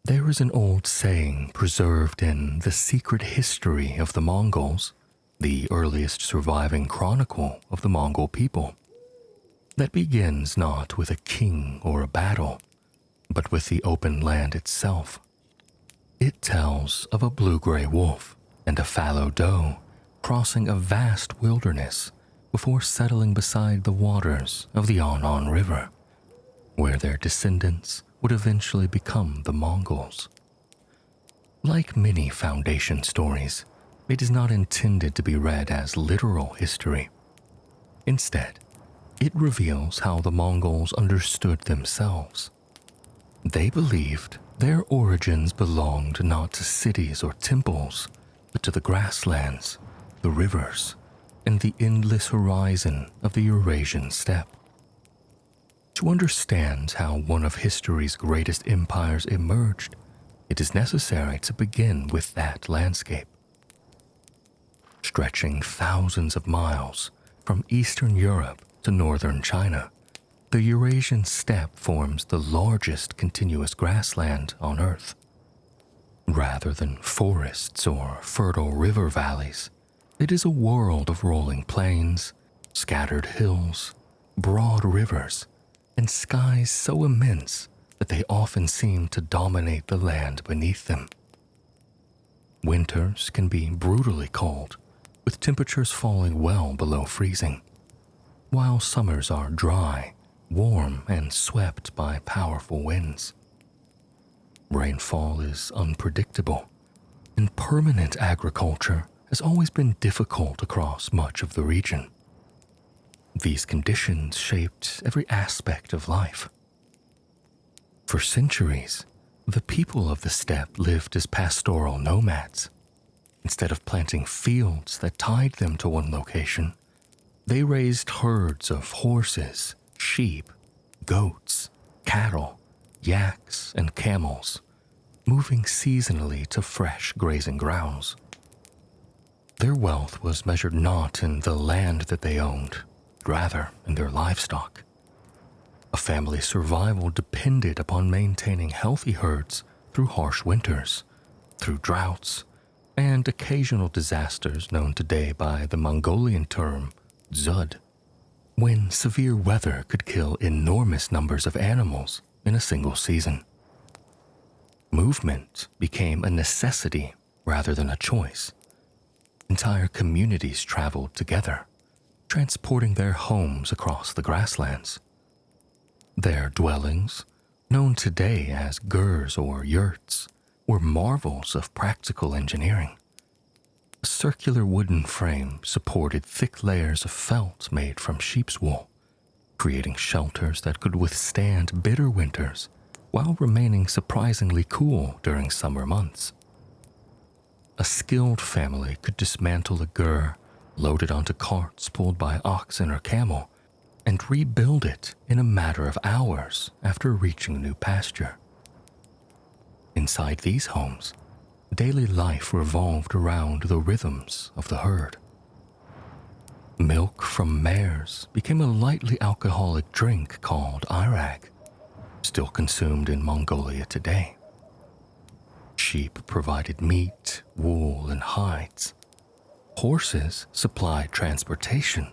There is an old saying preserved in The Secret History of the Mongols, the earliest surviving chronicle of the Mongol people, that begins not with a king or a battle, but with the open land itself. It tells of a blue-gray wolf and a fallow doe crossing a vast wilderness before settling beside the waters of the Anan River, where their descendants would eventually become the Mongols. Like many foundation stories, it is not intended to be read as literal history. Instead, it reveals how the Mongols understood themselves. They believed their origins belonged not to cities or temples, but to the grasslands, the rivers, and the endless horizon of the Eurasian steppe. To understand how one of history's greatest empires emerged, it is necessary to begin with that landscape. Stretching thousands of miles from Eastern Europe to northern China, the Eurasian steppe forms the largest continuous grassland on Earth. Rather than forests or fertile river valleys, it is a world of rolling plains, scattered hills, broad rivers, and skies so immense that they often seem to dominate the land beneath them. Winters can be brutally cold, with temperatures falling well below freezing, while summers are dry, warm, and swept by powerful winds. Rainfall is unpredictable, and permanent agriculture has always been difficult across much of the region. These conditions shaped every aspect of life. For centuries, the people of the steppe lived as pastoral nomads. Instead of planting fields that tied them to one location, they raised herds of horses, sheep, goats, cattle, yaks, and camels, moving seasonally to fresh grazing grounds. Their wealth was measured not in the land that they owned, rather in their livestock. A family's survival depended upon maintaining healthy herds through harsh winters, through droughts, and occasional disasters known today by the Mongolian term zud, when severe weather could kill enormous numbers of animals in a single season. Movement became a necessity rather than a choice. Entire communities traveled together, transporting their homes across the grasslands. Their dwellings, known today as gurs or yurts, were marvels of practical engineering. A circular wooden frame supported thick layers of felt made from sheep's wool, creating shelters that could withstand bitter winters while remaining surprisingly cool during summer months. A skilled family could dismantle a gur, load it onto carts pulled by oxen or camel, and rebuild it in a matter of hours after reaching new pasture. Inside these homes, daily life revolved around the rhythms of the herd. Milk from mares became a lightly alcoholic drink called irag, still consumed in Mongolia today. Sheep provided meat, wool, and hides. Horses supplied transportation,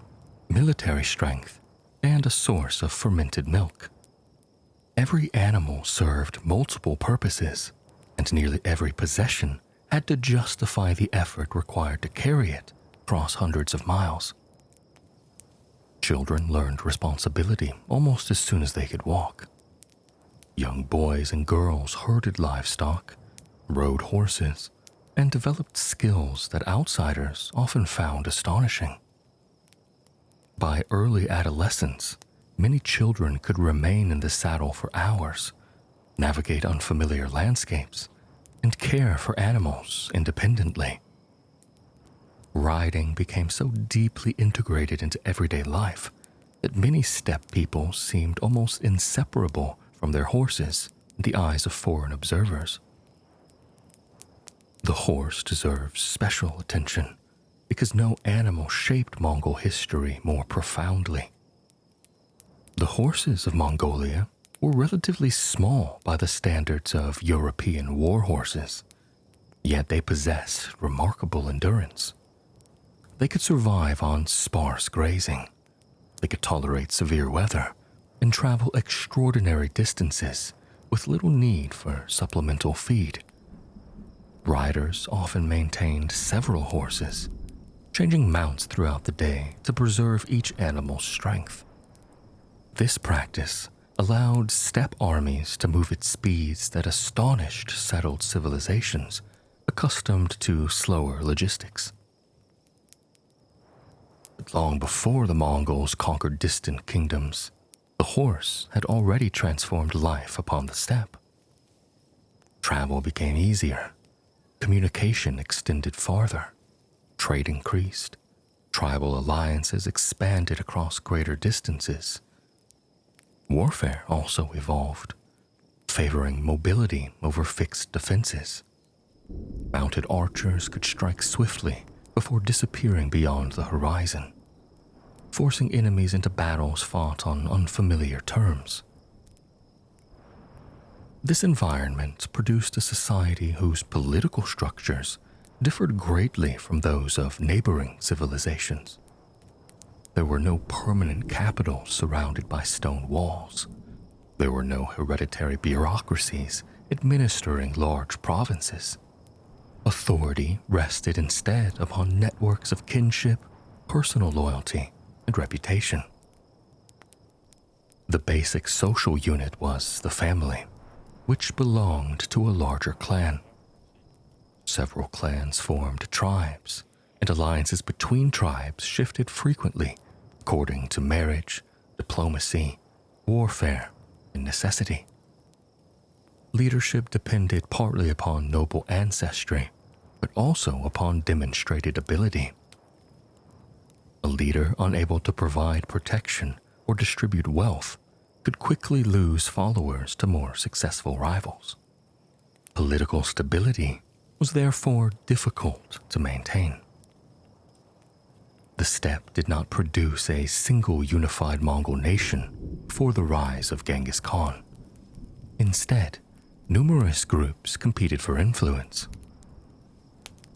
military strength, and a source of fermented milk. Every animal served multiple purposes, and nearly every possession had to justify the effort required to carry it across hundreds of miles. Children learned responsibility almost as soon as they could walk. Young boys and girls herded livestock, rode horses, and developed skills that outsiders often found astonishing. By early adolescence, many children could remain in the saddle for hours, navigate unfamiliar landscapes, and care for animals independently. Riding became so deeply integrated into everyday life that many steppe people seemed almost inseparable from their horses in the eyes of foreign observers. The horse deserves special attention because no animal shaped Mongol history more profoundly. The horses of Mongolia, were relatively small by the standards of European war horses, yet they possessed remarkable endurance. They could survive on sparse grazing, they could tolerate severe weather, and travel extraordinary distances with little need for supplemental feed. Riders often maintained several horses, changing mounts throughout the day to preserve each animal's strength. This practice allowed steppe armies to move at speeds that astonished settled civilizations accustomed to slower logistics. But long before the Mongols conquered distant kingdoms, the horse had already transformed life upon the steppe. Travel became easier, communication extended farther, trade increased, tribal alliances expanded across greater distances. Warfare also evolved, favoring mobility over fixed defenses. Mounted archers could strike swiftly before disappearing beyond the horizon, forcing enemies into battles fought on unfamiliar terms. This environment produced a society whose political structures differed greatly from those of neighboring civilizations. There were no permanent capitals surrounded by stone walls. There were no hereditary bureaucracies administering large provinces. Authority rested instead upon networks of kinship, personal loyalty, and reputation. The basic social unit was the family, which belonged to a larger clan. Several clans formed tribes, and alliances between tribes shifted frequently according to marriage, diplomacy, warfare, and necessity. Leadership depended partly upon noble ancestry, but also upon demonstrated ability. A leader unable to provide protection or distribute wealth could quickly lose followers to more successful rivals. Political stability was therefore difficult to maintain. The steppe did not produce a single unified Mongol nation before the rise of Genghis Khan. Instead, numerous groups competed for influence.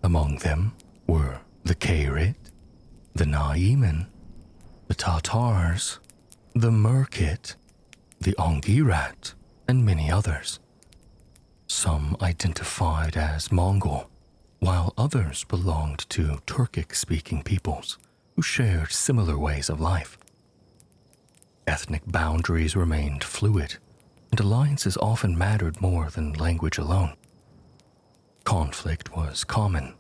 Among them were the Kairit, the Naiman, the Tatars, the Möngke, the Ongirat, and many others. Some identified as Mongol, while others belonged to Turkic-speaking peoples who shared similar ways of life. Ethnic boundaries remained fluid, and alliances often mattered more than language alone. Conflict was common,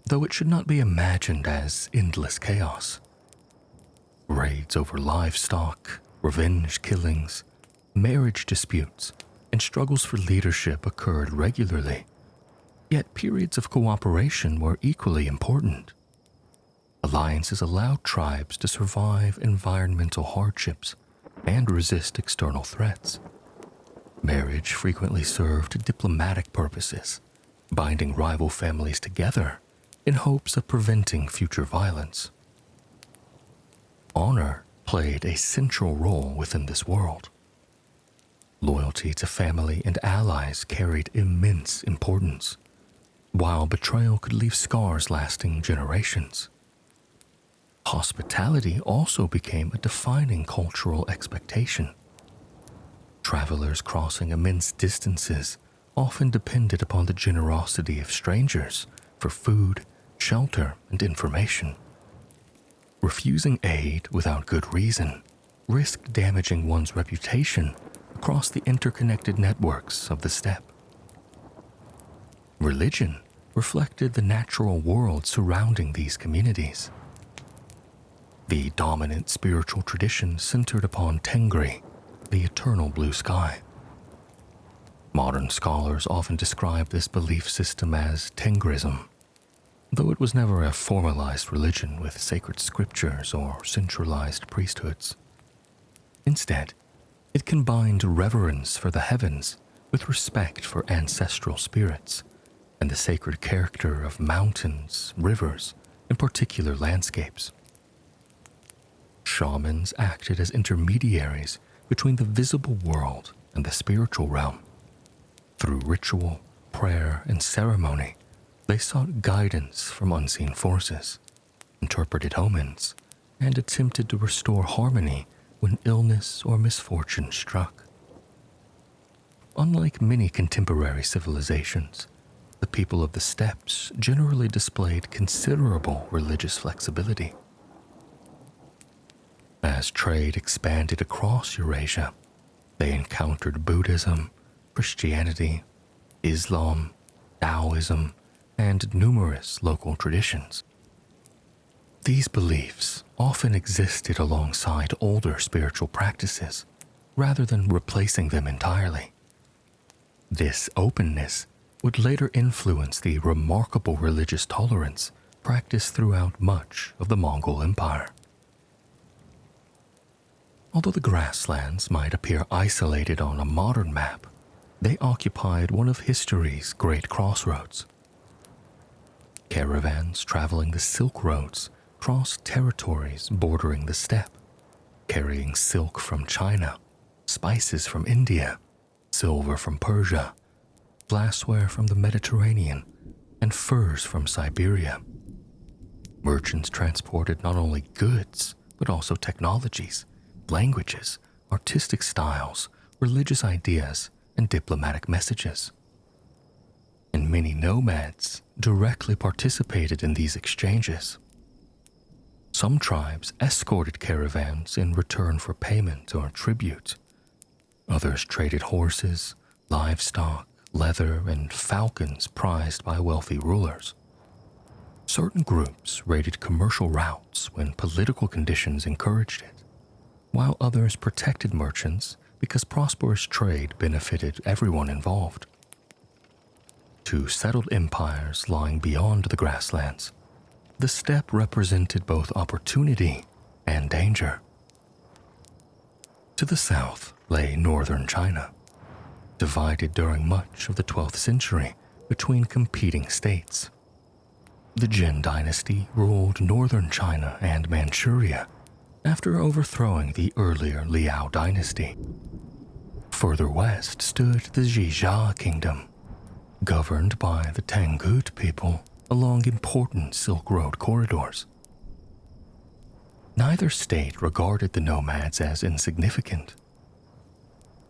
though it should not be imagined as endless chaos. Raids over livestock, revenge killings, marriage disputes, and struggles for leadership occurred regularly, yet periods of cooperation were equally important. Alliances allowed tribes to survive environmental hardships and resist external threats. Marriage frequently served diplomatic purposes, binding rival families together in hopes of preventing future violence. Honor played a central role within this world. Loyalty to family and allies carried immense importance, while betrayal could leave scars lasting generations. Hospitality also became a defining cultural expectation. Travelers crossing immense distances often depended upon the generosity of strangers for food, shelter, and information. Refusing aid without good reason risked damaging one's reputation across the interconnected networks of the steppe. Religion reflected the natural world surrounding these communities. The dominant spiritual tradition centered upon Tengri, the eternal blue sky. Modern scholars often describe this belief system as Tengrism, though it was never a formalized religion with sacred scriptures or centralized priesthoods. Instead, it combined reverence for the heavens with respect for ancestral spirits and the sacred character of mountains, rivers, and particular landscapes. Shamans acted as intermediaries between the visible world and the spiritual realm. Through ritual, prayer, and ceremony, they sought guidance from unseen forces, interpreted omens, and attempted to restore harmony when illness or misfortune struck. Unlike many contemporary civilizations, the people of the steppes generally displayed considerable religious flexibility. As trade expanded across Eurasia, they encountered Buddhism, Christianity, Islam, Taoism, and numerous local traditions. These beliefs often existed alongside older spiritual practices, rather than replacing them entirely. This openness would later influence the remarkable religious tolerance practiced throughout much of the Mongol Empire. Although the grasslands might appear isolated on a modern map, they occupied one of history's great crossroads. Caravans traveling the Silk Roads crossed territories bordering the steppe, carrying silk from China, spices from India, silver from Persia, glassware from the Mediterranean, and furs from Siberia. Merchants transported not only goods, but also technologies, languages, artistic styles, religious ideas, and diplomatic messages. And many nomads directly participated in these exchanges. Some tribes escorted caravans in return for payment or tribute. Others traded horses, livestock, leather, and falcons prized by wealthy rulers. Certain groups raided commercial routes when political conditions encouraged it, while others protected merchants because prosperous trade benefited everyone involved. To settled empires lying beyond the grasslands, the steppe represented both opportunity and danger. To the south lay northern China, divided during much of the 12th century between competing states. The Jin dynasty ruled northern China and Manchuria after overthrowing the earlier Liao dynasty. Further west stood the Zhizha kingdom, governed by the Tangut people along important Silk Road corridors. Neither state regarded the nomads as insignificant.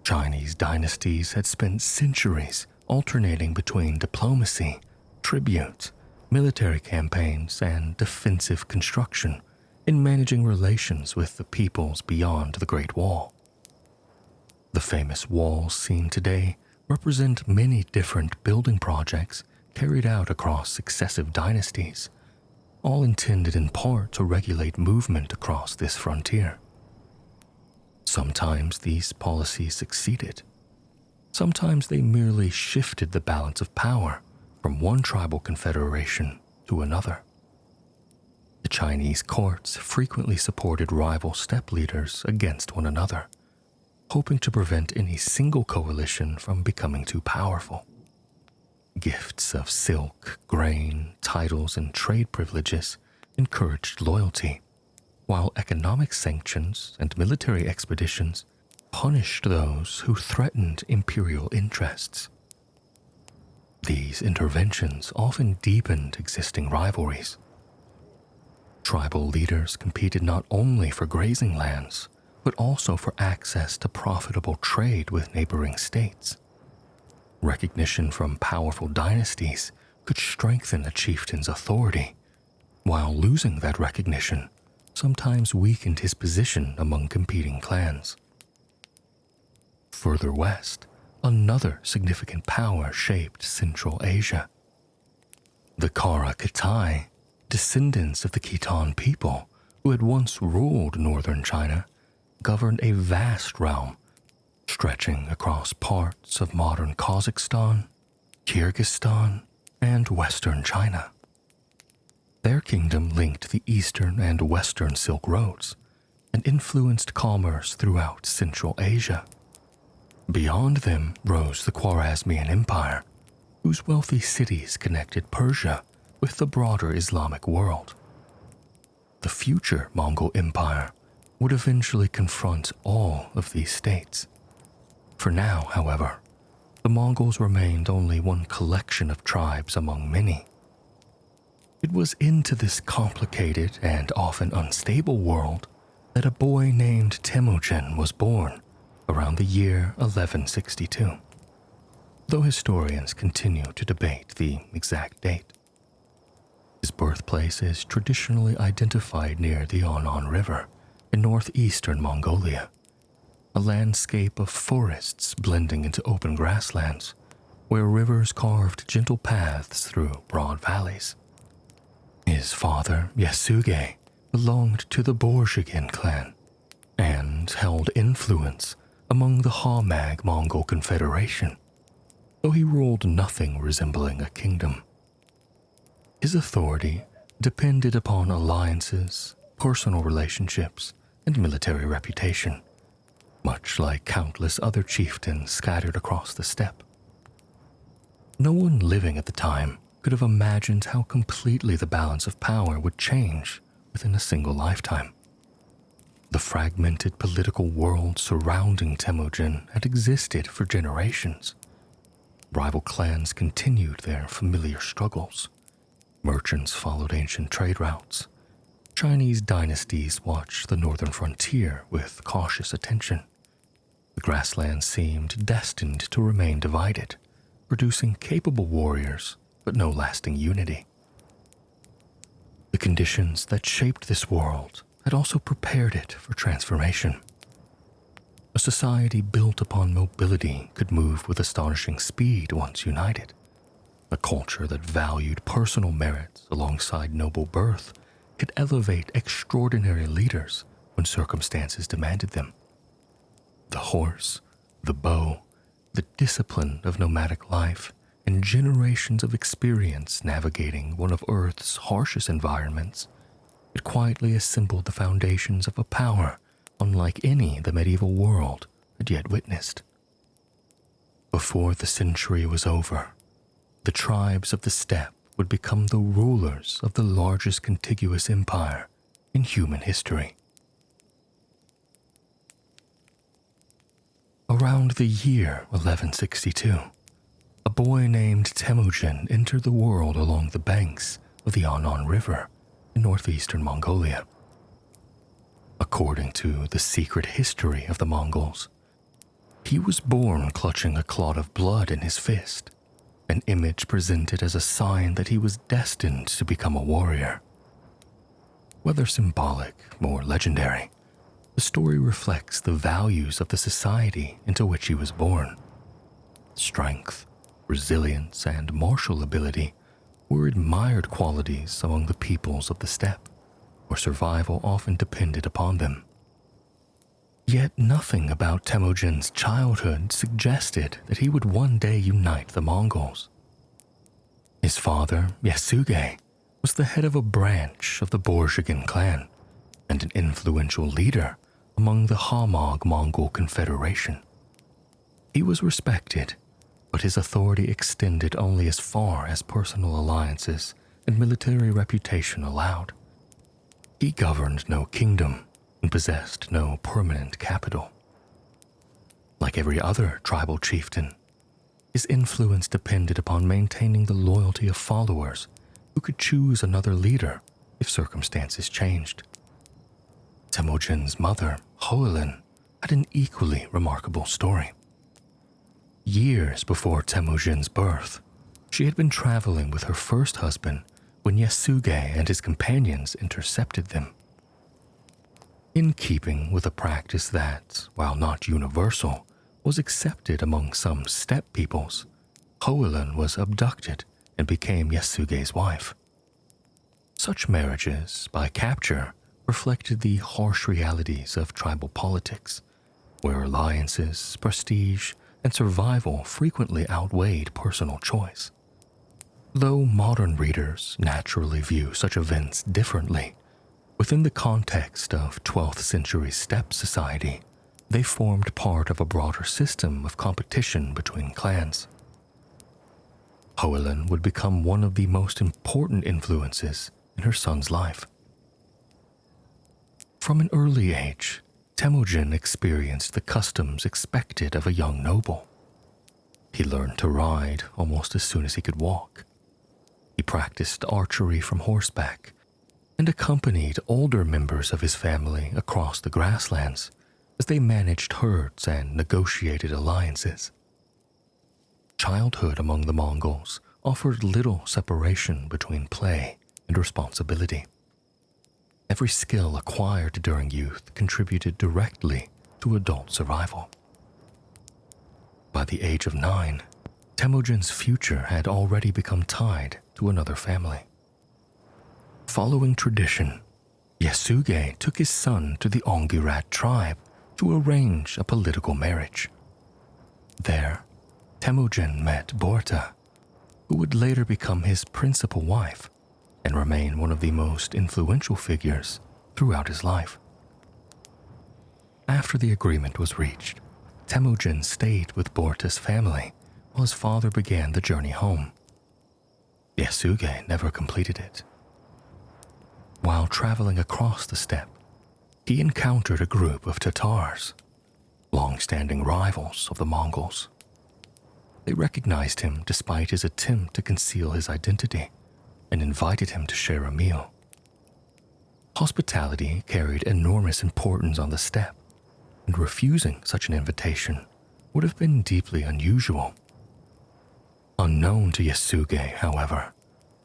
Chinese dynasties had spent centuries alternating between diplomacy, tribute, military campaigns, and defensive construction in managing relations with the peoples beyond the Great Wall. The famous walls seen today represent many different building projects carried out across successive dynasties, all intended in part to regulate movement across this frontier. Sometimes these policies succeeded. Sometimes they merely shifted the balance of power from one tribal confederation to another. The Chinese courts frequently supported rival steppe leaders against one another, hoping to prevent any single coalition from becoming too powerful. Gifts of silk, grain, titles, and trade privileges encouraged loyalty, while economic sanctions and military expeditions punished those who threatened imperial interests. These interventions often deepened existing rivalries. Tribal leaders competed not only for grazing lands, but also for access to profitable trade with neighboring states. Recognition from powerful dynasties could strengthen a chieftain's authority, while losing that recognition sometimes weakened his position among competing clans. Further west, another significant power shaped Central Asia. The Kara Khitai, descendants of the Khitan people who had once ruled northern China, governed a vast realm stretching across parts of modern Kazakhstan, Kyrgyzstan, and western China. Their kingdom linked the eastern and western Silk Roads and influenced commerce throughout Central Asia. Beyond them rose the Khwarezmian Empire, whose wealthy cities connected Persia with the broader Islamic world. The future Mongol Empire would eventually confront all of these states. For now, however, the Mongols remained only one collection of tribes among many. It was into this complicated and often unstable world that a boy named Temüjin was born around the year 1162, though historians continue to debate the exact date. His birthplace is traditionally identified near the Onon River in northeastern Mongolia, a landscape of forests blending into open grasslands where rivers carved gentle paths through broad valleys. His father, Yasuge, belonged to the Borjigin clan and held influence among the Hamag Mongol Confederation, though he ruled nothing resembling a kingdom. His authority depended upon alliances, personal relationships, and military reputation, much like countless other chieftains scattered across the steppe. No one living at the time could have imagined how completely the balance of power would change within a single lifetime. The fragmented political world surrounding Temüjin had existed for generations. Rival clans continued their familiar struggles. Merchants followed ancient trade routes. Chinese dynasties watched the northern frontier with cautious attention. The grasslands seemed destined to remain divided, producing capable warriors but no lasting unity. The conditions that shaped this world had also prepared it for transformation. A society built upon mobility could move with astonishing speed once united. A culture that valued personal merits alongside noble birth could elevate extraordinary leaders when circumstances demanded them. The horse, the bow, the discipline of nomadic life, and generations of experience navigating one of Earth's harshest environments, it quietly assembled the foundations of a power unlike any the medieval world had yet witnessed. Before the century was over, the tribes of the steppe would become the rulers of the largest contiguous empire in human history. Around the year 1162, a boy named Temüjin entered the world along the banks of the Onon River in northeastern Mongolia. According to the secret history of the Mongols, he was born clutching a clot of blood in his fist, an image presented as a sign that he was destined to become a warrior. Whether symbolic or legendary, the story reflects the values of the society into which he was born. Strength, resilience, and martial ability were admired qualities among the peoples of the steppe, where survival often depended upon them. Yet nothing about Temüjin's childhood suggested that he would one day unite the Mongols. His father, Yasuge, was the head of a branch of the Borjigin clan and an influential leader among the Hamag Mongol Confederation. He was respected, but his authority extended only as far as personal alliances and military reputation allowed. He governed no kingdom and possessed no permanent capital. Like every other tribal chieftain, his influence depended upon maintaining the loyalty of followers who could choose another leader if circumstances changed. Temüjin's mother, Hoelin, had an equally remarkable story. Years before Temüjin's birth, she had been traveling with her first husband when Yasuge and his companions intercepted them. In keeping with a practice that, while not universal, was accepted among some steppe peoples, Hoelin was abducted and became Yasuge's wife. Such marriages, by capture, reflected the harsh realities of tribal politics, where alliances, prestige, and survival frequently outweighed personal choice. Though modern readers naturally view such events differently, within the context of 12th century steppe society, they formed part of a broader system of competition between clans. Hoelin would become one of the most important influences in her son's life. From an early age, Temüjin experienced the customs expected of a young noble. He learned to ride almost as soon as he could walk. He practiced archery from horseback and accompanied older members of his family across the grasslands as they managed herds and negotiated alliances. Childhood among the Mongols offered little separation between play and responsibility. Every skill acquired during youth contributed directly to adult survival. By the age of 9, Temüjin's future had already become tied to another family. Following tradition, Yasuge took his son to the Ongirat tribe to arrange a political marriage. There, Temüjin met Borta, who would later become his principal wife and remain one of the most influential figures throughout his life. After the agreement was reached, Temüjin stayed with Borta's family while his father began the journey home. Yasuge never completed it. While traveling across the steppe, he encountered a group of Tatars, long-standing rivals of the Mongols. They recognized him despite his attempt to conceal his identity and invited him to share a meal. Hospitality carried enormous importance on the steppe, and refusing such an invitation would have been deeply unusual. Unknown to Yasuge, however,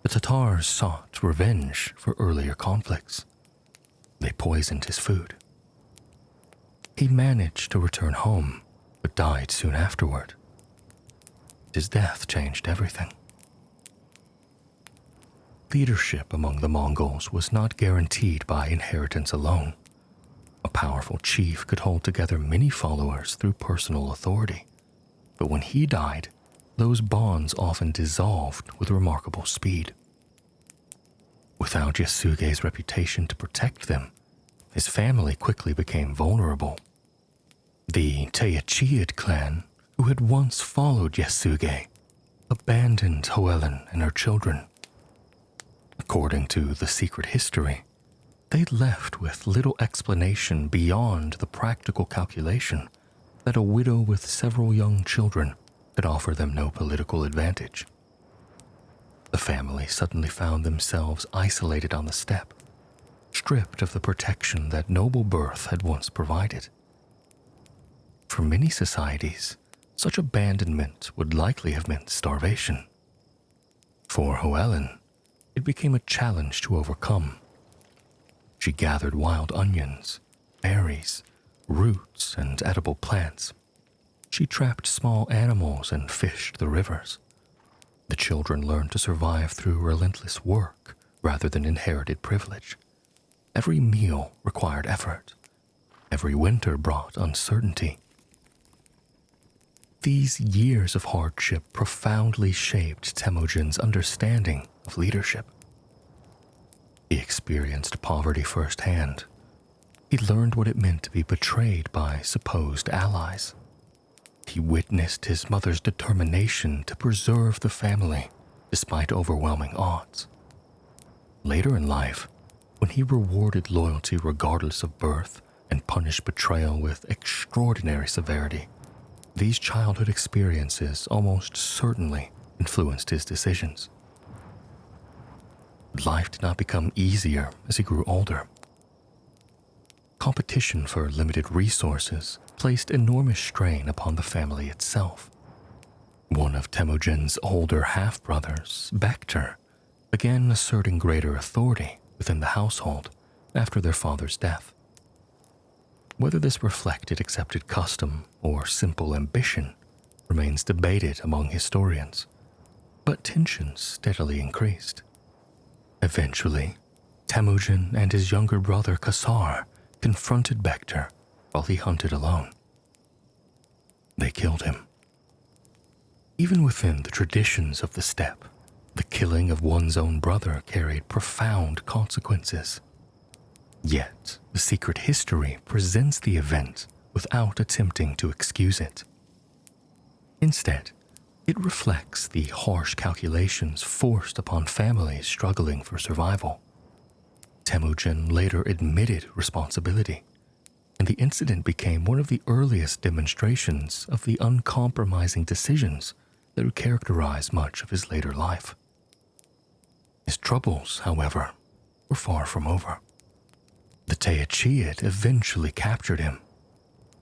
the Tatars sought revenge for earlier conflicts. They poisoned his food. He managed to return home, but died soon afterward. His death changed everything. Leadership among the Mongols was not guaranteed by inheritance alone. A powerful chief could hold together many followers through personal authority, but when he died, those bonds often dissolved with remarkable speed. Without Yasuge's reputation to protect them, his family quickly became vulnerable. The Temüjin clan, who had once followed Yasuge, abandoned Hoelen and her children. According to the secret history, they left with little explanation beyond the practical calculation that a widow with several young children could offer them no political advantage. The family suddenly found themselves isolated on the steppe, stripped of the protection that noble birth had once provided. For many societies, such abandonment would likely have meant starvation. For Hoelen, it became a challenge to overcome. She gathered wild onions, berries, roots, and edible plants. She trapped small animals and fished the rivers. The children learned to survive through relentless work rather than inherited privilege. Every meal required effort. Every winter brought uncertainty. These years of hardship profoundly shaped Temüjin's understanding of leadership. He experienced poverty firsthand. He learned what it meant to be betrayed by supposed allies. He witnessed his mother's determination to preserve the family despite overwhelming odds. Later in life, when he rewarded loyalty regardless of birth and punished betrayal with extraordinary severity, these childhood experiences almost certainly influenced his decisions. Life did not become easier as he grew older. Competition for limited resources placed enormous strain upon the family itself. One of Temüjin's older half-brothers, Bektar, began asserting greater authority within the household after their father's death. Whether this reflected accepted custom or simple ambition remains debated among historians, but tensions steadily increased. Eventually, Temüjin and his younger brother Kasar confronted Bektar while he hunted alone. They killed him. Even within the traditions of the steppe, the killing of one's own brother carried profound consequences. Yet, the secret history presents the event without attempting to excuse it. Instead, it reflects the harsh calculations forced upon families struggling for survival. Temüjin later admitted responsibility, and the incident became one of the earliest demonstrations of the uncompromising decisions that would characterize much of his later life. His troubles, however, were far from over. The Teocheid eventually captured him,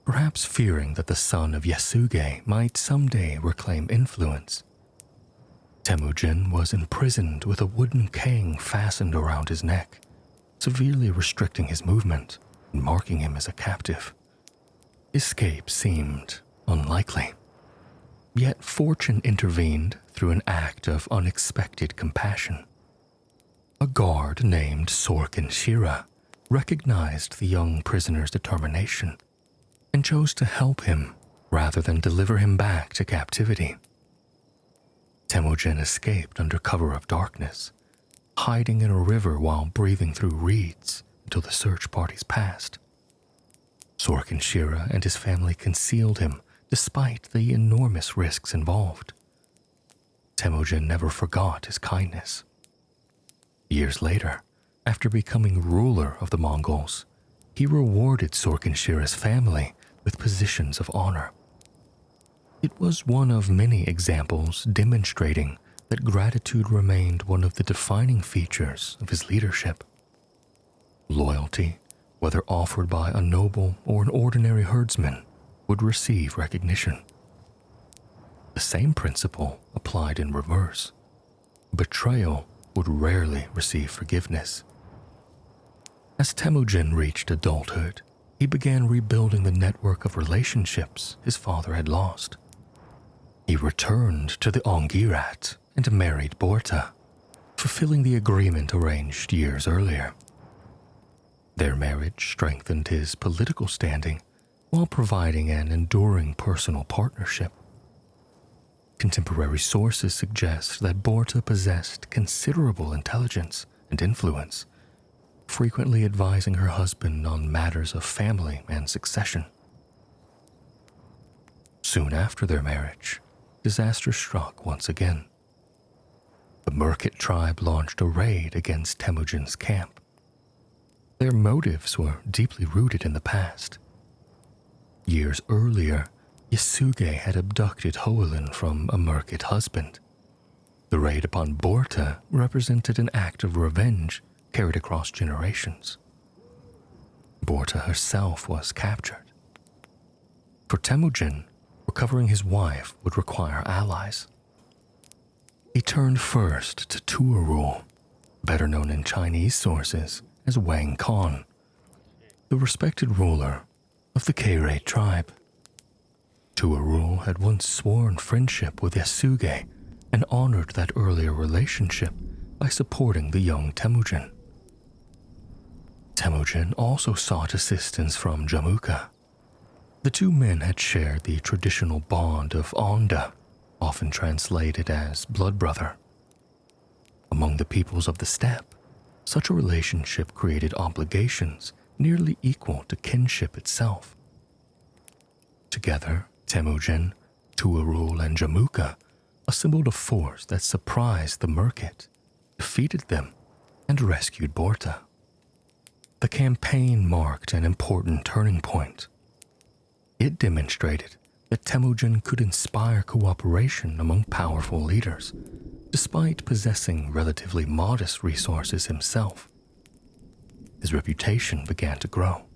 perhaps fearing that the son of Yasuge might someday reclaim influence. Temüjin was imprisoned with a wooden cane fastened around his neck, severely restricting his movement and marking him as a captive. Escape seemed unlikely. Yet fortune intervened through an act of unexpected compassion. A guard named Sorkin Shira recognized the young prisoner's determination and chose to help him rather than deliver him back to captivity. Temüjin escaped under cover of darkness, hiding in a river while breathing through reeds until the search parties passed. Sorkin Shira and his family concealed him despite the enormous risks involved. Temüjin never forgot his kindness. Years later, after becoming ruler of the Mongols, he rewarded Sorkin Shira's family with positions of honor. It was one of many examples demonstrating that gratitude remained one of the defining features of his leadership. Loyalty, whether offered by a noble or an ordinary herdsman, would receive recognition. The same principle applied in reverse. Betrayal would rarely receive forgiveness. As Temüjin reached adulthood, he began rebuilding the network of relationships his father had lost. He returned to the Ongirat and married Borta, fulfilling the agreement arranged years earlier. Their marriage strengthened his political standing while providing an enduring personal partnership. Contemporary sources suggest that Borta possessed considerable intelligence and influence, frequently advising her husband on matters of family and succession. Soon after their marriage, disaster struck once again. The Möngke tribe launched a raid against Temüjin's camp. Their motives were deeply rooted in the past. Years earlier, Yasuge had abducted Hoelin from a Möngke husband. The raid upon Borta represented an act of revenge carried across generations. Borta herself was captured. For Temüjin, recovering his wife would require allies. He turned first to Tuarul, better known in Chinese sources as Wang Khan, the respected ruler of the Kare tribe. Tuarul had once sworn friendship with Yasuge and honored that earlier relationship by supporting the young Temüjin. Temüjin also sought assistance from Jamukha. The two men had shared the traditional bond of Onda, often translated as blood brother. Among the peoples of the steppe, such a relationship created obligations nearly equal to kinship itself. Together, Temüjin, Tuarul, and Jamukha assembled a force that surprised the Möngke, defeated them, and rescued Borta. The campaign marked an important turning point. It demonstrated that Temüjin could inspire cooperation among powerful leaders, despite possessing relatively modest resources himself. His reputation began to grow,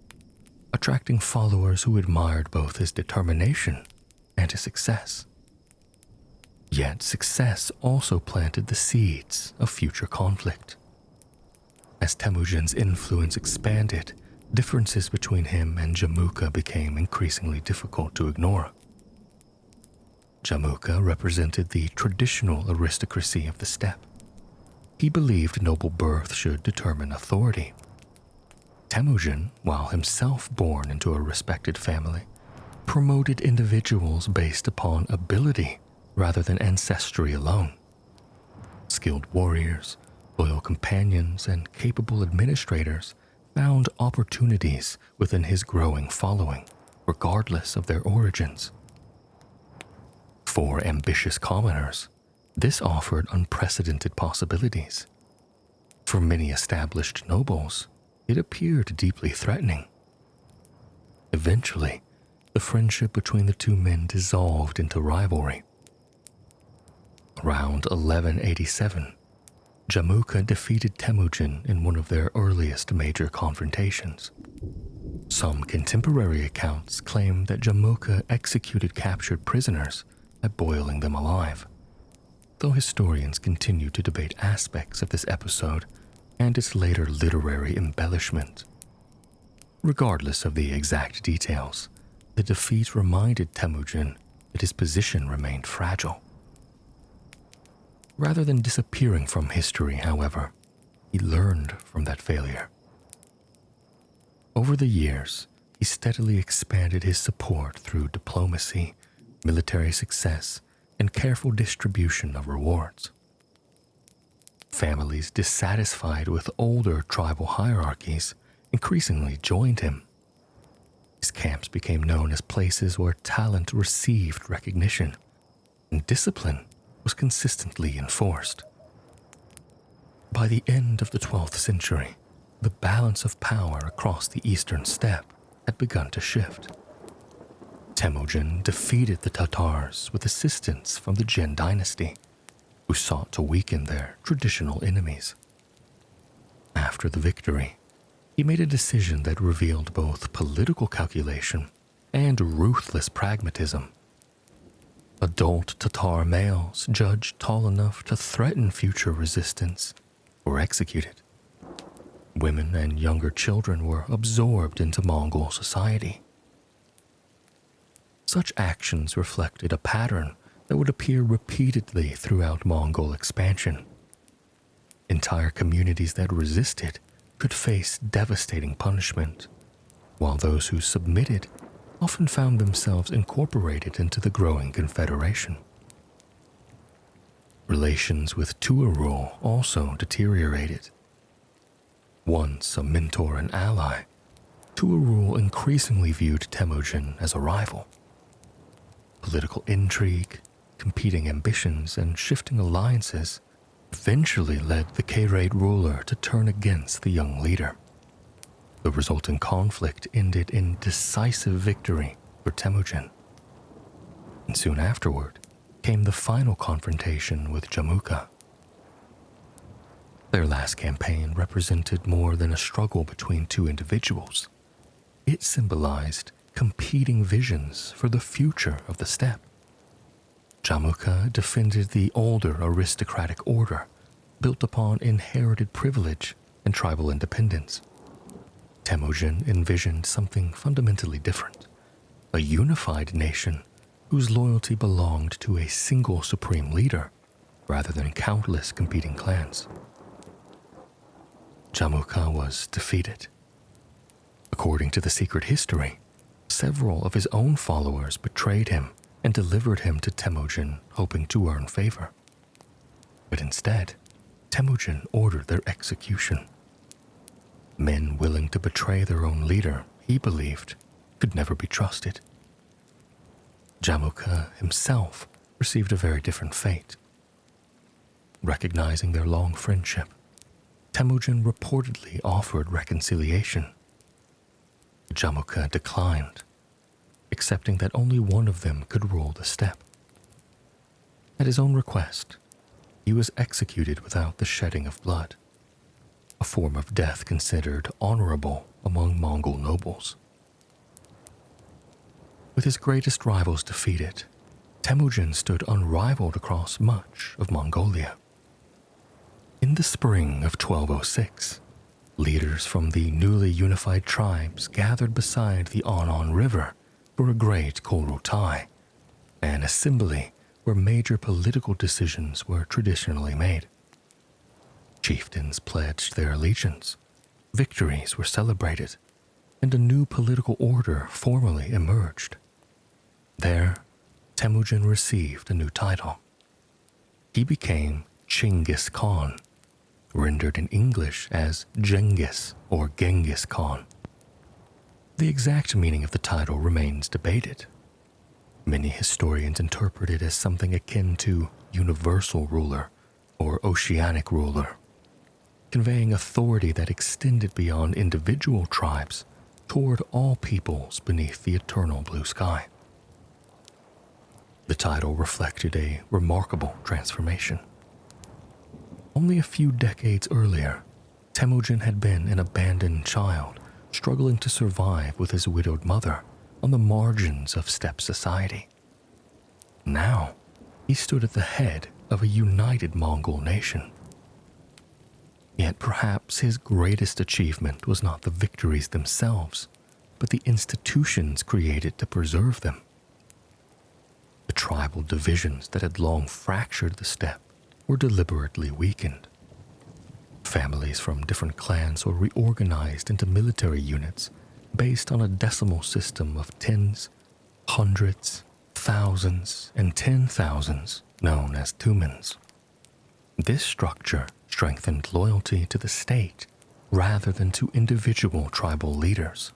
attracting followers who admired both his determination and his success. Yet success also planted the seeds of future conflict. As Temüjin's influence expanded, differences between him and Jamukha became increasingly difficult to ignore. Jamukha represented the traditional aristocracy of the steppe. He believed noble birth should determine authority. Temüjin, while himself born into a respected family, promoted individuals based upon ability rather than ancestry alone. Skilled warriors, loyal companions, and capable administrators found opportunities within his growing following, regardless of their origins. For ambitious commoners, this offered unprecedented possibilities. For many established nobles, it appeared deeply threatening. Eventually, the friendship between the two men dissolved into rivalry. Around 1187, Jamuka defeated Temüjin in one of their earliest major confrontations. Some contemporary accounts claim that Jamuka executed captured prisoners by boiling them alive, though historians continue to debate aspects of this episode and its later literary embellishment. Regardless of the exact details, the defeat reminded Temüjin that his position remained fragile. Rather than disappearing from history, however, he learned from that failure. Over the years, he steadily expanded his support through diplomacy, military success, and careful distribution of rewards. Families dissatisfied with older tribal hierarchies increasingly joined him. His camps became known as places where talent received recognition, and discipline was consistently enforced. By the end of the 12th century, the balance of power across the eastern steppe had begun to shift. Temüjin defeated the Tatars with assistance from the Jin dynasty, who sought to weaken their traditional enemies. After the victory, he made a decision that revealed both political calculation and ruthless pragmatism. Adult Tatar males judged tall enough to threaten future resistance were executed. Women and younger children were absorbed into Mongol society. Such actions reflected a pattern that would appear repeatedly throughout Mongol expansion. Entire communities that resisted could face devastating punishment, while those who submitted often found themselves incorporated into the growing confederation. Relations with Tuwa rule also deteriorated. Once a mentor and ally, Tuwa rule increasingly viewed Temüjin as a rival. Political intrigue, competing ambitions, and shifting alliances eventually led the Kharid ruler to turn against the young leader. The resulting conflict ended in decisive victory for Temüjin. And soon afterward came the final confrontation with Jamuka. Their last campaign represented more than a struggle between two individuals. It symbolized competing visions for the future of the steppe. Jamuka defended the older aristocratic order, built upon inherited privilege and tribal independence. Temüjin envisioned something fundamentally different, a unified nation whose loyalty belonged to a single supreme leader rather than countless competing clans. Jamuka was defeated. According to the secret history, several of his own followers betrayed him and delivered him to Temüjin, hoping to earn favor. But instead, Temüjin ordered their execution. Men willing to betray their own leader, he believed, could never be trusted. Jamuka himself received a very different fate. Recognizing their long friendship, Temüjin reportedly offered reconciliation. Jamuka declined, accepting that only one of them could rule the steppe. At his own request, he was executed without the shedding of blood, a form of death considered honorable among Mongol nobles. With his greatest rivals defeated, Temüjin stood unrivaled across much of Mongolia. In the spring of 1206, leaders from the newly unified tribes gathered beside the Anon River for a great Kurultai, an assembly where major political decisions were traditionally made. Chieftains pledged their allegiance, victories were celebrated, and a new political order formally emerged. There, Temüjin received a new title. He became Genghis Khan, rendered in English as Genghis or Genghis Khan. The exact meaning of the title remains debated. Many historians interpret it as something akin to universal ruler or oceanic ruler, conveying authority that extended beyond individual tribes toward all peoples beneath the eternal blue sky. The title reflected a remarkable transformation. Only a few decades earlier, Temüjin had been an abandoned child struggling to survive with his widowed mother on the margins of steppe society. Now, he stood at the head of a united Mongol nation. Yet perhaps his greatest achievement was not the victories themselves, but the institutions created to preserve them. The tribal divisions that had long fractured the steppe were deliberately weakened. Families from different clans were reorganized into military units based on a decimal system of tens, hundreds, thousands, and 10,000s, known as tumens. This structure strengthened loyalty to the state rather than to individual tribal leaders.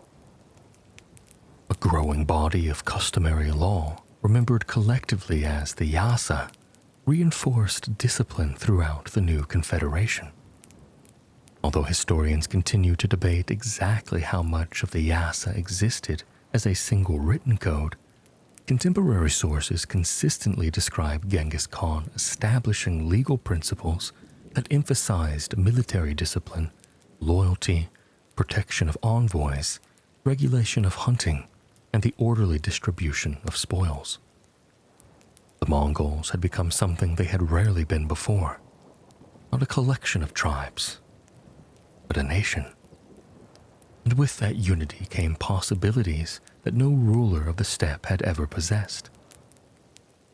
A growing body of customary law, remembered collectively as the Yasa, reinforced discipline throughout the new confederation. Although historians continue to debate exactly how much of the Yasa existed as a single written code, contemporary sources consistently describe Genghis Khan establishing legal principles that emphasized military discipline, loyalty, protection of envoys, regulation of hunting, and the orderly distribution of spoils. The Mongols had become something they had rarely been before, not a collection of tribes, but a nation. And with that unity came possibilities that no ruler of the steppe had ever possessed.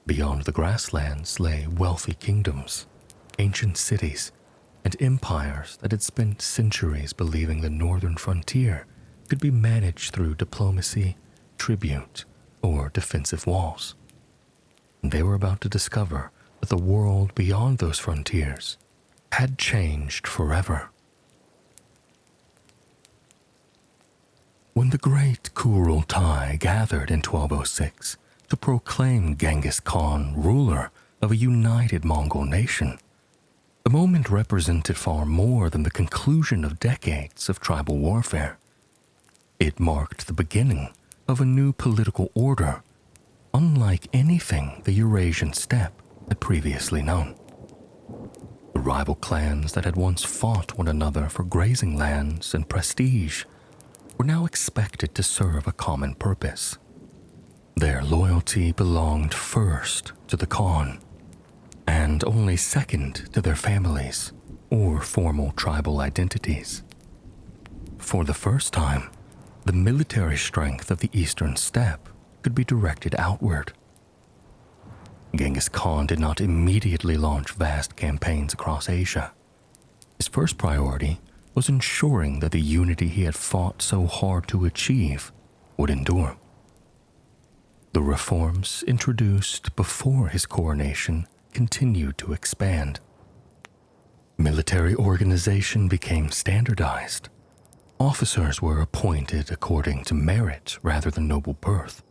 Beyond the grasslands lay wealthy kingdoms, ancient cities, and empires that had spent centuries believing the northern frontier could be managed through diplomacy, tribute, or defensive walls. And they were about to discover that the world beyond those frontiers had changed forever. When the great Kurultai gathered in 1206 to proclaim Genghis Khan ruler of a united Mongol nation, the moment represented far more than the conclusion of decades of tribal warfare. It marked the beginning of a new political order, unlike anything the Eurasian steppe had previously known. The rival clans that had once fought one another for grazing lands and prestige were now expected to serve a common purpose. Their loyalty belonged first to the Khan, and only second to their families or formal tribal identities. For the first time, the military strength of the eastern steppe could be directed outward. Genghis Khan did not immediately launch vast campaigns across Asia. His first priority was ensuring that the unity he had fought so hard to achieve would endure. The reforms introduced before his coronation continued to expand. Military organization became standardized. Officers were appointed according to merit rather than noble birth,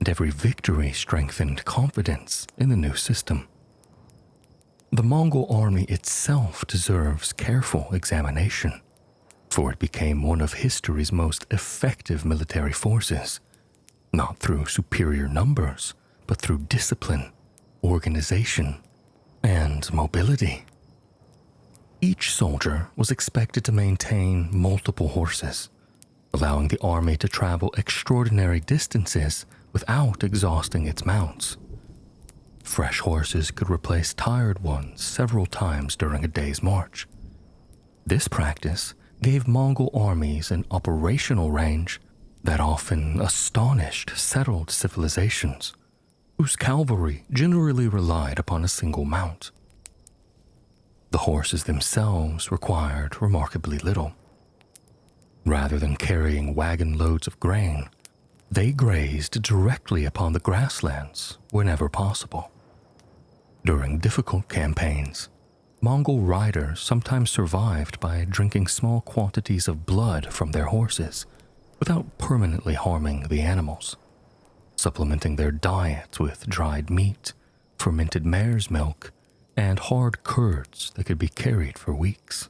and every victory strengthened confidence in the new system. The Mongol army itself deserves careful examination, for it became one of history's most effective military forces, not through superior numbers, but through discipline, organization, and mobility. Each soldier was expected to maintain multiple horses, allowing the army to travel extraordinary distances without exhausting its mounts. Fresh horses could replace tired ones several times during a day's march. This practice gave Mongol armies an operational range that often astonished settled civilizations, whose cavalry generally relied upon a single mount. The horses themselves required remarkably little. Rather than carrying wagon loads of grain, they grazed directly upon the grasslands whenever possible. During difficult campaigns, Mongol riders sometimes survived by drinking small quantities of blood from their horses without permanently harming the animals, supplementing their diet with dried meat, fermented mare's milk, and hard curds that could be carried for weeks.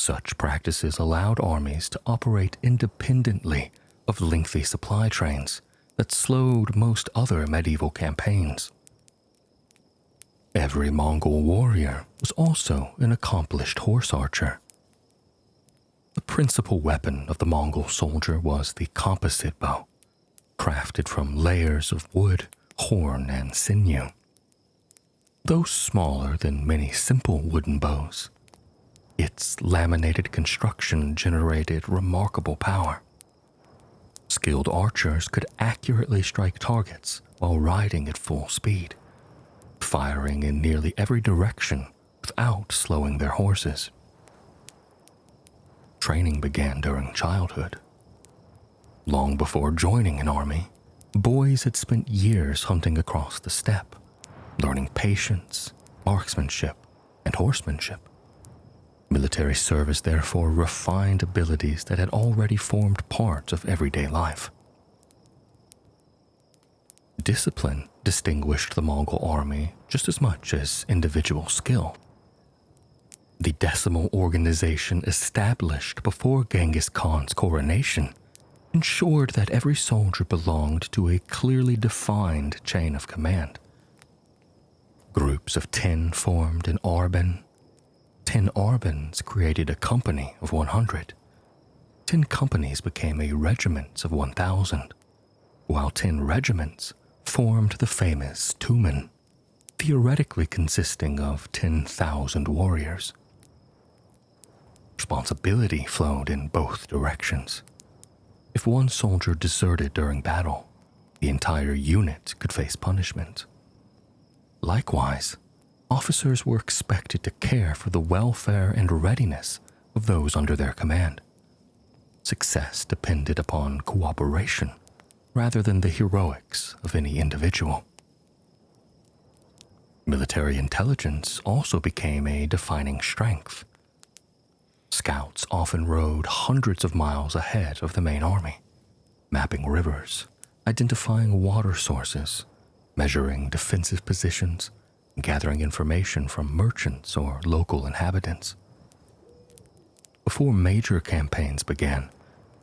Such practices allowed armies to operate independently of lengthy supply trains that slowed most other medieval campaigns. Every Mongol warrior was also an accomplished horse archer. The principal weapon of the Mongol soldier was the composite bow, crafted from layers of wood, horn, and sinew. Though smaller than many simple wooden bows, its laminated construction generated remarkable power. Skilled archers could accurately strike targets while riding at full speed, firing in nearly every direction without slowing their horses. Training began during childhood. Long before joining an army, boys had spent years hunting across the steppe, learning patience, marksmanship, and horsemanship. Military service therefore refined abilities that had already formed part of everyday life. Discipline distinguished the Mongol army just as much as individual skill. The decimal organization established before Genghis Khan's coronation ensured that every soldier belonged to a clearly defined chain of command. Groups of 10 formed an arban. 10 arbans created a company of 100. 10 companies became a regiment of 1,000, while 10 regiments formed the famous tumen, theoretically consisting of 10,000 warriors. Responsibility flowed in both directions. If one soldier deserted during battle, the entire unit could face punishment. Likewise, officers were expected to care for the welfare and readiness of those under their command. Success depended upon cooperation rather than the heroics of any individual. Military intelligence also became a defining strength. Scouts often rode hundreds of miles ahead of the main army, mapping rivers, identifying water sources, measuring defensive positions, and gathering information from merchants or local inhabitants. Before major campaigns began,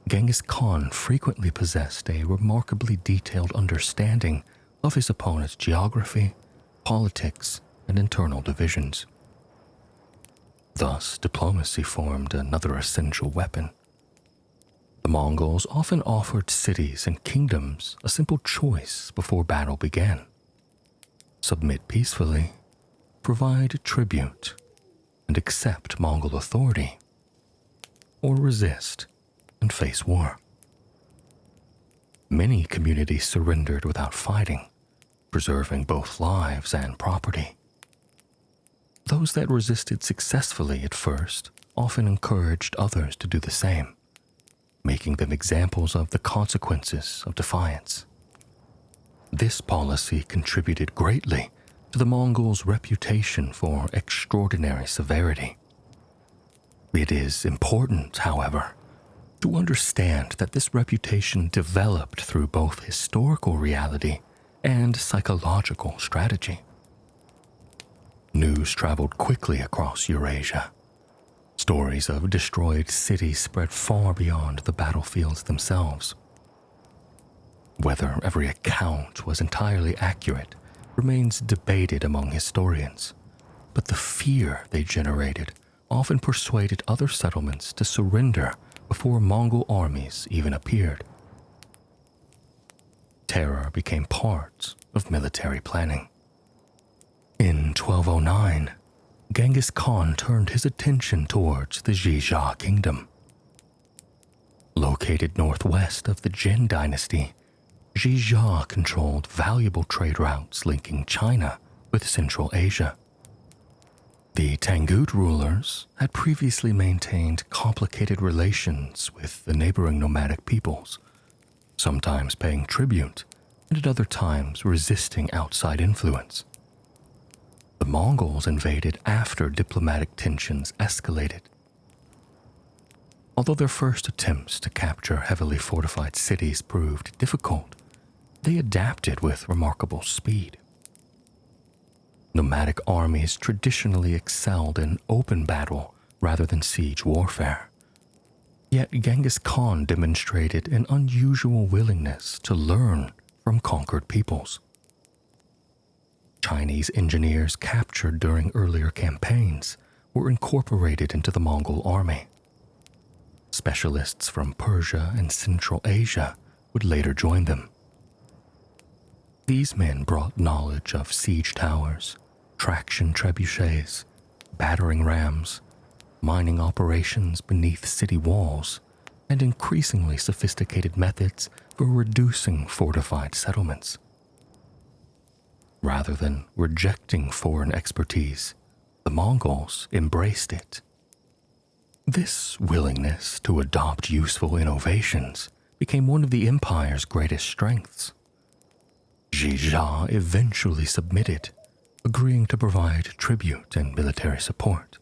Genghis Khan frequently possessed a remarkably detailed understanding of his opponent's geography, politics, and internal divisions. Thus, diplomacy formed another essential weapon. The Mongols often offered cities and kingdoms a simple choice before battle began: submit peacefully, provide tribute, and accept Mongol authority, or resist and face war. Many communities surrendered without fighting, preserving both lives and property. Those that resisted successfully at first often encouraged others to do the same, making them examples of the consequences of defiance. This policy contributed greatly to the Mongols' reputation for extraordinary severity. It is important, however, to understand that this reputation developed through both historical reality and psychological strategy. News traveled quickly across Eurasia. Stories of destroyed cities spread far beyond the battlefields themselves. Whether every account was entirely accurate remains debated among historians, but the fear they generated often persuaded other settlements to surrender before Mongol armies even appeared. Terror became part of military planning. In 1209, Genghis Khan turned his attention towards the Xizha kingdom. Located northwest of the Jin dynasty, Xizha controlled valuable trade routes linking China with Central Asia. The Tangut rulers had previously maintained complicated relations with the neighboring nomadic peoples, sometimes paying tribute and at other times resisting outside influence. The Mongols invaded after diplomatic tensions escalated. Although their first attempts to capture heavily fortified cities proved difficult, they adapted with remarkable speed. Nomadic armies traditionally excelled in open battle rather than siege warfare. Yet Genghis Khan demonstrated an unusual willingness to learn from conquered peoples. Chinese engineers captured during earlier campaigns were incorporated into the Mongol army. Specialists from Persia and Central Asia would later join them. These men brought knowledge of siege towers, traction trebuchets, battering rams, mining operations beneath city walls, and increasingly sophisticated methods for reducing fortified settlements. Rather than rejecting foreign expertise, the Mongols embraced it. This willingness to adopt useful innovations became one of the empire's greatest strengths. Zhizha eventually submitted, agreeing to provide tribute and military support.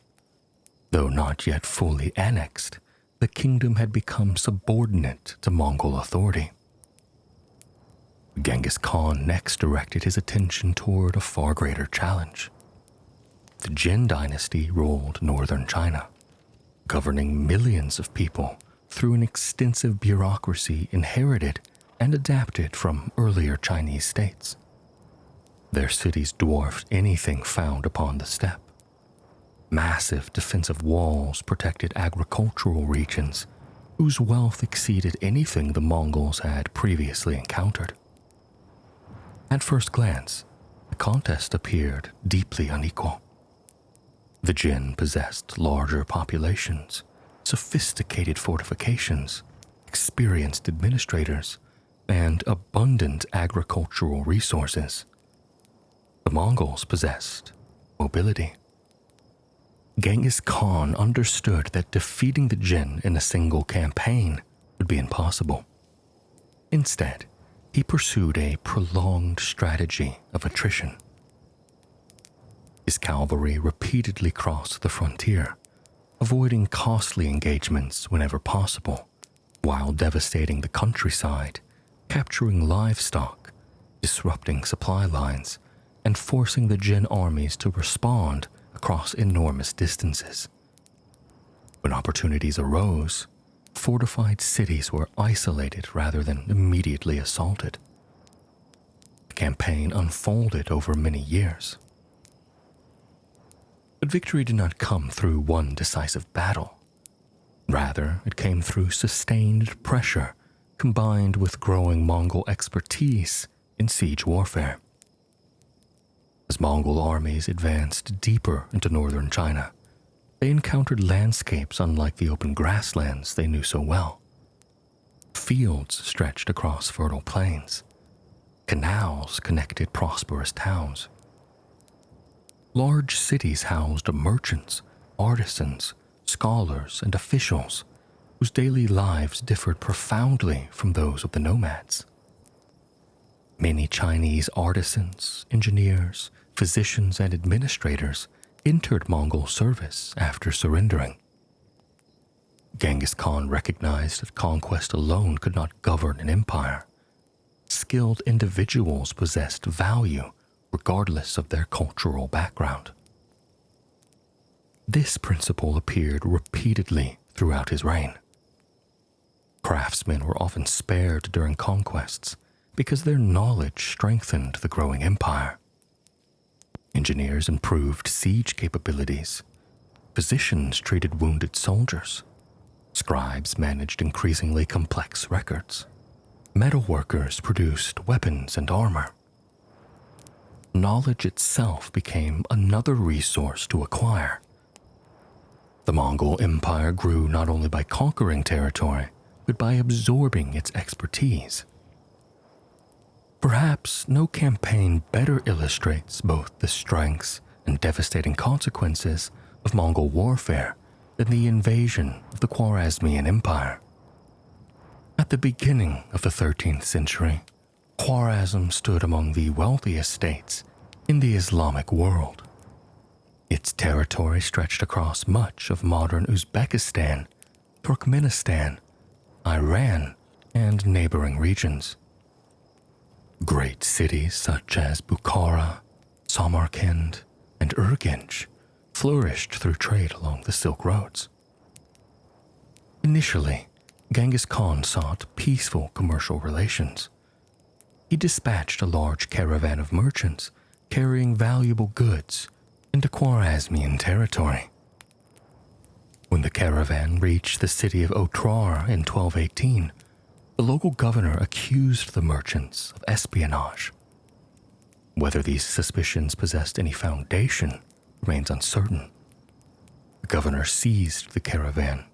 Though not yet fully annexed, the kingdom had become subordinate to Mongol authority. Genghis Khan next directed his attention toward a far greater challenge. The Jin dynasty ruled northern China, governing millions of people through an extensive bureaucracy inherited and adapted from earlier Chinese states. Their cities dwarfed anything found upon the steppe. Massive defensive walls protected agricultural regions whose wealth exceeded anything the Mongols had previously encountered. At first glance, the contest appeared deeply unequal. The Jin possessed larger populations, sophisticated fortifications, experienced administrators, and abundant agricultural resources. The Mongols possessed mobility. Genghis Khan understood that defeating the Jin in a single campaign would be impossible. Instead, he pursued a prolonged strategy of attrition. His cavalry repeatedly crossed the frontier, avoiding costly engagements whenever possible, while devastating the countryside, capturing livestock, disrupting supply lines, and forcing the Jin armies to respond across enormous distances. When opportunities arose, fortified cities were isolated rather than immediately assaulted. The campaign unfolded over many years. But victory did not come through one decisive battle. Rather, it came through sustained pressure combined with growing Mongol expertise in siege warfare. As Mongol armies advanced deeper into northern China, they encountered landscapes unlike the open grasslands they knew so well. Fields stretched across fertile plains. Canals connected prosperous towns. Large cities housed merchants, artisans, scholars, and officials whose daily lives differed profoundly from those of the nomads. Many Chinese artisans, engineers, physicians, and administrators entered Mongol service after surrendering. Genghis Khan recognized that conquest alone could not govern an empire. Skilled individuals possessed value regardless of their cultural background. This principle appeared repeatedly throughout his reign. Craftsmen were often spared during conquests because their knowledge strengthened the growing empire. Engineers improved siege capabilities. Physicians treated wounded soldiers. Scribes managed increasingly complex records. Metalworkers produced weapons and armor. Knowledge itself became another resource to acquire. The Mongol Empire grew not only by conquering territory, but by absorbing its expertise. Perhaps no campaign better illustrates both the strengths and devastating consequences of Mongol warfare than the invasion of the Khwarezmian Empire. At the beginning of the 13th century, Khwarezm stood among the wealthiest states in the Islamic world. Its territory stretched across much of modern Uzbekistan, Turkmenistan, Iran, and neighboring regions. Great cities such as Bukhara, Samarkand, and Urgench flourished through trade along the Silk Roads. Initially, Genghis Khan sought peaceful commercial relations. He dispatched a large caravan of merchants carrying valuable goods into Khwarezmian territory. When the caravan reached the city of Otrar in 1218, the local governor accused the merchants of espionage. Whether these suspicions possessed any foundation remains uncertain. The governor seized the caravan.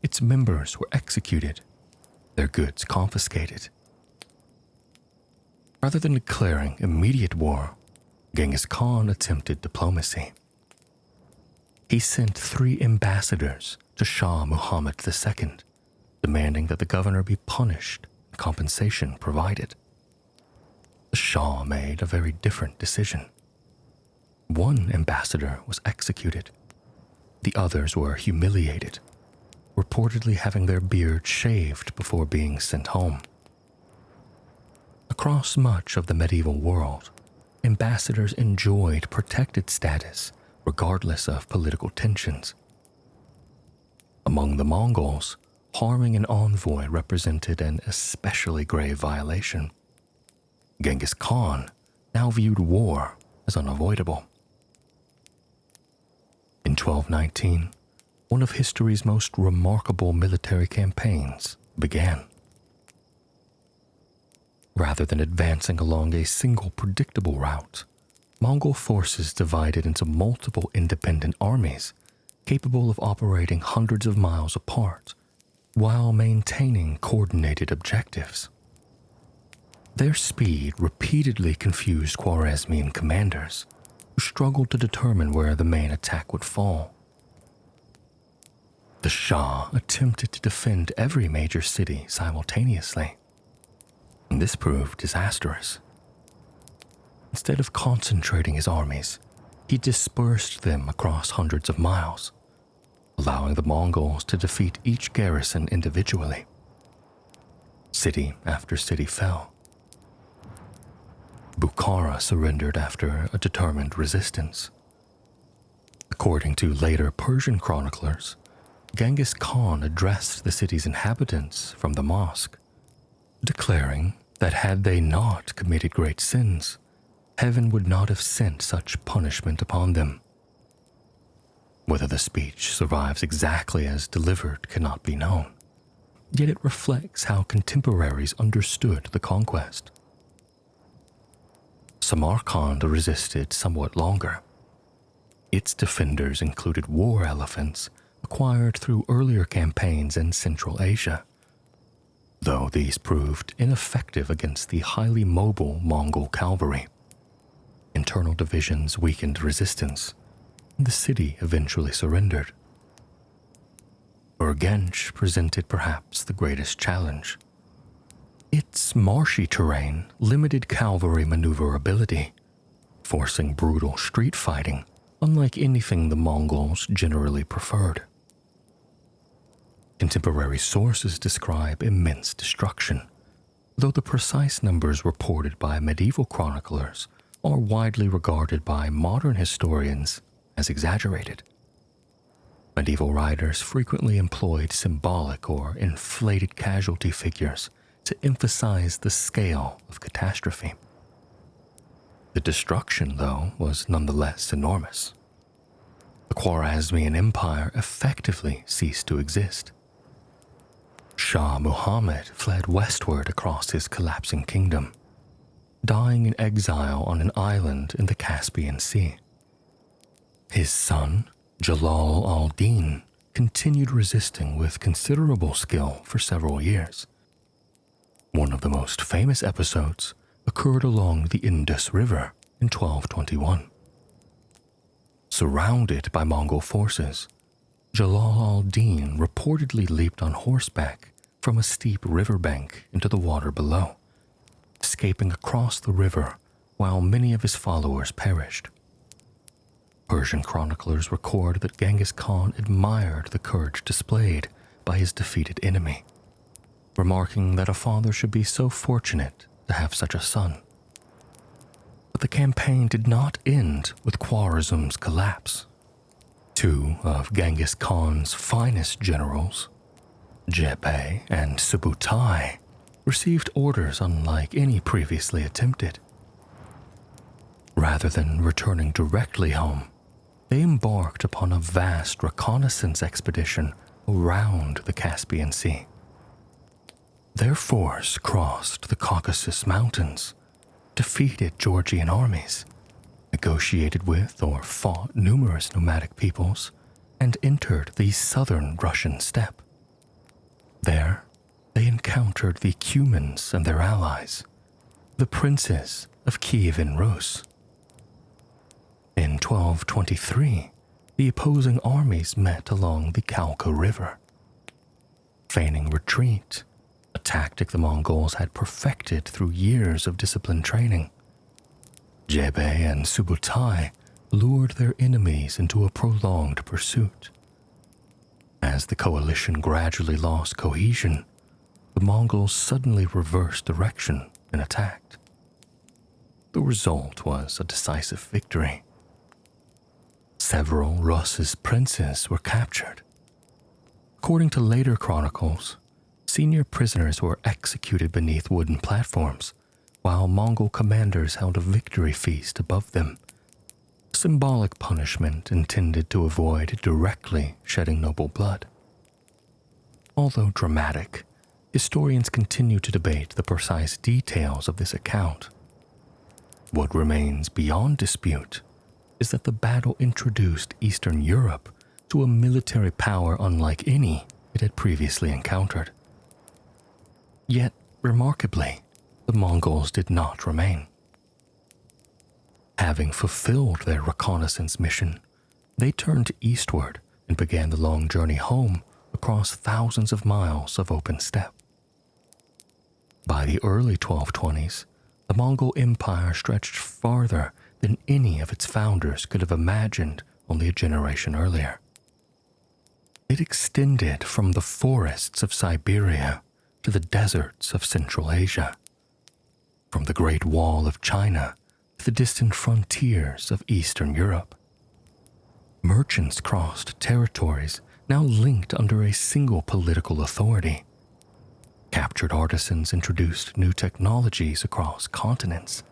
Its members were executed, their goods confiscated. Rather than declaring immediate war, Genghis Khan attempted diplomacy. He sent 3 ambassadors to Shah Muhammad II, demanding that the governor be punished and compensation provided. The Shah made a very different decision. One ambassador was executed. The others were humiliated, reportedly having their beards shaved before being sent home. Across much of the medieval world, ambassadors enjoyed protected status regardless of political tensions. Among the Mongols, harming an envoy represented an especially grave violation. Genghis Khan now viewed war as unavoidable. In 1219, one of history's most remarkable military campaigns began. Rather than advancing along a single predictable route, Mongol forces divided into multiple independent armies capable of operating hundreds of miles apart while maintaining coordinated objectives. Their speed repeatedly confused Khwarezmian commanders who struggled to determine where the main attack would fall. The Shah attempted to defend every major city simultaneously, and this proved disastrous. Instead of concentrating his armies, he dispersed them across hundreds of miles, allowing the Mongols to defeat each garrison individually. City after city fell. Bukhara surrendered after a determined resistance. According to later Persian chroniclers, Genghis Khan addressed the city's inhabitants from the mosque, declaring that had they not committed great sins, heaven would not have sent such punishment upon them. Whether the speech survives exactly as delivered cannot be known, yet it reflects how contemporaries understood the conquest. Samarkand resisted somewhat longer. Its defenders included war elephants acquired through earlier campaigns in Central Asia, though these proved ineffective against the highly mobile Mongol cavalry. Internal divisions weakened resistance, and the city eventually surrendered. Urgench presented perhaps the greatest challenge. Its marshy terrain limited cavalry maneuverability, forcing brutal street fighting unlike anything the Mongols generally preferred. Contemporary sources describe immense destruction, though the precise numbers reported by medieval chroniclers are widely regarded by modern historians as exaggerated. Medieval writers frequently employed symbolic or inflated casualty figures to emphasize the scale of catastrophe. The destruction, though, was nonetheless enormous. The Khwarezmian Empire effectively ceased to exist. Shah Muhammad fled westward across his collapsing kingdom, dying in exile on an island in the Caspian Sea. His son, Jalal al-Din, continued resisting with considerable skill for several years. One of the most famous episodes occurred along the Indus River in 1221. Surrounded by Mongol forces, Jalal al-Din reportedly leaped on horseback from a steep riverbank into the water below, escaping across the river while many of his followers perished. Persian chroniclers record that Genghis Khan admired the courage displayed by his defeated enemy, remarking that a father should be so fortunate to have such a son. But the campaign did not end with Khwarezm's collapse. Two of Genghis Khan's finest generals, Jeppe and Subutai, received orders unlike any previously attempted. Rather than returning directly home, they embarked upon a vast reconnaissance expedition around the Caspian Sea. Their force crossed the Caucasus Mountains, defeated Georgian armies, negotiated with or fought numerous nomadic peoples, and entered the southern Russian steppe. There, they encountered the Cumans and their allies, the princes of Kievan Rus. In 1223, the opposing armies met along the Kalka River. Feigning retreat, a tactic the Mongols had perfected through years of disciplined training, Jeppe and Subutai lured their enemies into a prolonged pursuit. As the coalition gradually lost cohesion, the Mongols suddenly reversed direction and attacked. The result was a decisive victory. Several Rus' princes were captured. According to later chronicles, senior prisoners were executed beneath wooden platforms, while Mongol commanders held a victory feast above them, a symbolic punishment intended to avoid directly shedding noble blood. Although dramatic, historians continue to debate the precise details of this account. What remains beyond dispute is that the battle introduced Eastern Europe to a military power unlike any it had previously encountered. Yet, remarkably, the Mongols did not remain. Having fulfilled their reconnaissance mission, they turned eastward and began the long journey home across thousands of miles of open steppe. By the early 1220s, the Mongol Empire stretched farther than any of its founders could have imagined only a generation earlier. It extended from the forests of Siberia to the deserts of Central Asia, from the Great Wall of China to the distant frontiers of Eastern Europe. Merchants crossed territories now linked under a single political authority. Captured artisans introduced new technologies across continents.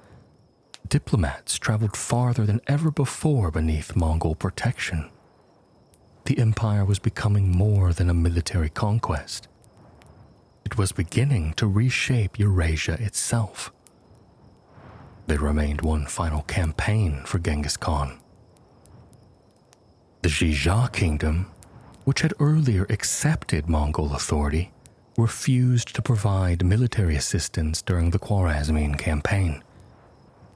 Diplomats traveled farther than ever before beneath Mongol protection. The empire was becoming more than a military conquest. It was beginning to reshape Eurasia itself. There remained one final campaign for Genghis Khan. The Zhizha kingdom, which had earlier accepted Mongol authority, refused to provide military assistance during the Khwarezmian campaign.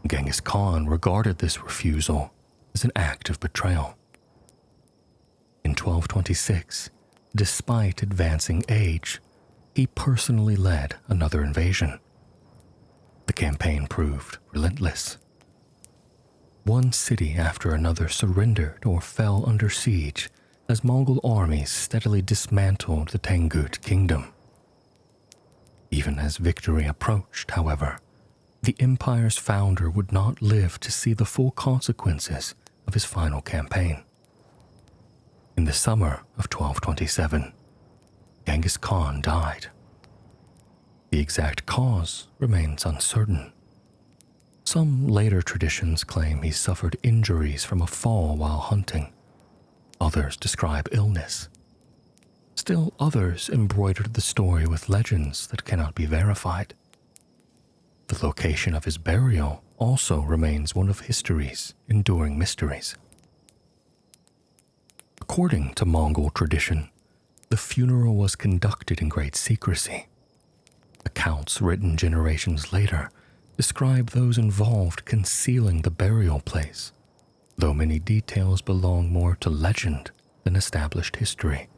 Genghis Khan regarded this refusal as an act of betrayal. In 1226, despite advancing age, he personally led another invasion. The campaign proved relentless. One city after another surrendered or fell under siege as Mongol armies steadily dismantled the Tangut kingdom. Even as victory approached, however, the empire's founder would not live to see the full consequences of his final campaign. In the summer of 1227, Genghis Khan died. The exact cause remains uncertain. Some later traditions claim he suffered injuries from a fall while hunting. Others describe illness. Still others embroidered the story with legends that cannot be verified. The location of his burial also remains one of history's enduring mysteries. According to Mongol tradition, the funeral was conducted in great secrecy. Accounts written generations later describe those involved concealing the burial place, though many details belong more to legend than established history,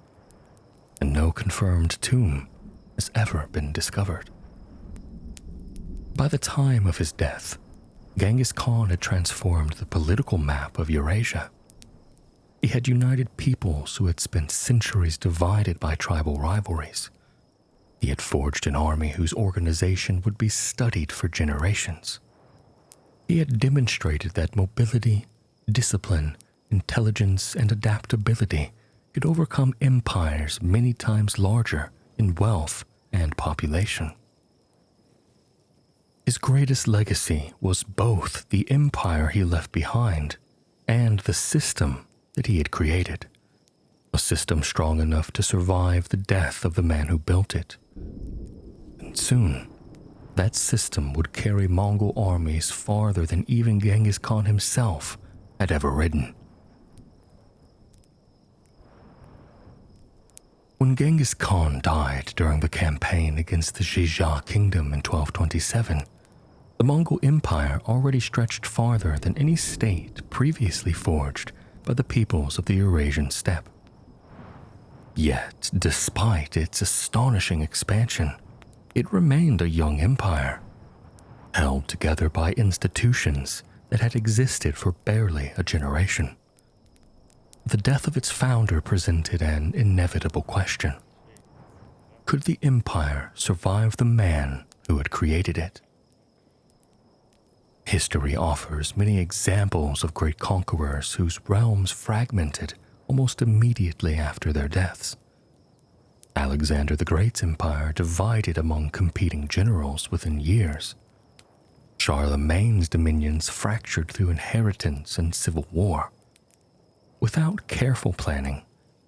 and no confirmed tomb has ever been discovered. By the time of his death, Genghis Khan had transformed the political map of Eurasia. He had united peoples who had spent centuries divided by tribal rivalries. He had forged an army whose organization would be studied for generations. He had demonstrated that mobility, discipline, intelligence, and adaptability could overcome empires many times larger in wealth and population. His greatest legacy was both the empire he left behind and the system that he had created, a system strong enough to survive the death of the man who built it. And soon, that system would carry Mongol armies farther than even Genghis Khan himself had ever ridden. When Genghis Khan died during the campaign against the Xizha kingdom in 1227, the Mongol Empire already stretched farther than any state previously forged by the peoples of the Eurasian steppe. Yet, despite its astonishing expansion, it remained a young empire, held together by institutions that had existed for barely a generation. The death of its founder presented an inevitable question. Could the empire survive the man who had created it? History offers many examples of great conquerors whose realms fragmented almost immediately after their deaths. Alexander the Great's empire divided among competing generals within years. Charlemagne's dominions fractured through inheritance and civil war. Without careful planning,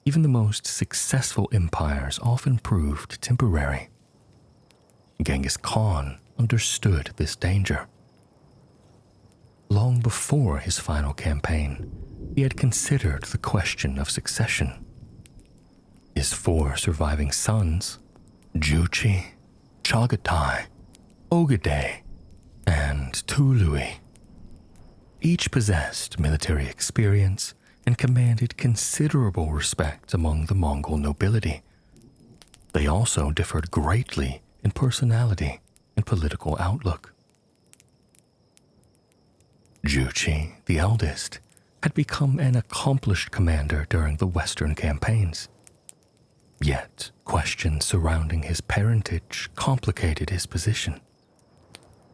even the most successful empires often proved temporary. Genghis Khan understood this danger. Long before his final campaign, he had considered the question of succession. His 4 surviving sons, Juche, Chagatai, Ogedei, and Tului, each possessed military experience and commanded considerable respect among the Mongol nobility. They also differed greatly in personality and political outlook. Juche, the eldest, had become an accomplished commander during the Western campaigns. Yet, questions surrounding his parentage complicated his position.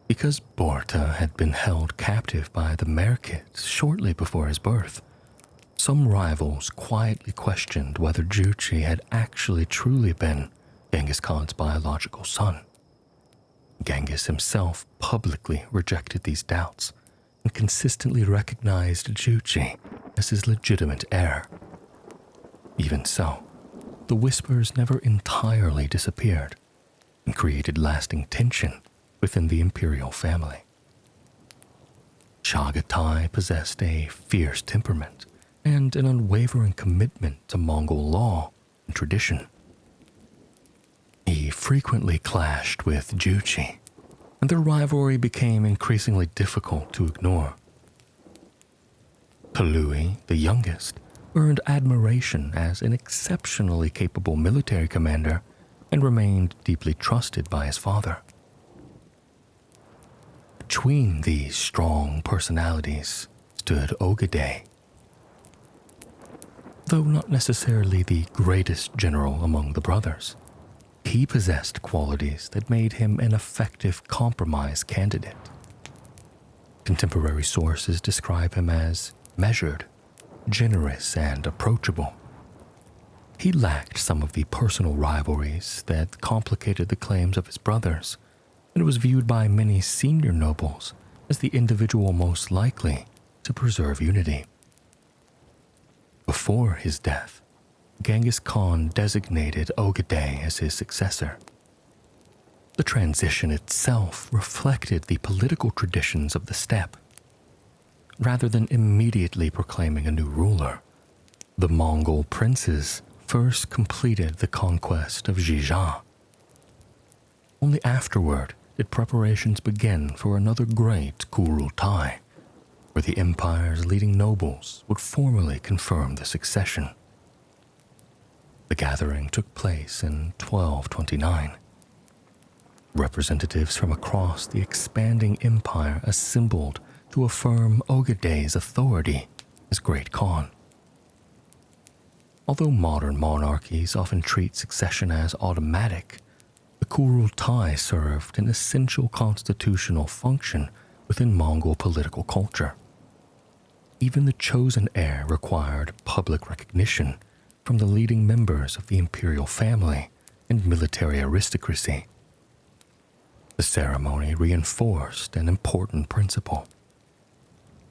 Because Borta had been held captive by the Merkits shortly before his birth, some rivals quietly questioned whether Juche had actually truly been Genghis Khan's biological son. Genghis himself publicly rejected these doubts and consistently recognized Juche as his legitimate heir. Even so, the whispers never entirely disappeared and created lasting tension within the imperial family. Chagatai possessed a fierce temperament and an unwavering commitment to Mongol law and tradition. He frequently clashed with Juche, and their rivalry became increasingly difficult to ignore. Tului, the youngest, earned admiration as an exceptionally capable military commander and remained deeply trusted by his father. Between these strong personalities stood Ogedei. Though not necessarily the greatest general among the brothers, he possessed qualities that made him an effective compromise candidate. Contemporary sources describe him as measured, generous, and approachable. He lacked some of the personal rivalries that complicated the claims of his brothers, and was viewed by many senior nobles as the individual most likely to preserve unity. Before his death, Genghis Khan designated Ogedei as his successor. The transition itself reflected the political traditions of the steppe. Rather than immediately proclaiming a new ruler, the Mongol princes first completed the conquest of Xizha. Only afterward did preparations begin for another great Kurultai, where the empire's leading nobles would formally confirm the succession. The gathering took place in 1229. Representatives from across the expanding empire assembled to affirm Ogedei's authority as Great Khan. Although modern monarchies often treat succession as automatic, the Kurultai served an essential constitutional function within Mongol political culture. Even the chosen heir required public recognition from the leading members of the imperial family and military aristocracy. The ceremony reinforced an important principle.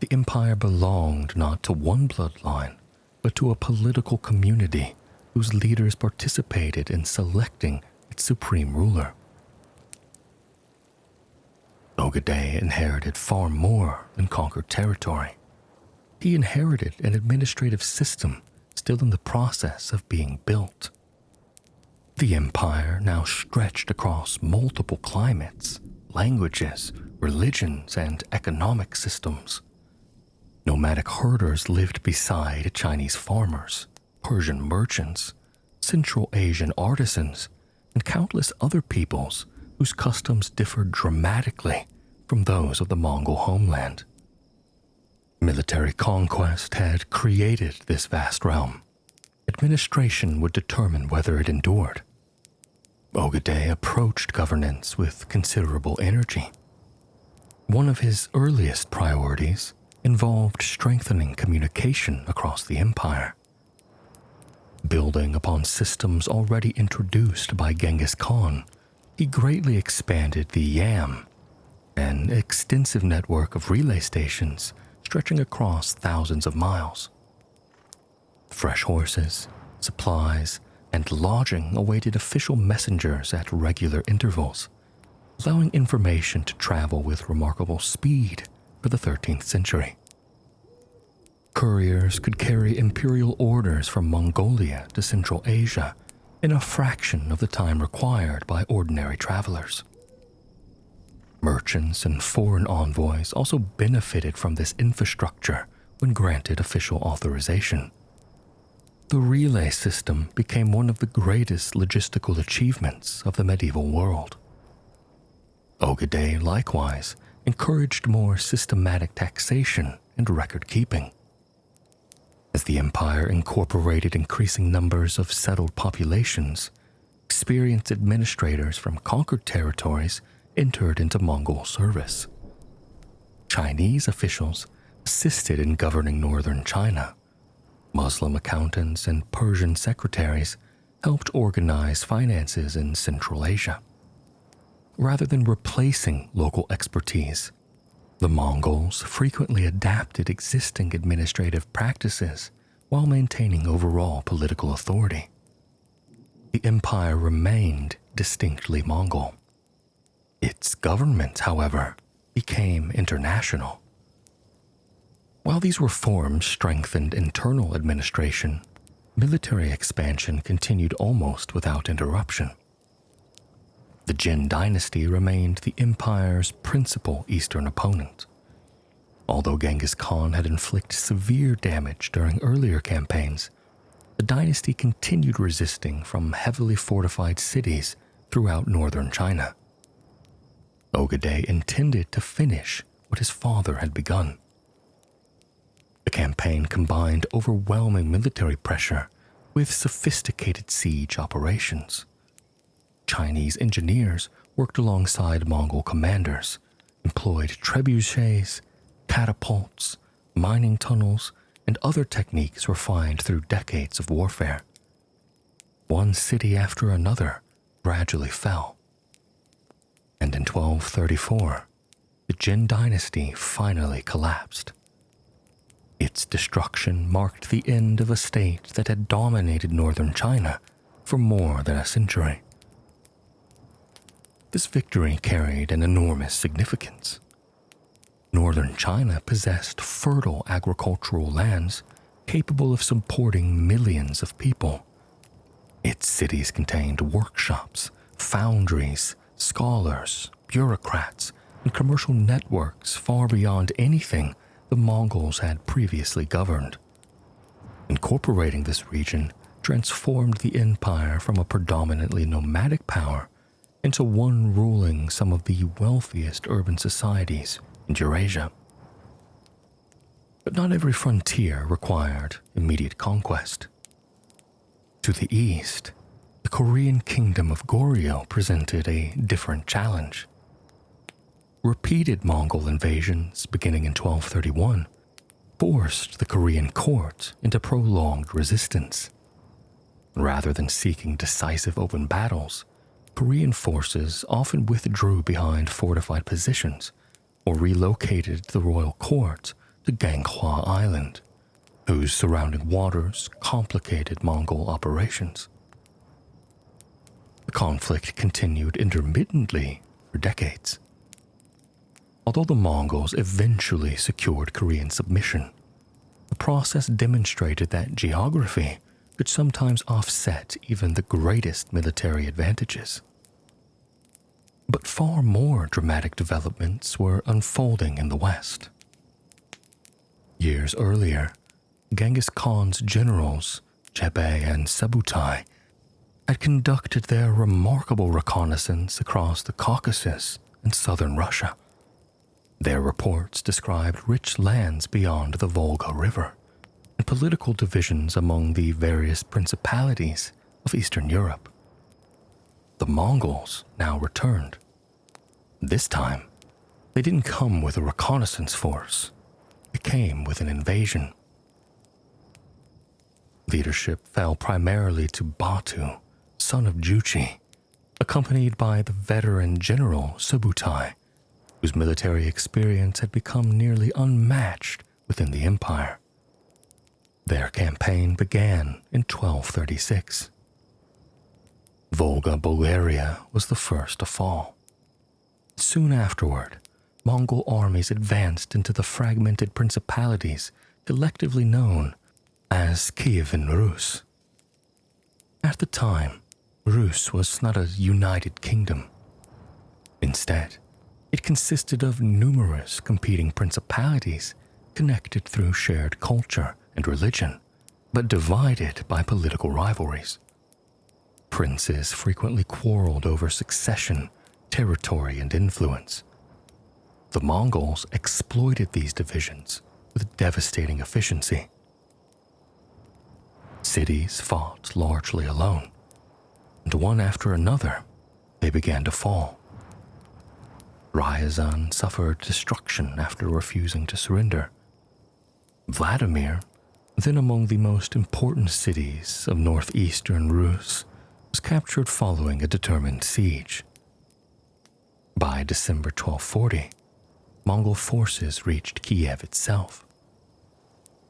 The empire belonged not to one bloodline, but to a political community whose leaders participated in selecting its supreme ruler. Ogedei inherited far more than conquered territory. He inherited an administrative system still in the process of being built. The empire now stretched across multiple climates, languages, religions, and economic systems. Nomadic herders lived beside Chinese farmers, Persian merchants, Central Asian artisans, and countless other peoples whose customs differed dramatically from those of the Mongol homeland. Military conquest had created this vast realm. Administration would determine whether it endured. Ogedei approached governance with considerable energy. One of his earliest priorities involved strengthening communication across the empire. Building upon systems already introduced by Genghis Khan, he greatly expanded the Yam, an extensive network of relay stations stretching across thousands of miles. Fresh horses, supplies, and lodging awaited official messengers at regular intervals, allowing information to travel with remarkable speed for the 13th century. Couriers could carry imperial orders from Mongolia to Central Asia in a fraction of the time required by ordinary travelers. Merchants and foreign envoys also benefited from this infrastructure when granted official authorization. The relay system became one of the greatest logistical achievements of the medieval world. Ogedei likewise encouraged more systematic taxation and record-keeping. As the empire incorporated increasing numbers of settled populations, experienced administrators from conquered territories entered into Mongol service. Chinese officials assisted in governing northern China. Muslim accountants and Persian secretaries helped organize finances in Central Asia. Rather than replacing local expertise, the Mongols frequently adapted existing administrative practices while maintaining overall political authority. The empire remained distinctly Mongol. Its government, however, became international. While these reforms strengthened internal administration, military expansion continued almost without interruption. The Jin dynasty remained the empire's principal eastern opponent. Although Genghis Khan had inflicted severe damage during earlier campaigns, the dynasty continued resisting from heavily fortified cities throughout northern China. Ogedei intended to finish what his father had begun. The campaign combined overwhelming military pressure with sophisticated siege operations. Chinese engineers worked alongside Mongol commanders, employed trebuchets, catapults, mining tunnels, and other techniques refined through decades of warfare. One city after another gradually fell. And in 1234, the Jin dynasty finally collapsed. Its destruction marked the end of a state that had dominated northern China for more than a century. This victory carried an enormous significance. Northern China possessed fertile agricultural lands capable of supporting millions of people. Its cities contained workshops, foundries, scholars, bureaucrats, and commercial networks far beyond anything the Mongols had previously governed. Incorporating this region transformed the empire from a predominantly nomadic power into one ruling some of the wealthiest urban societies in Eurasia. But not every frontier required immediate conquest. To the east, the Korean kingdom of Goryeo presented a different challenge. Repeated Mongol invasions beginning in 1231 forced the Korean court into prolonged resistance. Rather than seeking decisive open battles, Korean forces often withdrew behind fortified positions or relocated the royal court to Ganghwa Island, whose surrounding waters complicated Mongol operations. The conflict continued intermittently for decades. Although the Mongols eventually secured Korean submission, the process demonstrated that geography could sometimes offset even the greatest military advantages. But far more dramatic developments were unfolding in the West. Years earlier, Genghis Khan's generals, Steppe and Subutai, had conducted their remarkable reconnaissance across the Caucasus and southern Russia. Their reports described rich lands beyond the Volga River and political divisions among the various principalities of Eastern Europe. The Mongols now returned. This time, they didn't come with a reconnaissance force. They came with an invasion. Leadership fell primarily to Batu, son of Juchi, accompanied by the veteran general Subutai, whose military experience had become nearly unmatched within the empire. Their campaign began in 1236. Volga Bulgaria was the first to fall. Soon afterward, Mongol armies advanced into the fragmented principalities collectively known as Kievan Rus. At the time, Rus was not a united kingdom. Instead, it consisted of numerous competing principalities connected through shared culture and religion, but divided by political rivalries. Princes frequently quarreled over succession, territory, and influence. The Mongols exploited these divisions with devastating efficiency. Cities fought largely alone, and one after another, they began to fall. Ryazan suffered destruction after refusing to surrender. Vladimir, then among the most important cities of northeastern Rus, was captured following a determined siege. By December 1240, Mongol forces reached Kiev itself.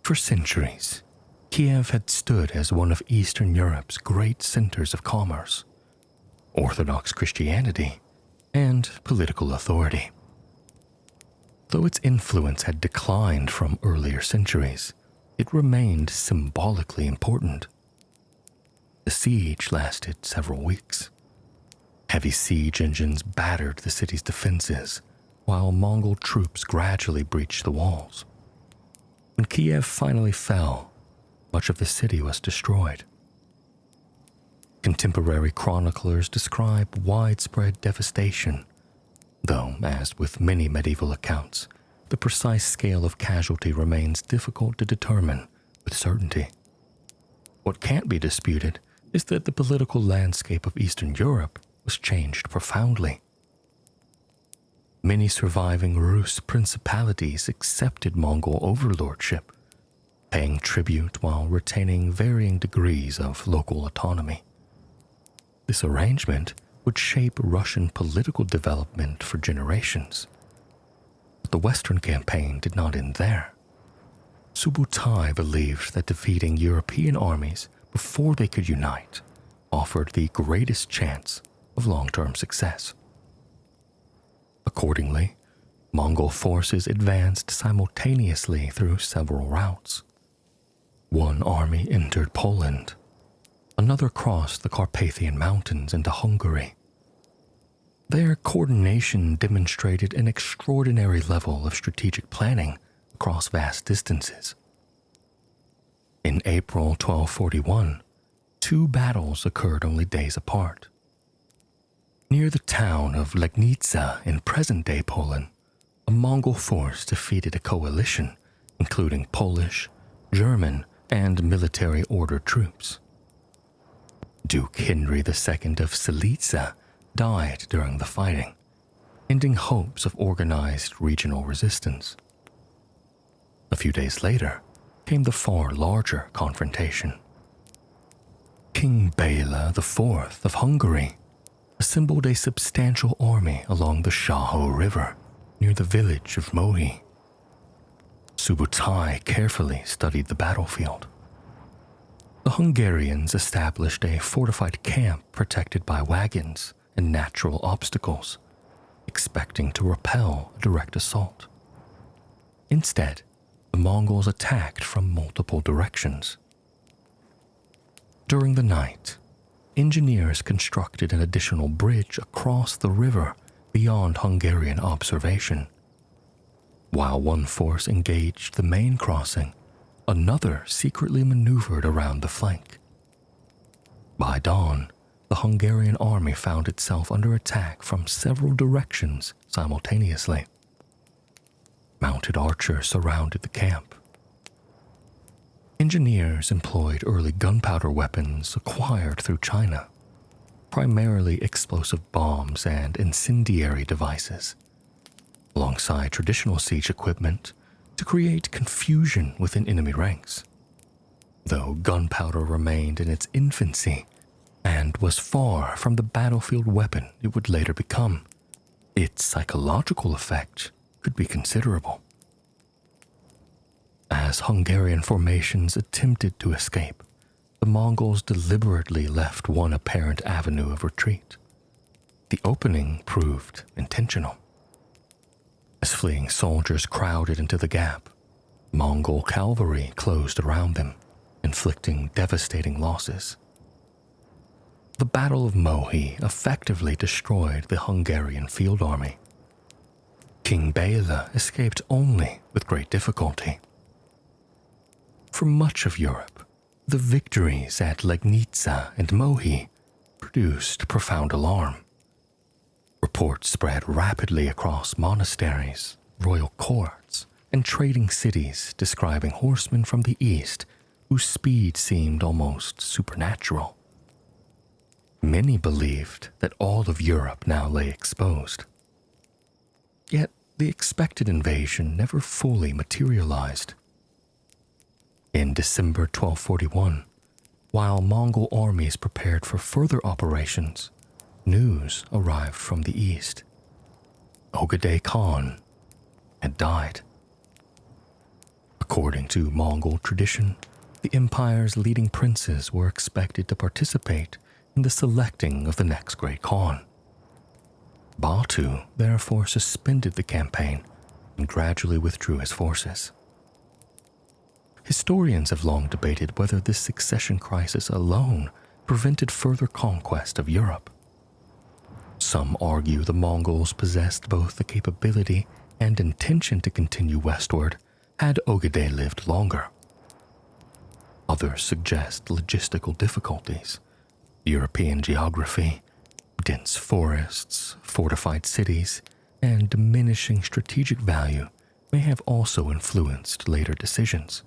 For centuries, Kiev had stood as one of Eastern Europe's great centers of commerce, Orthodox Christianity, and political authority. Though its influence had declined from earlier centuries, it remained symbolically important. The siege lasted several weeks. Heavy siege engines battered the city's defenses, while Mongol troops gradually breached the walls. When Kiev finally fell, much of the city was destroyed. Contemporary chroniclers describe widespread devastation, though, as with many medieval accounts, the precise scale of casualty remains difficult to determine with certainty. What can't be disputed is that the political landscape of Eastern Europe was changed profoundly. Many surviving Rus principalities accepted Mongol overlordship, paying tribute while retaining varying degrees of local autonomy. This arrangement would shape Russian political development for generations. But the Western campaign did not end there. Subutai believed that defeating European armies before they could unite offered the greatest chance of long-term success. Accordingly, Mongol forces advanced simultaneously through several routes. One army entered Poland. Another crossed the Carpathian Mountains into Hungary. Their coordination demonstrated an extraordinary level of strategic planning across vast distances. In April 1241, 2 battles occurred only days apart. Near the town of Legnica in present-day Poland, a Mongol force defeated a coalition including Polish, German, and military-order troops. Duke Henry II of Silesia died during the fighting, ending hopes of organized regional resistance. A few days later came the far larger confrontation. King Bela IV of Hungary assembled a substantial army along the Shaho River near the village of Mohi. Subutai carefully studied the battlefield. The Hungarians established a fortified camp protected by wagons and natural obstacles, expecting to repel a direct assault. Instead, the Mongols attacked from multiple directions. During the night, engineers constructed an additional bridge across the river beyond Hungarian observation. While one force engaged the main crossing, another secretly maneuvered around the flank. By dawn, the Hungarian army found itself under attack from several directions simultaneously. Mounted archers surrounded the camp. Engineers employed early gunpowder weapons acquired through China, primarily explosive bombs and incendiary devices, alongside traditional siege equipment to create confusion within enemy ranks. Though gunpowder remained in its infancy and was far from the battlefield weapon it would later become, its psychological effect could be considerable. As Hungarian formations attempted to escape, the Mongols deliberately left one apparent avenue of retreat. The opening proved intentional. As fleeing soldiers crowded into the gap, Mongol cavalry closed around them, inflicting devastating losses. The Battle of Mohi effectively destroyed the Hungarian field army. King Bela escaped only with great difficulty. For much of Europe, the victories at Legnica and Mohi produced profound alarm. Reports spread rapidly across monasteries, royal courts, and trading cities describing horsemen from the east whose speed seemed almost supernatural. Many believed that all of Europe now lay exposed. Yet the expected invasion never fully materialized. In December 1241, while Mongol armies prepared for further operations, news arrived from the east. Ogedei Khan had died. According to Mongol tradition, the empire's leading princes were expected to participate in the selecting of the next great Khan. Batu therefore suspended the campaign and gradually withdrew his forces. Historians have long debated whether this succession crisis alone prevented further conquest of Europe. Some argue the Mongols possessed both the capability and intention to continue westward had Ogedei lived longer. Others suggest logistical difficulties, European geography, dense forests, fortified cities, and diminishing strategic value may have also influenced later decisions.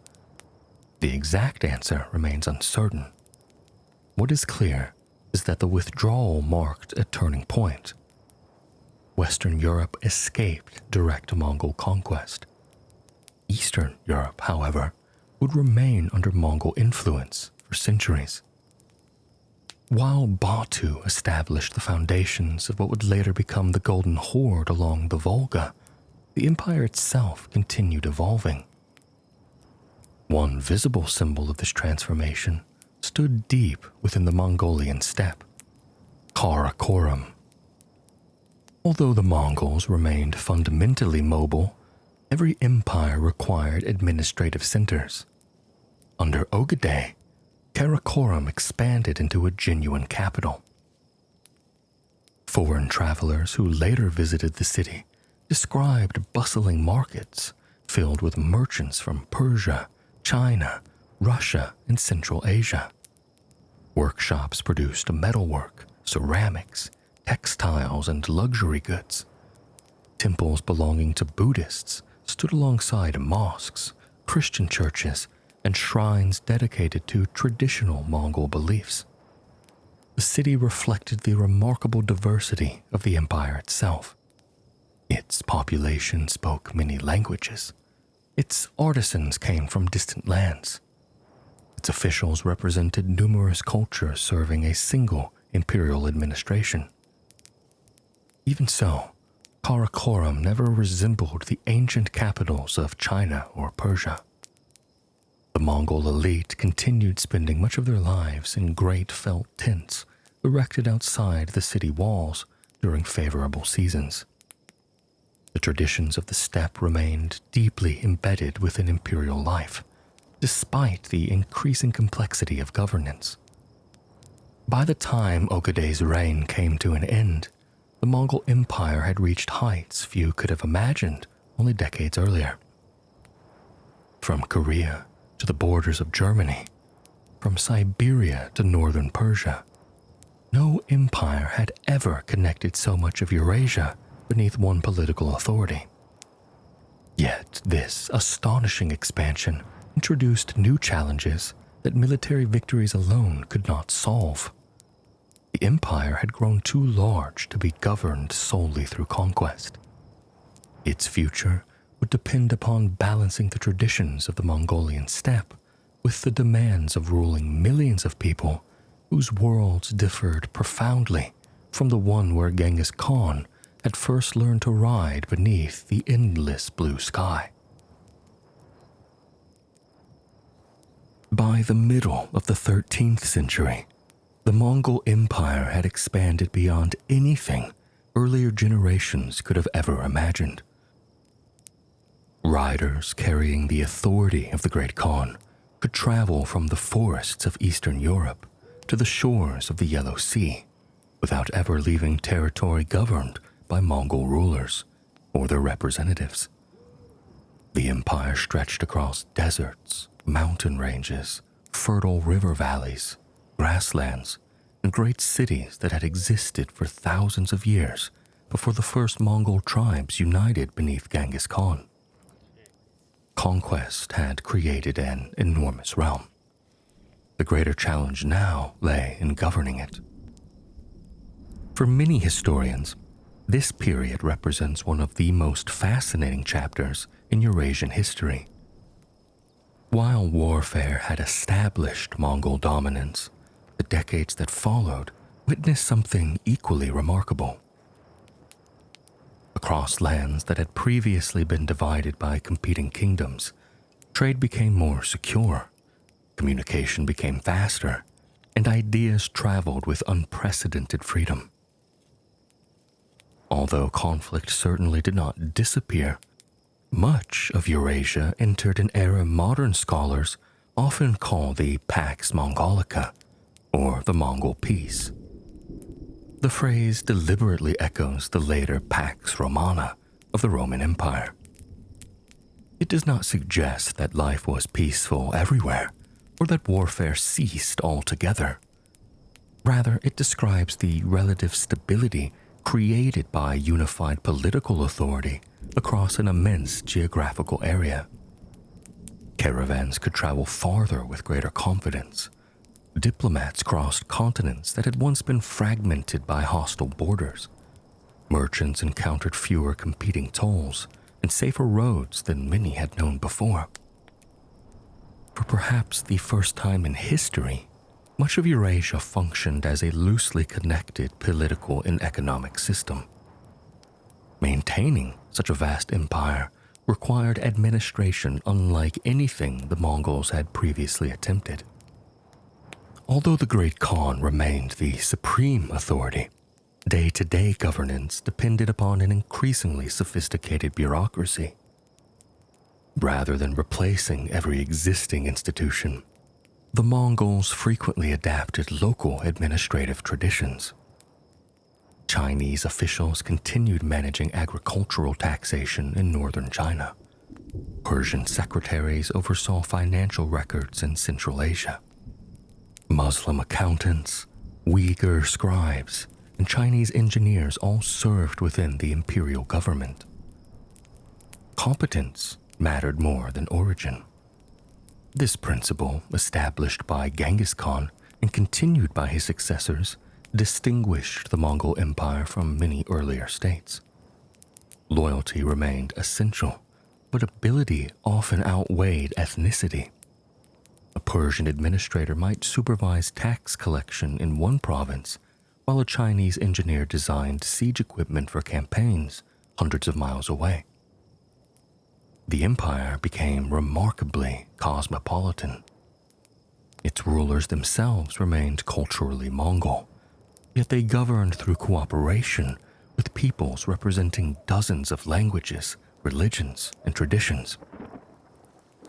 The exact answer remains uncertain. What is clear is that the withdrawal marked a turning point. Western Europe escaped direct Mongol conquest. Eastern Europe, however, would remain under Mongol influence for centuries. While Batu established the foundations of what would later become the Golden Horde along the Volga, the empire itself continued evolving. One visible symbol of this transformation stood deep within the Mongolian steppe, Karakorum. Although the Mongols remained fundamentally mobile, every empire required administrative centers. Under Ogedei, Karakorum expanded into a genuine capital. Foreign travelers who later visited the city described bustling markets filled with merchants from Persia, China, Russia, and Central Asia. Workshops produced metalwork, ceramics, textiles, and luxury goods. Temples belonging to Buddhists stood alongside mosques, Christian churches, and shrines dedicated to traditional Mongol beliefs. The city reflected the remarkable diversity of the empire itself. Its population spoke many languages, Its artisans came from distant lands. Its officials represented numerous cultures serving a single imperial administration. Even so, Karakorum never resembled the ancient capitals of China or Persia. The Mongol elite continued spending much of their lives in great felt tents erected outside the city walls during favorable seasons. The traditions of the steppe remained deeply embedded within imperial life, despite the increasing complexity of governance. By the time Ogedei's reign came to an end, the Mongol Empire had reached heights few could have imagined only decades earlier. From Korea to the borders of Germany, from Siberia to northern Persia, no empire had ever connected so much of Eurasia beneath one political authority. Yet this astonishing expansion introduced new challenges that military victories alone could not solve. The empire had grown too large to be governed solely through conquest. Its future would depend upon balancing the traditions of the Mongolian steppe with the demands of ruling millions of people whose worlds differed profoundly from the one where Genghis Khan had first learned to ride beneath the endless blue sky. By the middle of the 13th century, the Mongol Empire had expanded beyond anything earlier generations could have ever imagined. Riders carrying the authority of the Great Khan could travel from the forests of Eastern Europe to the shores of the Yellow Sea without ever leaving territory governed by Mongol rulers or their representatives. The empire stretched across deserts, mountain ranges, fertile river valleys, grasslands, and great cities that had existed for thousands of years before the first Mongol tribes united beneath Genghis Khan. Conquest had created an enormous realm. The greater challenge now lay in governing it. For many historians, this period represents one of the most fascinating chapters in Eurasian history. While warfare had established Mongol dominance, the decades that followed witnessed something equally remarkable. Across lands that had previously been divided by competing kingdoms, trade became more secure, communication became faster, and ideas traveled with unprecedented freedom. Although conflict certainly did not disappear, much of Eurasia entered an era modern scholars often call the Pax Mongolica, or the Mongol Peace. The phrase deliberately echoes the later Pax Romana of the Roman Empire. It does not suggest that life was peaceful everywhere, or that warfare ceased altogether. Rather, it describes the relative stability created by unified political authority across an immense geographical area. Caravans could travel farther with greater confidence. Diplomats crossed continents that had once been fragmented by hostile borders. Merchants encountered fewer competing tolls and safer roads than many had known before. For perhaps the first time in history, much of Eurasia functioned as a loosely connected political and economic system. Maintaining such a vast empire required administration unlike anything the Mongols had previously attempted. Although the Great Khan remained the supreme authority, day-to-day governance depended upon an increasingly sophisticated bureaucracy. Rather than replacing every existing institution, the Mongols frequently adapted local administrative traditions. Chinese officials continued managing agricultural taxation in northern China. Persian secretaries oversaw financial records in Central Asia. Muslim accountants, Uyghur scribes, and Chinese engineers all served within the imperial government. Competence mattered more than origin. This principle, established by Genghis Khan and continued by his successors, distinguished the Mongol Empire from many earlier states. Loyalty remained essential, but ability often outweighed ethnicity. A Persian administrator might supervise tax collection in one province, while a Chinese engineer designed siege equipment for campaigns hundreds of miles away. The empire became remarkably cosmopolitan. Its rulers themselves remained culturally Mongol, yet they governed through cooperation with peoples representing dozens of languages, religions, and traditions.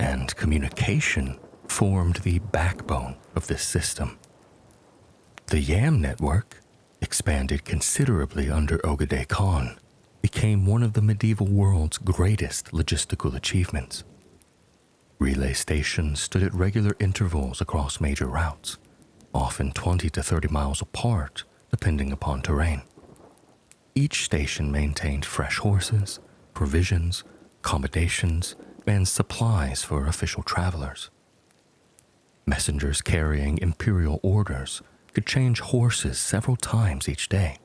And communication formed the backbone of this system. The Yam network, expanded considerably under Ogedei Khan, became one of the medieval world's greatest logistical achievements. Relay stations stood at regular intervals across major routes, often 20 to 30 miles apart, depending upon terrain. Each station maintained fresh horses, provisions, accommodations, and supplies for official travelers. Messengers carrying imperial orders could change horses several times each day.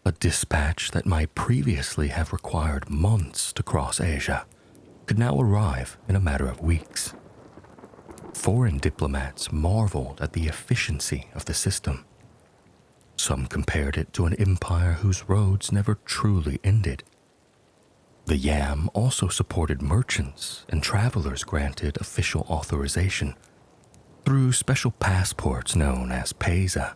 A dispatch that might previously have required months to cross Asia could now arrive in a matter of weeks. Foreign diplomats marveled at the efficiency of the system. Some compared it to an empire whose roads never truly ended. The Yam also supported merchants and travelers granted official authorization through special passports known as pesa.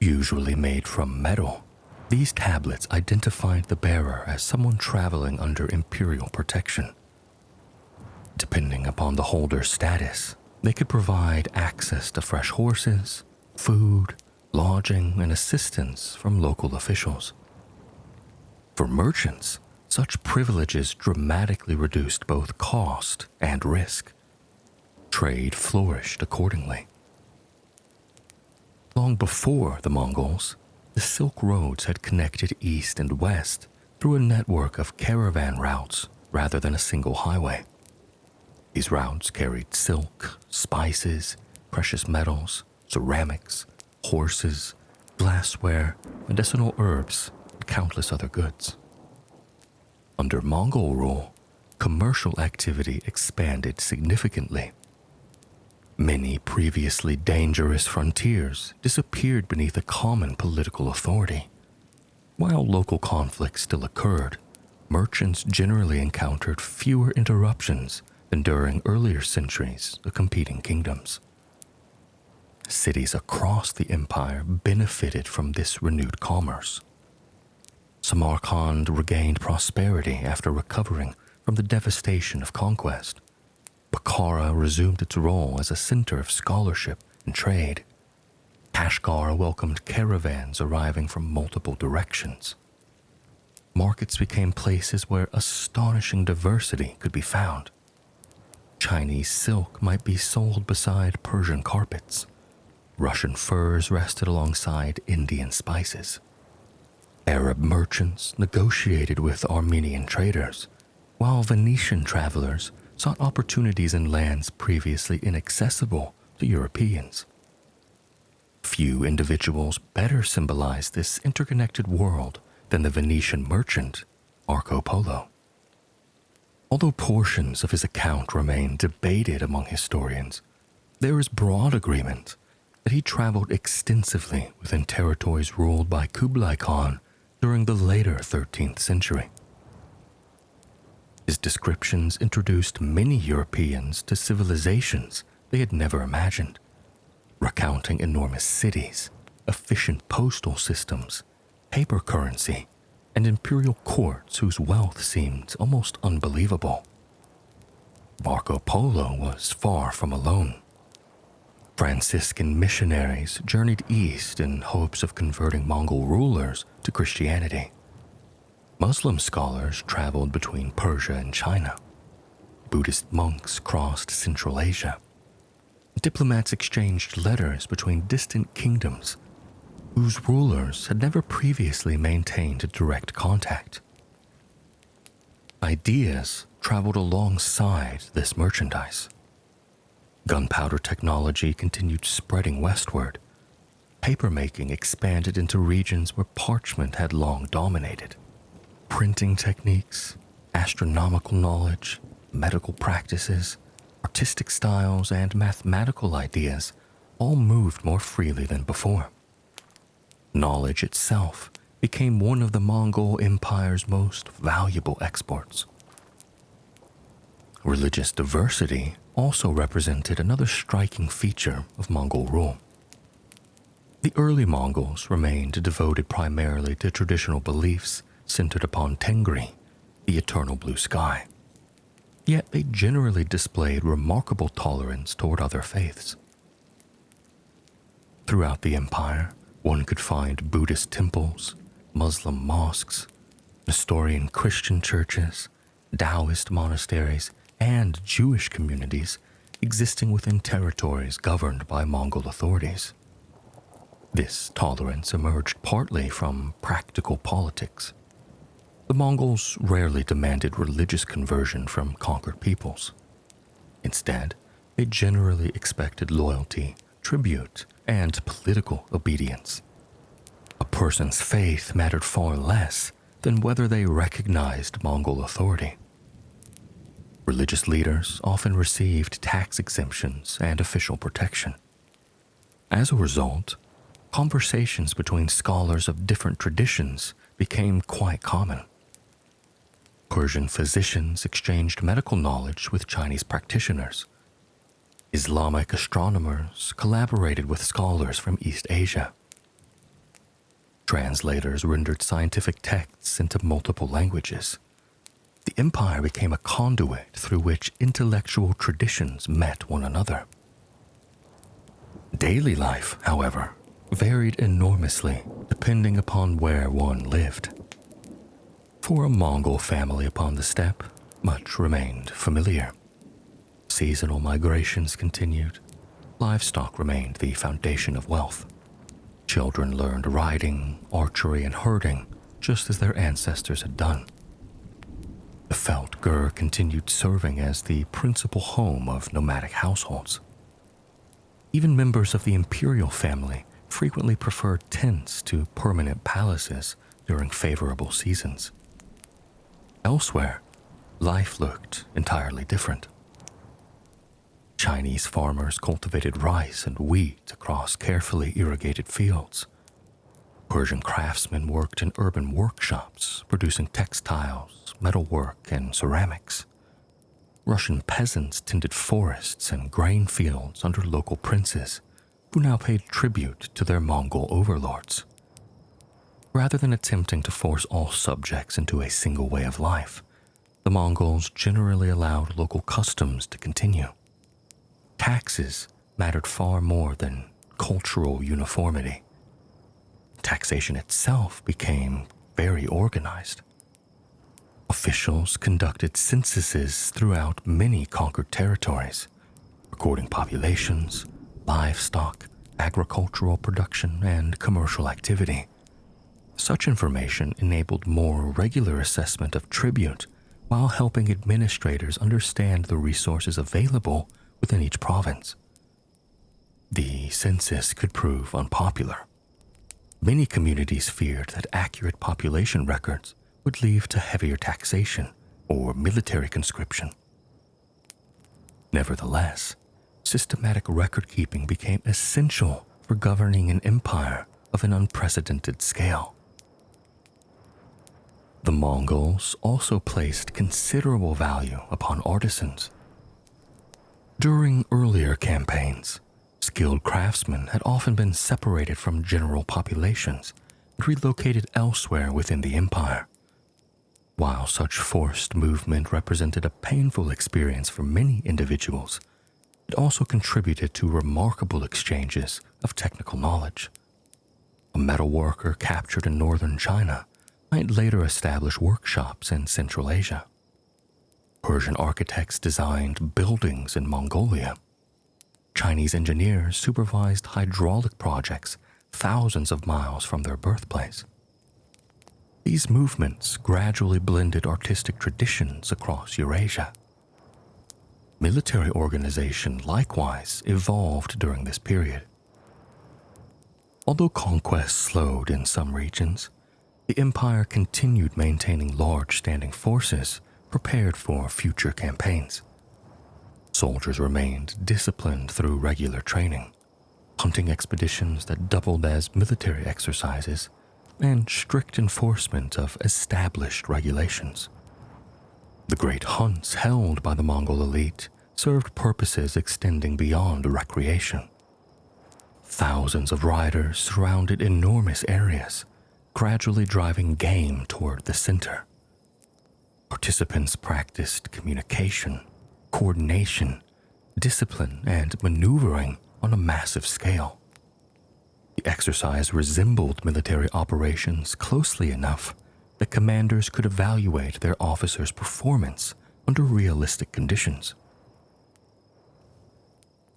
Usually made from metal, these tablets identified the bearer as someone traveling under imperial protection. Depending upon the holder's status, they could provide access to fresh horses, food, lodging, and assistance from local officials. For merchants, such privileges dramatically reduced both cost and risk. Trade flourished accordingly. Long before the Mongols, the Silk Roads had connected east and west through a network of caravan routes rather than a single highway. These routes carried silk, spices, precious metals, ceramics, horses, glassware, medicinal herbs, and countless other goods. Under Mongol rule, commercial activity expanded significantly. Many previously dangerous frontiers disappeared beneath a common political authority. While local conflicts still occurred, merchants generally encountered fewer interruptions than during earlier centuries of competing kingdoms. Cities across the empire benefited from this renewed commerce. Samarkand regained prosperity after recovering from the devastation of conquest. Bukhara resumed its role as a center of scholarship and trade. Kashgar welcomed caravans arriving from multiple directions. Markets became places where astonishing diversity could be found. Chinese silk might be sold beside Persian carpets. Russian furs rested alongside Indian spices. Arab merchants negotiated with Armenian traders, while Venetian travelers sought opportunities in lands previously inaccessible to Europeans. Few individuals better symbolize this interconnected world than the Venetian merchant Marco Polo. Although portions of his account remain debated among historians, there is broad agreement that he traveled extensively within territories ruled by Kublai Khan during the later 13th century. His descriptions introduced many Europeans to civilizations they had never imagined, recounting enormous cities, efficient postal systems, paper currency, and imperial courts whose wealth seemed almost unbelievable. Marco Polo was far from alone. Franciscan missionaries journeyed east in hopes of converting Mongol rulers to Christianity. Muslim scholars traveled between Persia and China. Buddhist monks crossed Central Asia. Diplomats exchanged letters between distant kingdoms whose rulers had never previously maintained direct contact. Ideas traveled alongside this merchandise. Gunpowder technology continued spreading westward. Papermaking expanded into regions where parchment had long dominated. Printing techniques, astronomical knowledge, medical practices, artistic styles, and mathematical ideas all moved more freely than before. Knowledge itself became one of the Mongol Empire's most valuable exports. Religious diversity also represented another striking feature of Mongol rule. The early Mongols remained devoted primarily to traditional beliefs centered upon Tengri, the eternal blue sky. Yet they generally displayed remarkable tolerance toward other faiths. Throughout the empire, one could find Buddhist temples, Muslim mosques, Nestorian Christian churches, Taoist monasteries, and Jewish communities existing within territories governed by Mongol authorities. This tolerance emerged partly from practical politics. The Mongols rarely demanded religious conversion from conquered peoples. Instead, they generally expected loyalty, tribute, and political obedience. A person's faith mattered far less than whether they recognized Mongol authority. Religious leaders often received tax exemptions and official protection. As a result, conversations between scholars of different traditions became quite common. Persian physicians exchanged medical knowledge with Chinese practitioners. Islamic astronomers collaborated with scholars from East Asia. Translators rendered scientific texts into multiple languages. The empire became a conduit through which intellectual traditions met one another. Daily life, however, varied enormously depending upon where one lived. For a Mongol family upon the steppe, much remained familiar. Seasonal migrations continued. Livestock remained the foundation of wealth. Children learned riding, archery, and herding, just as their ancestors had done. The Felt-Gur continued serving as the principal home of nomadic households. Even members of the imperial family frequently preferred tents to permanent palaces during favorable seasons. Elsewhere, life looked entirely different. Chinese farmers cultivated rice and wheat across carefully irrigated fields. Persian craftsmen worked in urban workshops, producing textiles, metalwork, and ceramics. Russian peasants tended forests and grain fields under local princes, who now paid tribute to their Mongol overlords. Rather than attempting to force all subjects into a single way of life, the Mongols generally allowed local customs to continue. Taxes mattered far more than cultural uniformity. Taxation itself became very organized. Officials conducted censuses throughout many conquered territories, recording populations, livestock, agricultural production, and commercial activity. Such information enabled more regular assessment of tribute while helping administrators understand the resources available within each province. The census could prove unpopular. Many communities feared that accurate population records would lead to heavier taxation or military conscription. Nevertheless, systematic record-keeping became essential for governing an empire of an unprecedented scale. The Mongols also placed considerable value upon artisans. During earlier campaigns, skilled craftsmen had often been separated from general populations and relocated elsewhere within the empire. While such forced movement represented a painful experience for many individuals, it also contributed to remarkable exchanges of technical knowledge. A metalworker captured in northern China might later establish workshops in Central Asia. Persian architects designed buildings in Mongolia. Chinese engineers supervised hydraulic projects thousands of miles from their birthplace. These movements gradually blended artistic traditions across Eurasia. Military organization likewise evolved during this period. Although conquest slowed in some regions, the empire continued maintaining large standing forces prepared for future campaigns. Soldiers remained disciplined through regular training, hunting expeditions that doubled as military exercises, and strict enforcement of established regulations. The great hunts held by the Mongol elite served purposes extending beyond recreation. Thousands of riders surrounded enormous areas, gradually driving game toward the center. Participants practiced communication, coordination, discipline, and maneuvering on a massive scale. The exercise resembled military operations closely enough that commanders could evaluate their officers' performance under realistic conditions.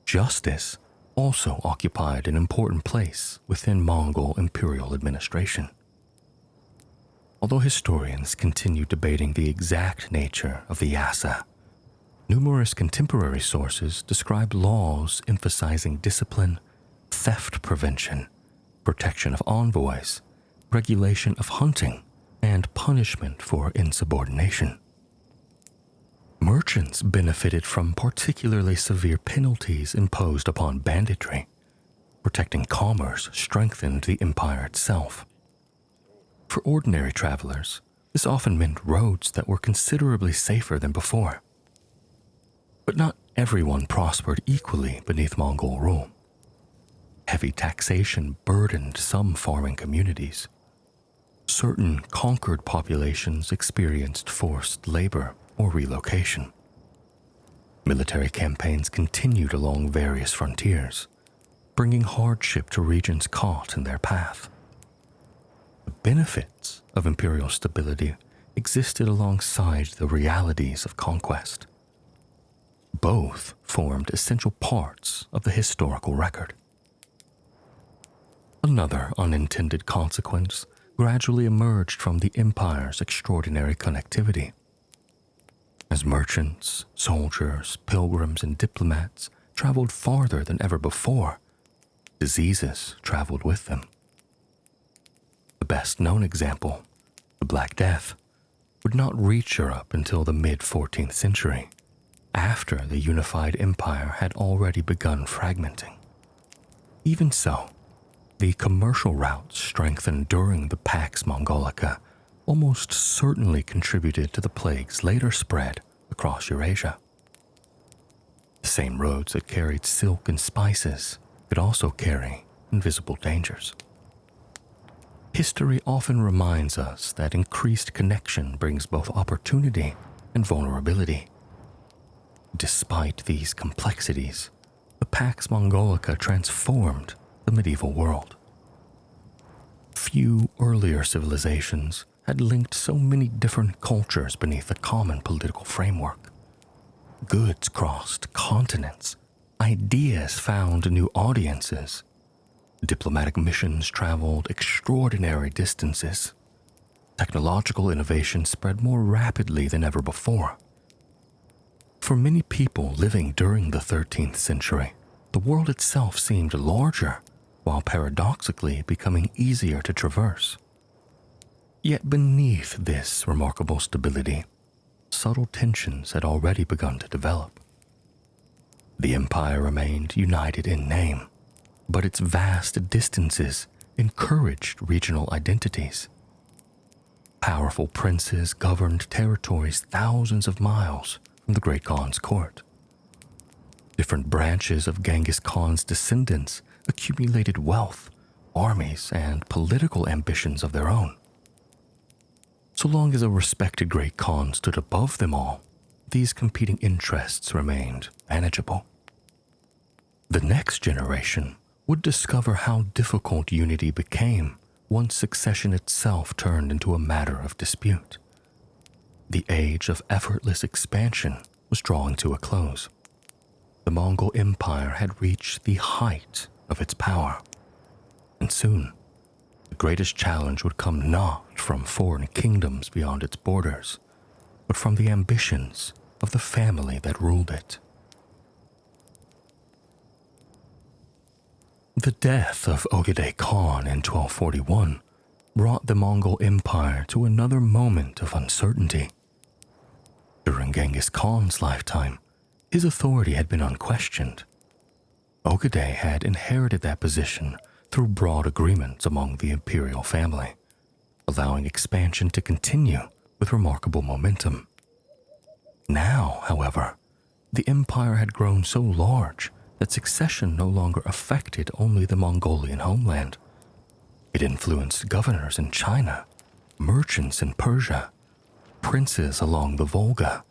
Justice also occupied an important place within Mongol imperial administration. Although historians continue debating the exact nature of the yasa, numerous contemporary sources describe laws emphasizing discipline, theft prevention, protection of envoys, regulation of hunting, and punishment for insubordination. Merchants benefited from particularly severe penalties imposed upon banditry. Protecting commerce strengthened the empire itself. For ordinary travelers, this often meant roads that were considerably safer than before. But not everyone prospered equally beneath Mongol rule. Heavy taxation burdened some farming communities. Certain conquered populations experienced forced labor or relocation. Military campaigns continued along various frontiers, bringing hardship to regions caught in their path. The benefits of imperial stability existed alongside the realities of conquest. Both formed essential parts of the historical record. Another unintended consequence gradually emerged from the empire's extraordinary connectivity. As merchants, soldiers, pilgrims, and diplomats traveled farther than ever before, diseases traveled with them. The best-known example, the Black Death, would not reach Europe until the mid-14th century, after the unified empire had already begun fragmenting. Even so, the commercial routes strengthened during the Pax Mongolica almost certainly contributed to the plague's later spread across Eurasia. The same roads that carried silk and spices could also carry invisible dangers. History often reminds us that increased connection brings both opportunity and vulnerability. Despite these complexities, the Pax Mongolica transformed the medieval world. Few earlier civilizations had linked so many different cultures beneath a common political framework. Goods crossed continents, ideas found new audiences, diplomatic missions traveled extraordinary distances, technological innovation spread more rapidly than ever before. For many people living during the 13th century, the world itself seemed larger, while paradoxically becoming easier to traverse. Yet beneath this remarkable stability, subtle tensions had already begun to develop. The empire remained united in name, but its vast distances encouraged regional identities. Powerful princes governed territories thousands of miles from the Great Khan's court. Different branches of Genghis Khan's descendants accumulated wealth, armies, and political ambitions of their own. So long as a respected Great Khan stood above them all, these competing interests remained manageable. The next generation would discover how difficult unity became once succession itself turned into a matter of dispute. The age of effortless expansion was drawing to a close. The Mongol Empire had reached the height of its power, and soon the greatest challenge would come not from foreign kingdoms beyond its borders, but from the ambitions of the family that ruled it. The death of Ogedei Khan in 1241 brought the Mongol Empire to another moment of uncertainty. During Genghis Khan's lifetime, his authority had been unquestioned. Ogedei had inherited that position through broad agreements among the imperial family, allowing expansion to continue with remarkable momentum. Now, however, the empire had grown so large that succession no longer affected only the Mongolian homeland. It influenced governors in China, merchants in Persia, princes along the Volga,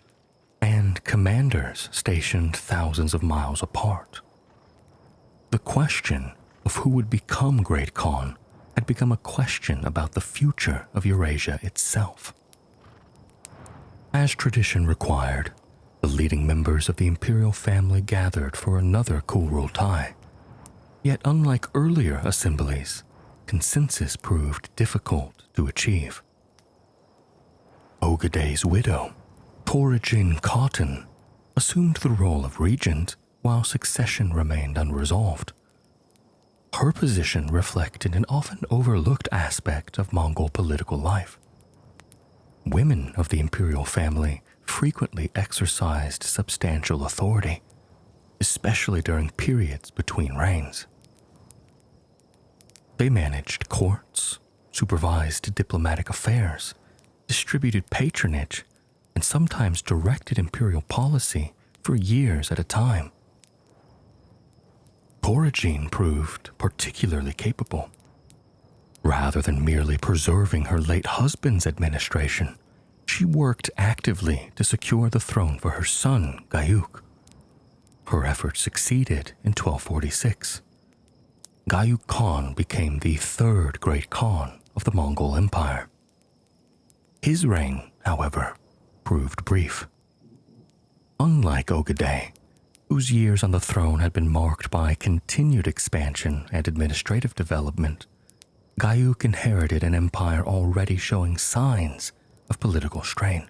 and commanders stationed thousands of miles apart. The question of who would become Great Khan had become a question about the future of Eurasia itself. As tradition required, the leading members of the imperial family gathered for another Kurultai. Yet unlike earlier assemblies, consensus proved difficult to achieve. Ogedei's widow, Temüjin Khatun, assumed the role of regent while succession remained unresolved. Her position reflected an often overlooked aspect of Mongol political life. Women of the imperial family frequently exercised substantial authority, especially during periods between reigns. They managed courts, supervised diplomatic affairs, distributed patronage, and sometimes directed imperial policy for years at a time. Temüjin proved particularly capable. Rather than merely preserving her late husband's administration, she worked actively to secure the throne for her son, Gayuk. Her efforts succeeded in 1246. Gayuk Khan became the third Great Khan of the Mongol Empire. His reign, however, proved brief. Unlike Ogedei, whose years on the throne had been marked by continued expansion and administrative development, Gayuk inherited an empire already showing signs of political strain.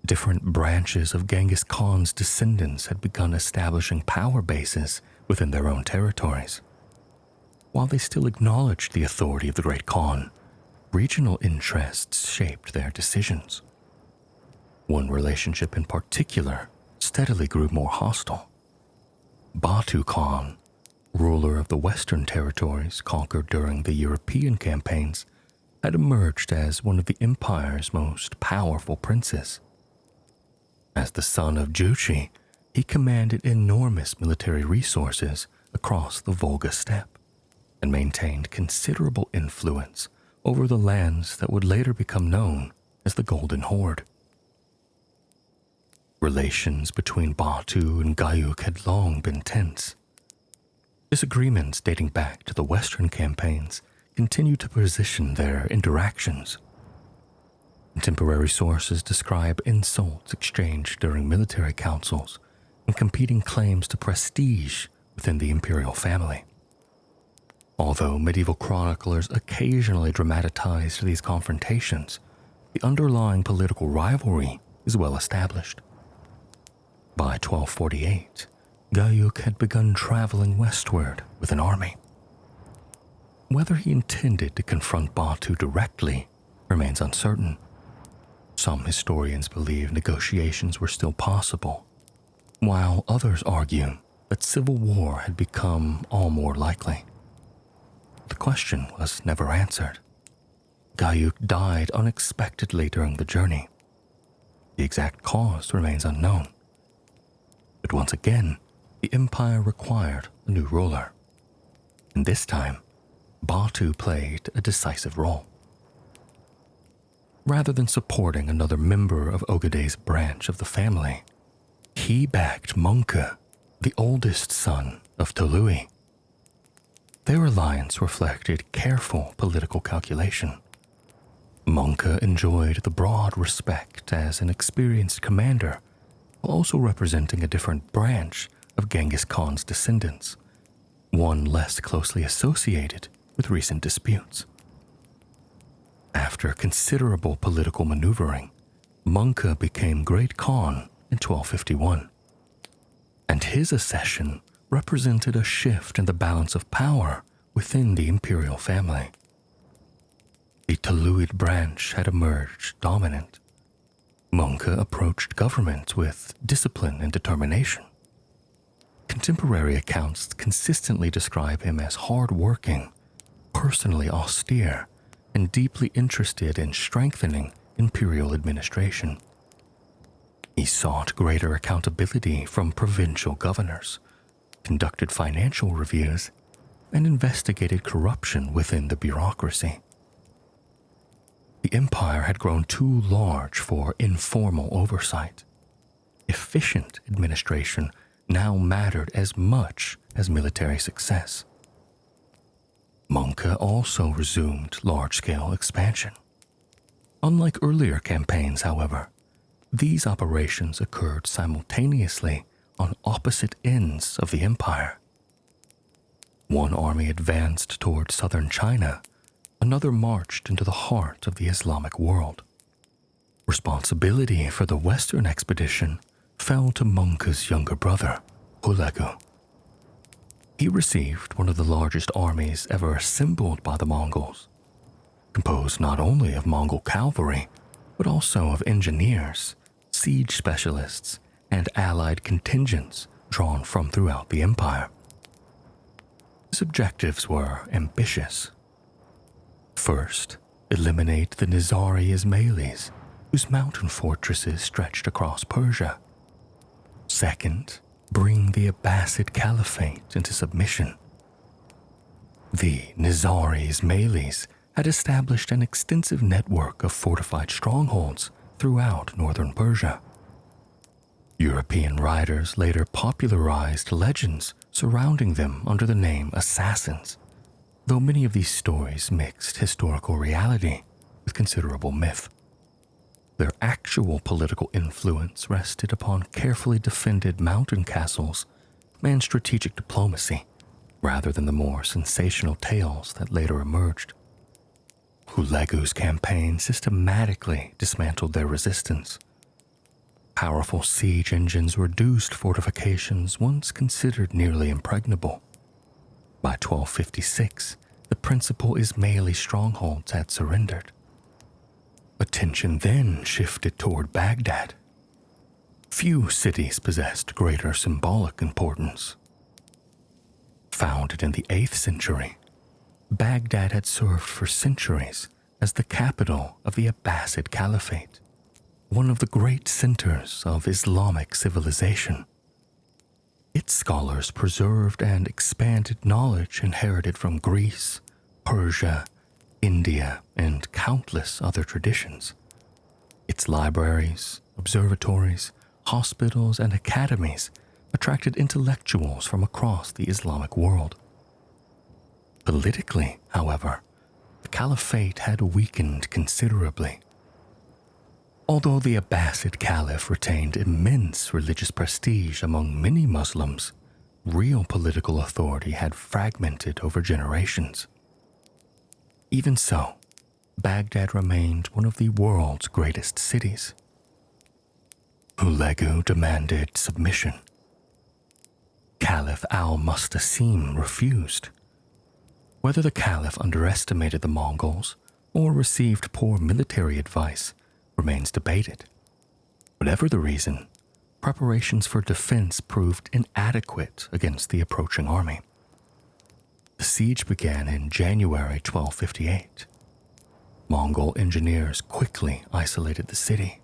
Different branches of Genghis Khan's descendants had begun establishing power bases within their own territories. While they still acknowledged the authority of the Great Khan, regional interests shaped their decisions. One relationship in particular steadily grew more hostile. Batu Khan, ruler of the western territories conquered during the European campaigns, had emerged as one of the empire's most powerful princes. As the son of Juche, he commanded enormous military resources across the Volga steppe and maintained considerable influence over the lands that would later become known as the Golden Horde. Relations between Batu and Gayuk had long been tense. Disagreements dating back to the Western campaigns continue to position their interactions. Contemporary sources describe insults exchanged during military councils and competing claims to prestige within the imperial family. Although medieval chroniclers occasionally dramatized these confrontations, the underlying political rivalry is well established. By 1248, Gayuk had begun traveling westward with an army. Whether he intended to confront Batu directly remains uncertain. Some historians believe negotiations were still possible, while others argue that civil war had become all more likely. The question was never answered. Gayuk died unexpectedly during the journey. The exact cause remains unknown. But once again, the empire required a new ruler. And this time, Batu played a decisive role. Rather than supporting another member of Ogedei's branch of the family, he backed Möngke, the oldest son of Tolui. Their alliance reflected careful political calculation. Möngke enjoyed the broad respect as an experienced commander, while also representing a different branch of Genghis Khan's descendants, one less closely associated with recent disputes. After considerable political maneuvering, Möngke became Great Khan in 1251, and his accession represented a shift in the balance of power within the imperial family. The Toluid branch had emerged dominant. Möngke approached government with discipline and determination. Contemporary accounts consistently describe him as hard-working, personally austere, and deeply interested in strengthening imperial administration. He sought greater accountability from provincial governors, conducted financial reviews, and investigated corruption within the bureaucracy. The empire had grown too large for informal oversight. Efficient administration now mattered as much as military success. Möngke also resumed large-scale expansion. Unlike earlier campaigns, however, these operations occurred simultaneously on opposite ends of the empire. One army advanced toward southern China, another marched into the heart of the Islamic world. Responsibility for the western expedition fell to Möngke's younger brother, Hulagu. He received one of the largest armies ever assembled by the Mongols, composed not only of Mongol cavalry, but also of engineers, siege specialists, and allied contingents drawn from throughout the empire. His objectives were ambitious. First, eliminate the Nizari Ismailis, whose mountain fortresses stretched across Persia. Second, bring the Abbasid Caliphate into submission. The Nizari Ismailis had established an extensive network of fortified strongholds throughout northern Persia. European writers later popularized legends surrounding them under the name assassins, though many of these stories mixed historical reality with considerable myth. Their actual political influence rested upon carefully defended mountain castles and strategic diplomacy, rather than the more sensational tales that later emerged. Hulagu's campaign systematically dismantled their resistance. Powerful siege engines reduced fortifications once considered nearly impregnable. By 1256, the principal Ismaili strongholds had surrendered. Attention then shifted toward Baghdad. Few cities possessed greater symbolic importance. Founded in the 8th century, Baghdad had served for centuries as the capital of the Abbasid Caliphate, one of the great centers of Islamic civilization. Its scholars preserved and expanded knowledge inherited from Greece, Persia, India, and countless other traditions. Its libraries, observatories, hospitals, and academies attracted intellectuals from across the Islamic world. Politically, however, the caliphate had weakened considerably. Although the Abbasid Caliph retained immense religious prestige among many Muslims, real political authority had fragmented over generations. Even so, Baghdad remained one of the world's greatest cities. Hulagu demanded submission. Caliph al-Mustasim refused. Whether the Caliph underestimated the Mongols or received poor military advice remains debated. Whatever the reason, preparations for defense proved inadequate against the approaching army. The siege began in January 1258. Mongol engineers quickly isolated the city.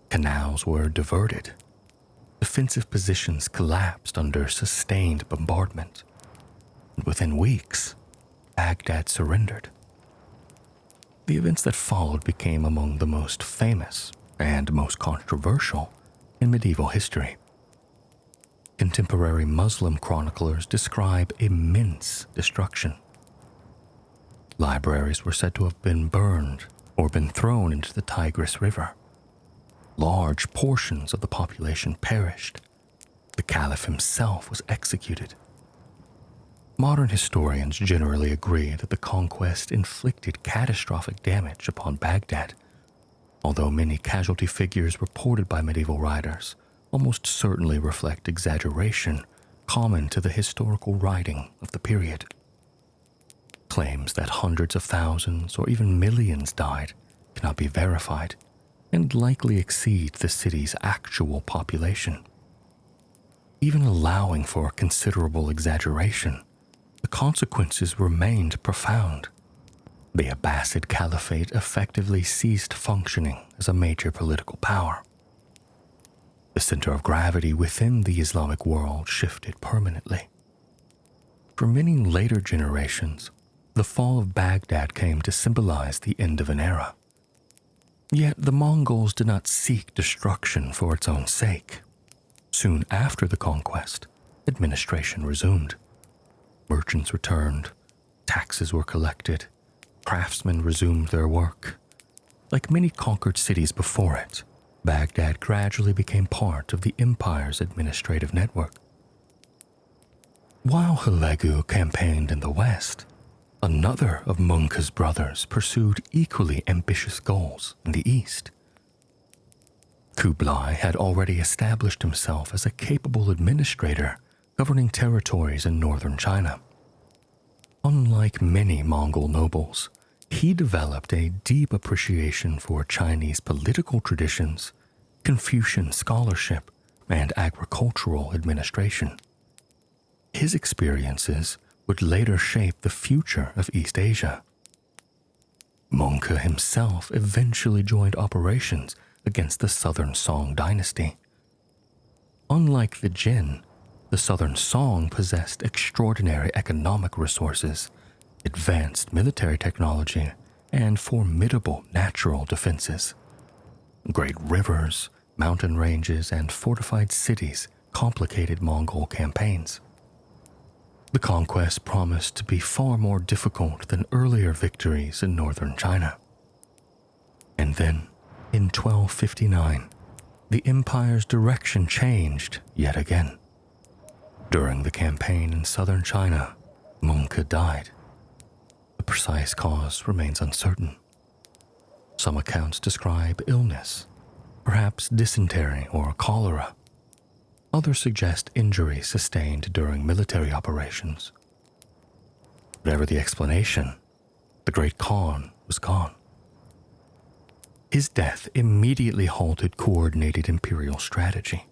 Canals were diverted. Defensive positions collapsed under sustained bombardment. And within weeks, Baghdad surrendered. The events that followed became among the most famous and most controversial in medieval history. Contemporary Muslim chroniclers describe immense destruction. Libraries were said to have been burned or been thrown into the Tigris River. Large portions of the population perished. The Caliph himself was executed. Modern historians generally agree that the conquest inflicted catastrophic damage upon Baghdad, although many casualty figures reported by medieval writers almost certainly reflect exaggeration common to the historical writing of the period. Claims that hundreds of thousands or even millions died cannot be verified, and likely exceed the city's actual population. Even allowing for considerable exaggeration, the consequences remained profound. The Abbasid Caliphate effectively ceased functioning as a major political power. The center of gravity within the Islamic world shifted permanently. For many later generations, the fall of Baghdad came to symbolize the end of an era. Yet the Mongols did not seek destruction for its own sake. Soon after the conquest, administration resumed. Merchants returned, taxes were collected, craftsmen resumed their work. Like many conquered cities before it, Baghdad gradually became part of the empire's administrative network. While Hülegu campaigned in the west, another of Möngke's brothers pursued equally ambitious goals in the east. Kublai had already established himself as a capable administrator governing territories in northern China. Unlike many Mongol nobles, he developed a deep appreciation for Chinese political traditions, Confucian scholarship, and agricultural administration. His experiences would later shape the future of East Asia. Möngke himself eventually joined operations against the southern Song dynasty. Unlike the Jin, the southern Song possessed extraordinary economic resources, advanced military technology, and formidable natural defenses. Great rivers, mountain ranges, and fortified cities complicated Mongol campaigns. The conquest promised to be far more difficult than earlier victories in northern China. And then, in 1259, the empire's direction changed yet again. During the campaign in southern China, Möngke died. The precise cause remains uncertain. Some accounts describe illness, perhaps dysentery or cholera. Others suggest injuries sustained during military operations. Whatever the explanation, the Great Khan was gone. His death immediately halted coordinated imperial strategy.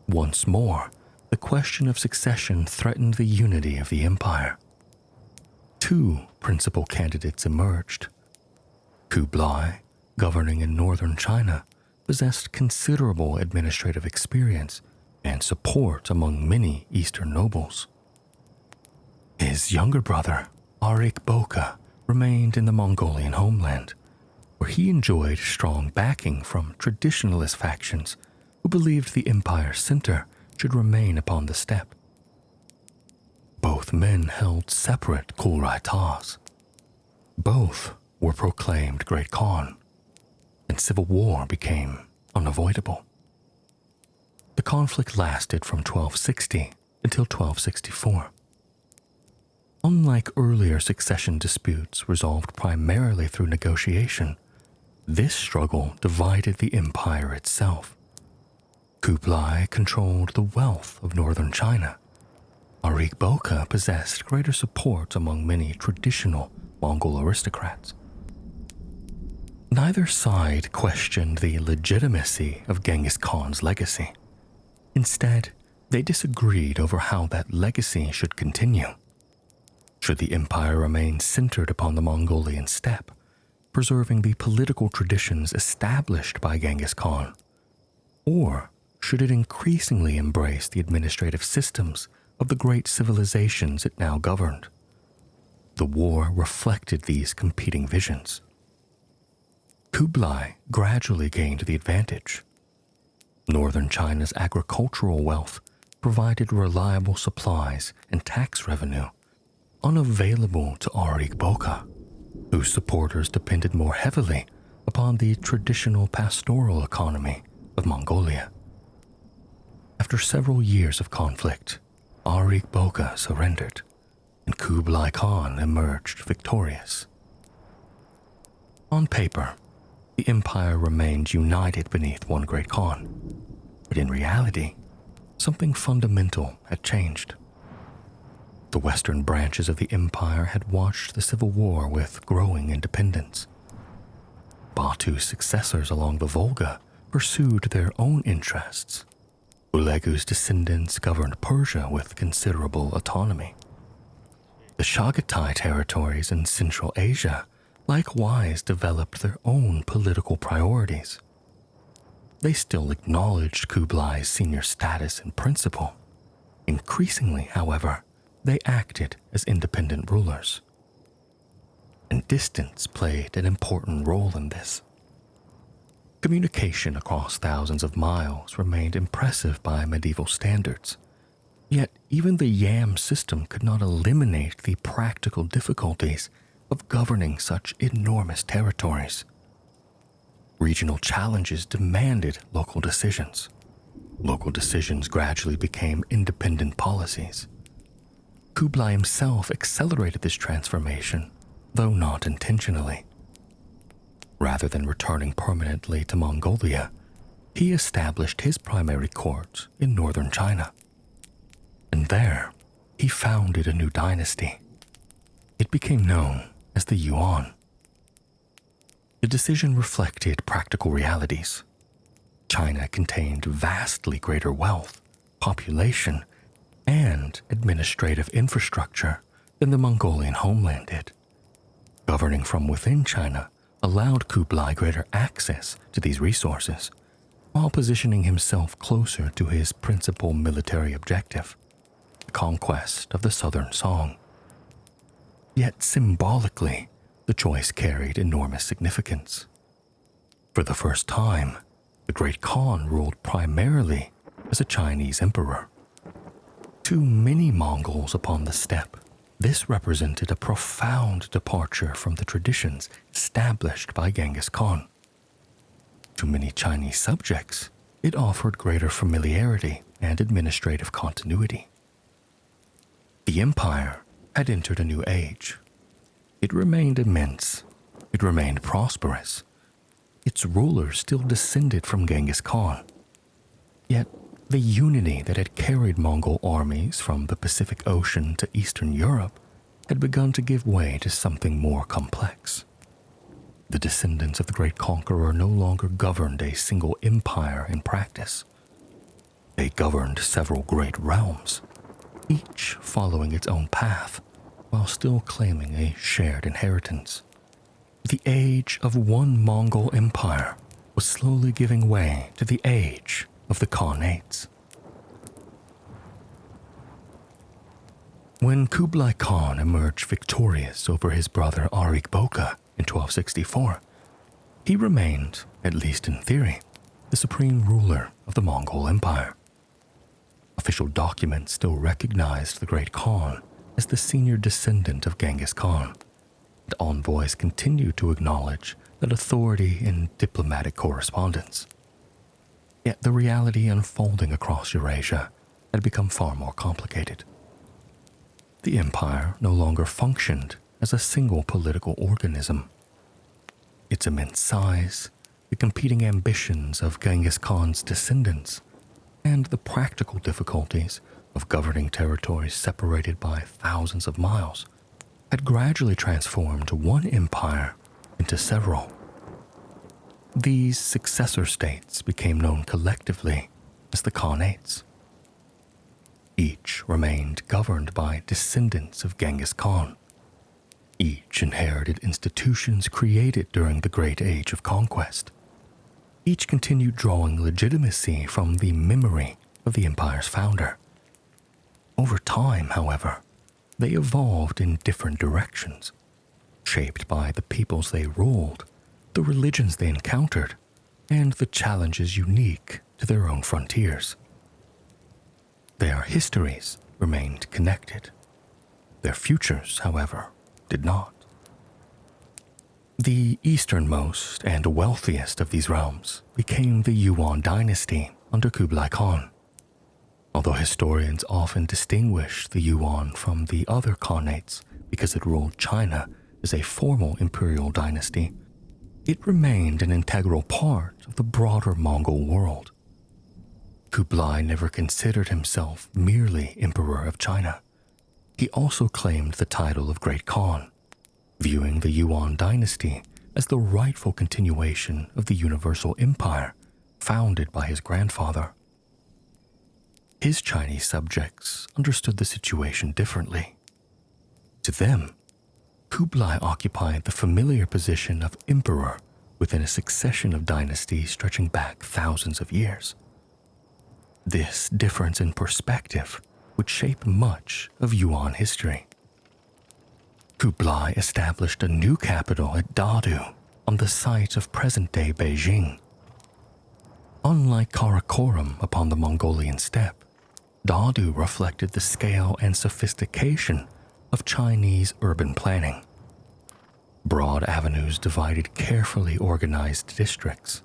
Once more, the question of succession threatened the unity of the empire. Two principal candidates emerged. Kublai, governing in northern China, possessed considerable administrative experience and support among many eastern nobles. His younger brother, Arik Boka, remained in the Mongolian homeland, where he enjoyed strong backing from traditionalist factions who believed the empire's center should remain upon the steppe. Both men held separate Kulrai-Tas. Both were proclaimed Great Khan, and civil war became unavoidable. The conflict lasted from 1260 until 1264. Unlike earlier succession disputes resolved primarily through negotiation, this struggle divided the empire itself. Kublai controlled the wealth of northern China. Arik Boka possessed greater support among many traditional Mongol aristocrats. Neither side questioned the legitimacy of Genghis Khan's legacy. Instead, they disagreed over how that legacy should continue. Should the empire remain centered upon the Mongolian steppe, preserving the political traditions established by Genghis Khan? Or should it increasingly embrace the administrative systems of the great civilizations it now governed? The war reflected these competing visions. Kublai gradually gained the advantage. Northern China's agricultural wealth provided reliable supplies and tax revenue, unavailable to Arik Boka, whose supporters depended more heavily upon the traditional pastoral economy of Mongolia. After several years of conflict, Arik Boka surrendered, and Kublai Khan emerged victorious. On paper, the empire remained united beneath one great Khan, but in reality, something fundamental had changed. The western branches of the empire had watched the civil war with growing independence. Batu's successors along the Volga pursued their own interests. Ulegu's descendants governed Persia with considerable autonomy. The Chagatai territories in Central Asia likewise developed their own political priorities. They still acknowledged Kublai's senior status in principle. Increasingly, however, they acted as independent rulers. And distance played an important role in this. Communication across thousands of miles remained impressive by medieval standards. Yet even the yam system could not eliminate the practical difficulties of governing such enormous territories. Regional challenges demanded local decisions. Local decisions gradually became independent policies. Kublai himself accelerated this transformation, though not intentionally. Rather than returning permanently to Mongolia, he established his primary court in northern China. And there, he founded a new dynasty. It became known as the Yuan. The decision reflected practical realities. China contained vastly greater wealth, population, and administrative infrastructure than the Mongolian homeland did. Governing from within China allowed Kublai greater access to these resources, while positioning himself closer to his principal military objective, the conquest of the southern Song. Yet symbolically, the choice carried enormous significance. For the first time, the Great Khan ruled primarily as a Chinese emperor. To many Mongols upon the steppe, this represented a profound departure from the traditions established by Genghis Khan. To many Chinese subjects, it offered greater familiarity and administrative continuity. The empire had entered a new age. It remained immense. It remained prosperous. Its rulers still descended from Genghis Khan. Yet, the unity that had carried Mongol armies from the Pacific Ocean to Eastern Europe had begun to give way to something more complex. The descendants of the Great Conqueror no longer governed a single empire in practice. They governed several great realms, each following its own path, while still claiming a shared inheritance. The age of one Mongol empire was slowly giving way to the age of the Khanates. When Kublai Khan emerged victorious over his brother Arik Boka in 1264, he remained, at least in theory, the supreme ruler of the Mongol Empire. Official documents still recognized the Great Khan as the senior descendant of Genghis Khan, and envoys continued to acknowledge that authority in diplomatic correspondence. Yet the reality unfolding across Eurasia had become far more complicated. The empire no longer functioned as a single political organism. Its immense size, the competing ambitions of Genghis Khan's descendants, and the practical difficulties of governing territories separated by thousands of miles had gradually transformed one empire into several. These successor states became known collectively as the Khanates. Each remained governed by descendants of Genghis Khan. Each inherited institutions created during the Great Age of Conquest. Each continued drawing legitimacy from the memory of the empire's founder. Over time, however, they evolved in different directions, shaped by the peoples they ruled, the religions they encountered, and the challenges unique to their own frontiers. Their histories remained connected. Their futures, however, did not. The easternmost and wealthiest of these realms became the Yuan dynasty under Kublai Khan. Although historians often distinguish the Yuan from the other Khanates because it ruled China as a formal imperial dynasty, it remained an integral part of the broader Mongol world. Kublai never considered himself merely Emperor of China. He also claimed the title of Great Khan, viewing the Yuan dynasty as the rightful continuation of the universal empire founded by his grandfather. His Chinese subjects understood the situation differently. To them, Kublai occupied the familiar position of emperor within a succession of dynasties stretching back thousands of years. This difference in perspective would shape much of Yuan history. Kublai established a new capital at Dadu on the site of present-day Beijing. Unlike Karakoram upon the Mongolian steppe, Dadu reflected the scale and sophistication of Chinese urban planning. Broad avenues divided carefully organized districts.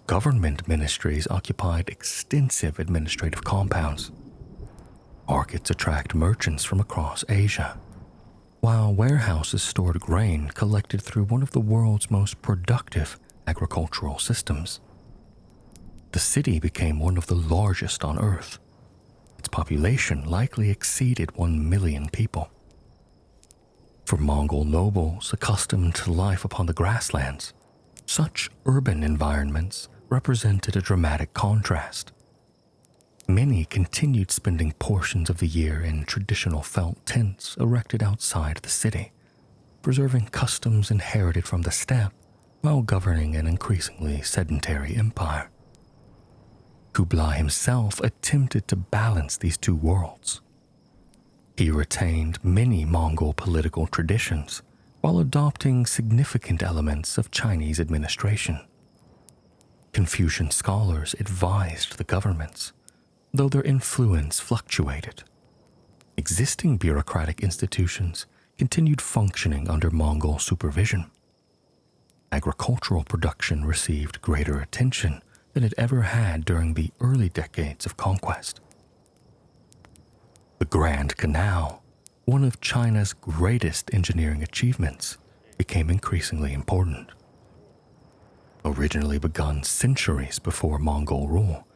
Government ministries occupied extensive administrative compounds. Markets attract merchants from across Asia, while warehouses stored grain collected through one of the world's most productive agricultural systems. The city became one of the largest on Earth. Its population likely exceeded 1 million people. For Mongol nobles accustomed to life upon the grasslands, such urban environments represented a dramatic contrast. Many continued spending portions of the year in traditional felt tents erected outside the city, preserving customs inherited from the steppe while governing an increasingly sedentary empire. Kublai himself attempted to balance these two worlds. He retained many Mongol political traditions while adopting significant elements of Chinese administration. Confucian scholars advised the governments, though their influence fluctuated. Existing bureaucratic institutions continued functioning under Mongol supervision. Agricultural production received greater attention than it ever had during the early decades of conquest. The Grand Canal, one of China's greatest engineering achievements, became increasingly important. Originally begun centuries before Mongol rule,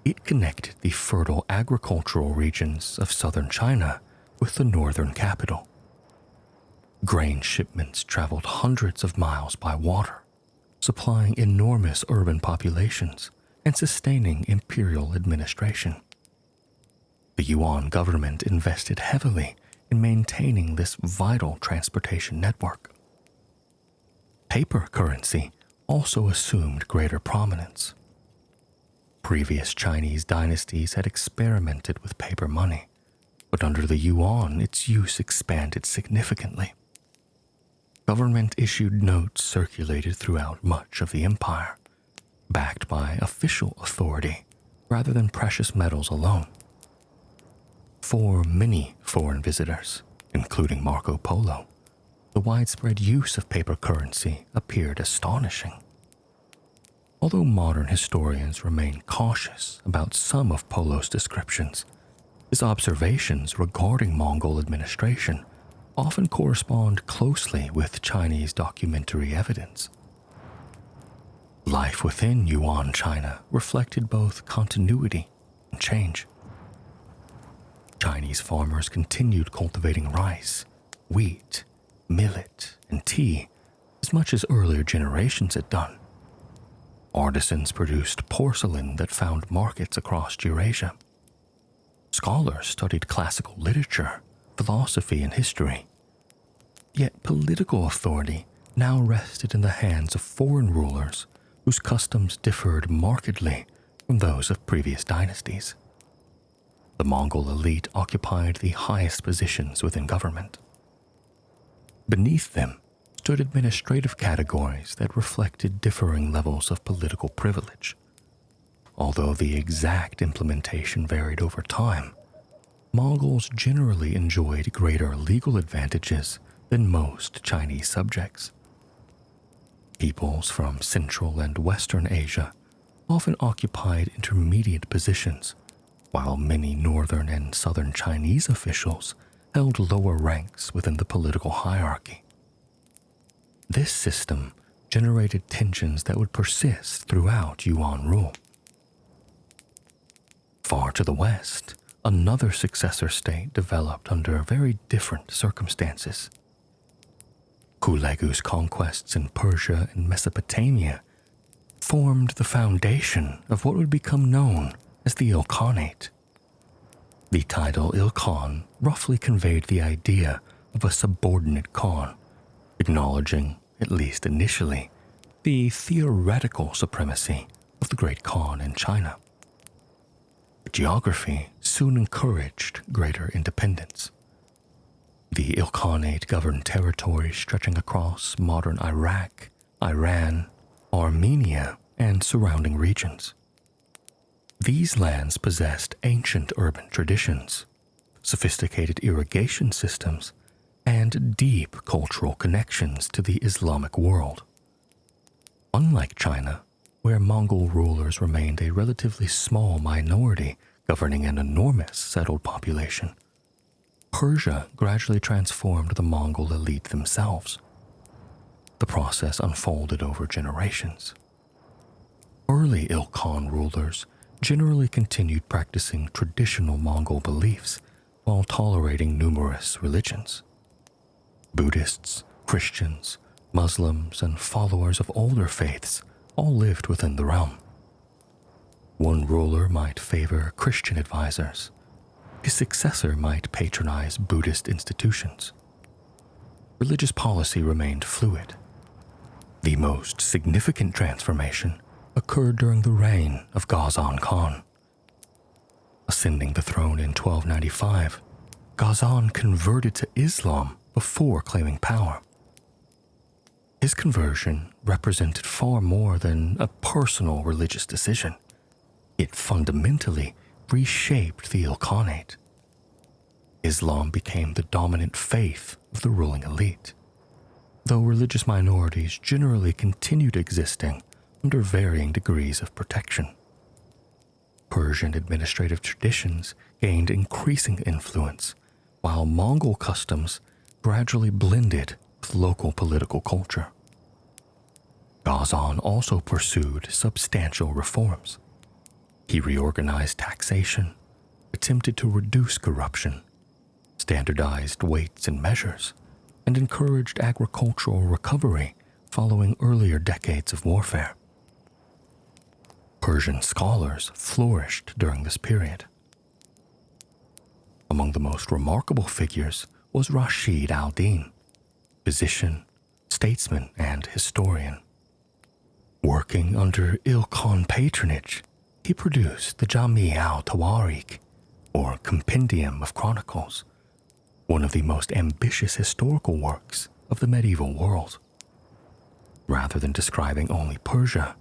it connected the fertile agricultural regions of southern China with the northern capital. Grain shipments traveled hundreds of miles by water, supplying enormous urban populations and sustaining imperial administration. The Yuan government invested heavily in maintaining this vital transportation network. Paper currency also assumed greater prominence. Previous Chinese dynasties had experimented with paper money, but under the Yuan, its use expanded significantly. Government-issued notes circulated throughout much of the empire, backed by official authority rather than precious metals alone. For many foreign visitors, including Marco Polo, the widespread use of paper currency appeared astonishing. Although modern historians remain cautious about some of Polo's descriptions, his observations regarding Mongol administration often correspond closely with Chinese documentary evidence. Life within Yuan China reflected both continuity and change. Chinese farmers continued cultivating rice, wheat, millet, and tea as much as earlier generations had done. Artisans produced porcelain that found markets across Eurasia. Scholars studied classical literature, philosophy, and history. Yet political authority now rested in the hands of foreign rulers whose customs differed markedly from those of previous dynasties. The Mongol elite occupied the highest positions within government. Beneath them stood administrative categories that reflected differing levels of political privilege. Although the exact implementation varied over time, Mongols generally enjoyed greater legal advantages than most Chinese subjects. Peoples from Central and Western Asia often occupied intermediate positions, while many northern and southern Chinese officials held lower ranks within the political hierarchy. This system generated tensions that would persist throughout Yuan rule. Far to the west, another successor state developed under very different circumstances. Kublai's conquests in Persia and Mesopotamia formed the foundation of what would become known as the Ilkhanate. The title Ilkhan roughly conveyed the idea of a subordinate Khan, acknowledging, at least initially, the theoretical supremacy of the great Khan in China. But geography soon encouraged greater independence. The Ilkhanate governed territories stretching across modern Iraq, Iran, Armenia, and surrounding regions. These lands possessed ancient urban traditions, sophisticated irrigation systems, and deep cultural connections to the Islamic world. Unlike China, where Mongol rulers remained a relatively small minority governing an enormous settled population, Persia gradually transformed the Mongol elite themselves. The process unfolded over generations. Early Ilkhan rulers generally continued practicing traditional Mongol beliefs while tolerating numerous religions. Buddhists, Christians, Muslims, and followers of older faiths all lived within the realm. One ruler might favor Christian advisors. His successor might patronize Buddhist institutions. Religious policy remained fluid. The most significant transformation occurred during the reign of Ghazan Khan. Ascending the throne in 1295, Ghazan converted to Islam before claiming power. His conversion represented far more than a personal religious decision. It fundamentally reshaped the Ilkhanate. Islam became the dominant faith of the ruling elite, though religious minorities generally continued existing under varying degrees of protection. Persian administrative traditions gained increasing influence, while Mongol customs gradually blended with local political culture. Ghazan also pursued substantial reforms. He reorganized taxation, attempted to reduce corruption, standardized weights and measures, and encouraged agricultural recovery following earlier decades of warfare. Persian scholars flourished during this period. Among the most remarkable figures was Rashid al-Din, physician, statesman, and historian. Working under Ilkhan patronage, he produced the Jami al-Tawarikh, or Compendium of Chronicles, one of the most ambitious historical works of the medieval world. Rather than describing only Persia,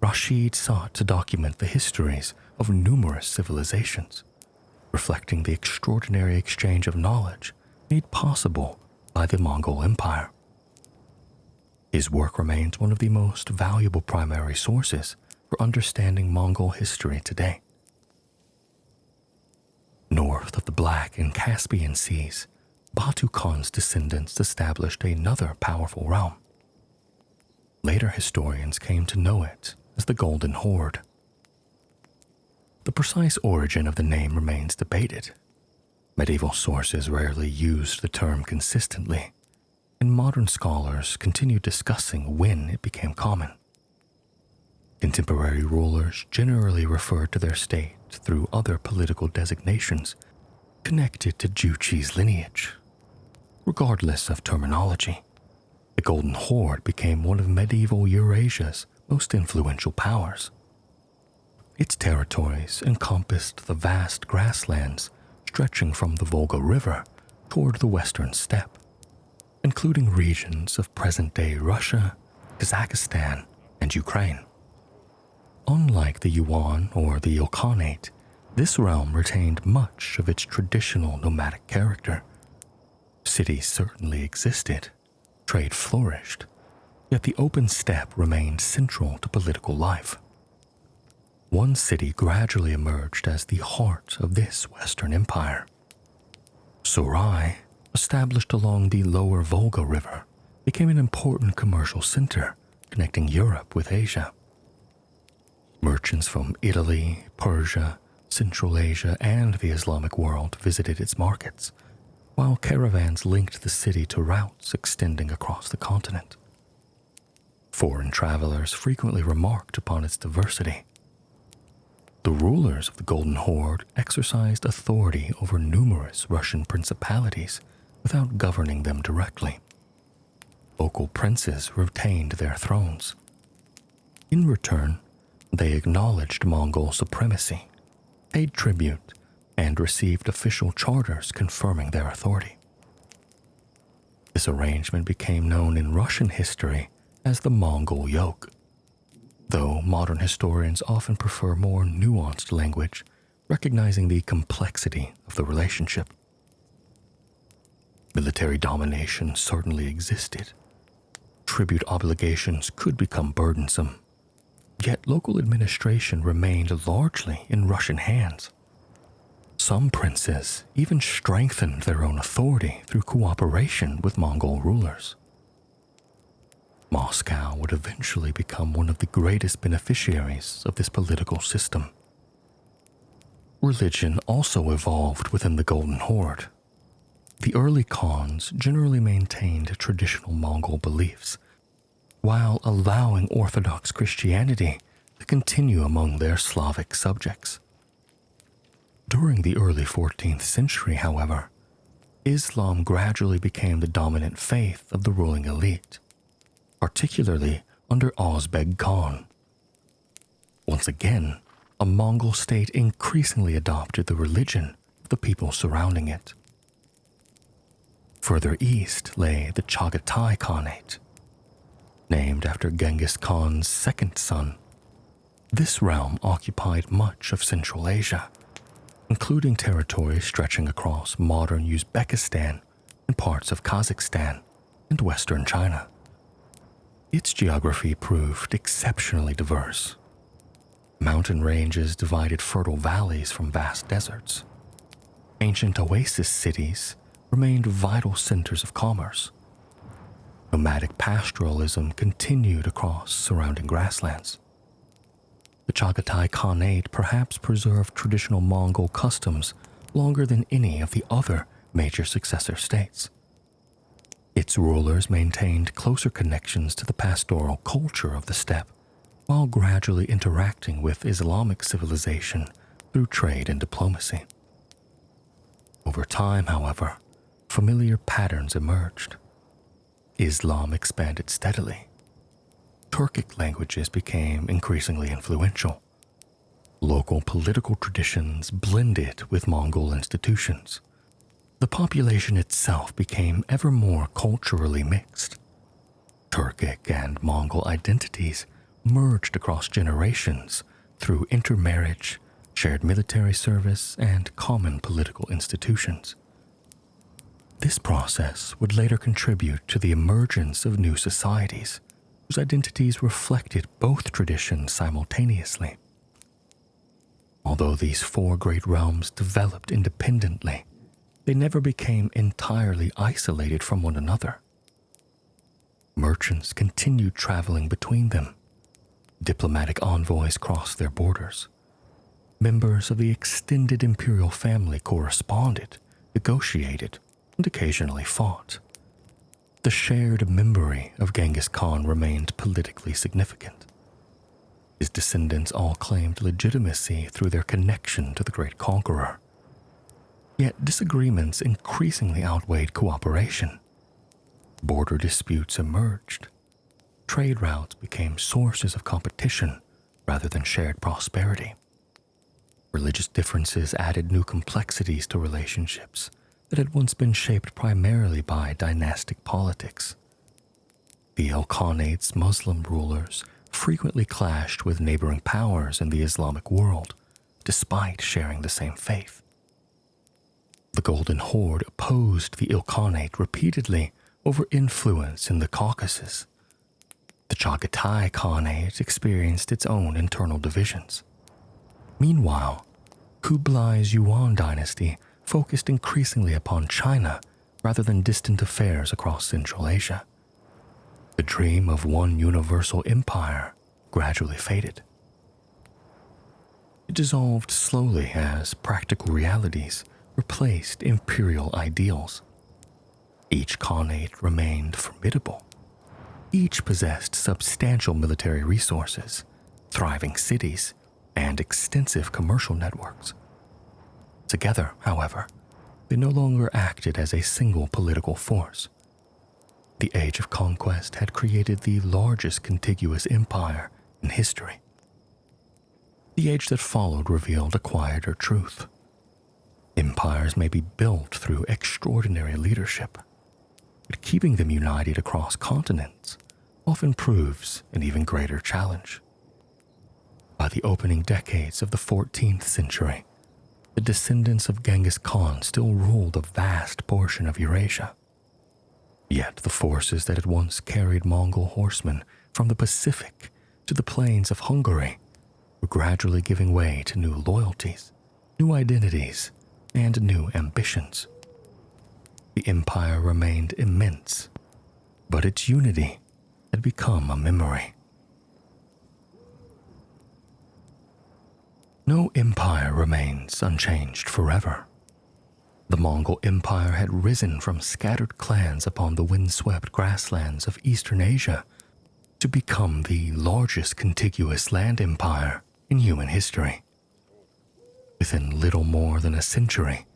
Rashid sought to document the histories of numerous civilizations, reflecting the extraordinary exchange of knowledge made possible by the Mongol Empire. His work remains one of the most valuable primary sources for understanding Mongol history today. North of the Black and Caspian Seas, Batu Khan's descendants established another powerful realm. Later historians came to know it as the Golden Horde. The precise origin of the name remains debated. Medieval sources rarely used the term consistently, and modern scholars continue discussing when it became common. Contemporary rulers generally refer to their state through other political designations connected to Juchi's lineage. Regardless of terminology, the Golden Horde became one of medieval Eurasia's most influential powers. Its territories encompassed the vast grasslands stretching from the Volga River toward the western steppe, including regions of present-day Russia, Kazakhstan, and Ukraine. Unlike the Yuan or the Ilkhanate, this realm retained much of its traditional nomadic character. Cities certainly existed, trade flourished, yet the open steppe remained central to political life. One city gradually emerged as the heart of this Western Empire. Sarai, established along the lower Volga River, became an important commercial center connecting Europe with Asia. Merchants from Italy, Persia, Central Asia, and the Islamic world visited its markets, while caravans linked the city to routes extending across the continent. Foreign travelers frequently remarked upon its diversity. The rulers of the Golden Horde exercised authority over numerous Russian principalities without governing them directly. Local princes retained their thrones. In return, they acknowledged Mongol supremacy, paid tribute, and received official charters confirming their authority. This arrangement became known in Russian history as the Mongol yoke, though modern historians often prefer more nuanced language, recognizing the complexity of the relationship. Military domination certainly existed. Tribute obligations could become burdensome, yet local administration remained largely in Russian hands. Some princes even strengthened their own authority through cooperation with Mongol rulers. Moscow would eventually become one of the greatest beneficiaries of this political system. Religion also evolved within the Golden Horde. The early Khans generally maintained traditional Mongol beliefs, while allowing Orthodox Christianity to continue among their Slavic subjects. During the early 14th century, however, Islam gradually became the dominant faith of the ruling elite, particularly under Ozbeg Khan. Once again, a Mongol state increasingly adopted the religion of the people surrounding it. Further east lay the Chagatai Khanate, named after Genghis Khan's second son. This realm occupied much of Central Asia, including territory stretching across modern Uzbekistan and parts of Kazakhstan and western China. Its geography proved exceptionally diverse. Mountain ranges divided fertile valleys from vast deserts. Ancient oasis cities remained vital centers of commerce. Nomadic pastoralism continued across surrounding grasslands. The Chagatai Khanate perhaps preserved traditional Mongol customs longer than any of the other major successor states. Its rulers maintained closer connections to the pastoral culture of the steppe, while gradually interacting with Islamic civilization through trade and diplomacy. Over time, however, familiar patterns emerged. Islam expanded steadily. Turkic languages became increasingly influential. Local political traditions blended with Mongol institutions. The population itself became ever more culturally mixed. Turkic and Mongol identities merged across generations through intermarriage, shared military service, and common political institutions. This process would later contribute to the emergence of new societies whose identities reflected both traditions simultaneously. Although these four great realms developed independently, they never became entirely isolated from one another. Merchants continued traveling between them. Diplomatic envoys crossed their borders. Members of the extended imperial family corresponded, negotiated, and occasionally fought. The shared memory of Genghis Khan remained politically significant. His descendants all claimed legitimacy through their connection to the great conqueror. Yet disagreements increasingly outweighed cooperation. Border disputes emerged. Trade routes became sources of competition rather than shared prosperity. Religious differences added new complexities to relationships that had once been shaped primarily by dynastic politics. The Khanate's Muslim rulers frequently clashed with neighboring powers in the Islamic world, despite sharing the same faith. The Golden Horde opposed the Khanate repeatedly over influence in the Caucasus. The Chagatai Khanate experienced its own internal divisions. Meanwhile, Kublai's Yuan dynasty focused increasingly upon China rather than distant affairs across Central Asia. The dream of one universal empire gradually faded. It dissolved slowly as practical realities replaced imperial ideals. Each Khanate remained formidable. Each possessed substantial military resources, thriving cities, and extensive commercial networks. Together, however, they no longer acted as a single political force. The Age of Conquest had created the largest contiguous empire in history. The age that followed revealed a quieter truth. Empires may be built through extraordinary leadership, but keeping them united across continents often proves an even greater challenge. By the opening decades of the 14th century, the descendants of Genghis Khan still ruled a vast portion of Eurasia. Yet the forces that had once carried Mongol horsemen from the Pacific to the plains of Hungary were gradually giving way to new loyalties, new identities, and new ambitions. The empire remained immense, but its unity had become a memory. No empire remains unchanged forever. The Mongol Empire had risen from scattered clans upon the windswept grasslands of Eastern Asia to become the largest contiguous land empire in human history. Within little more than a century,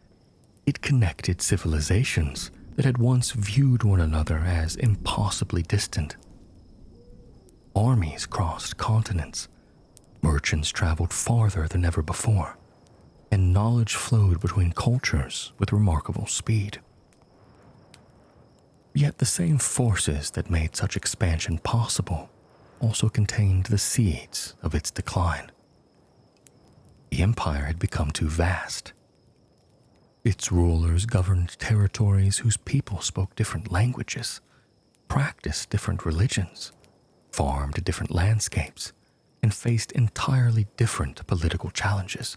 it connected civilizations that had once viewed one another as impossibly distant. Armies crossed continents, merchants traveled farther than ever before, and knowledge flowed between cultures with remarkable speed. Yet the same forces that made such expansion possible also contained the seeds of its decline. The empire had become too vast. Its rulers governed territories whose people spoke different languages, practiced different religions, farmed different landscapes, and faced entirely different political challenges.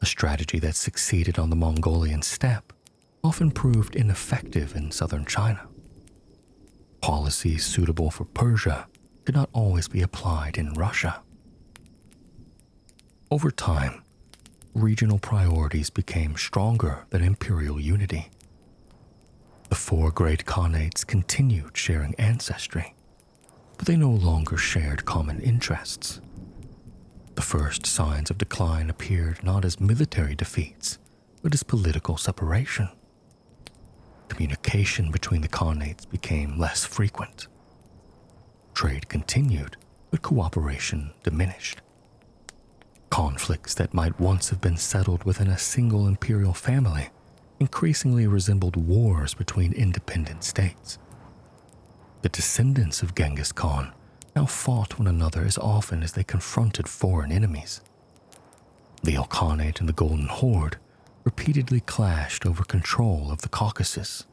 A strategy that succeeded on the Mongolian steppe often proved ineffective in southern China. Policies suitable for Persia could not always be applied in Russia. Over time, regional priorities became stronger than imperial unity. The four great Khanates continued sharing ancestry, but they no longer shared common interests. The first signs of decline appeared not as military defeats, but as political separation. Communication between the Khanates became less frequent. Trade continued, but cooperation diminished. Conflicts that might once have been settled within a single imperial family increasingly resembled wars between independent states. The descendants of Genghis Khan now fought one another as often as they confronted foreign enemies. The Ilkhanate and the Golden Horde repeatedly clashed over control of the Caucasus.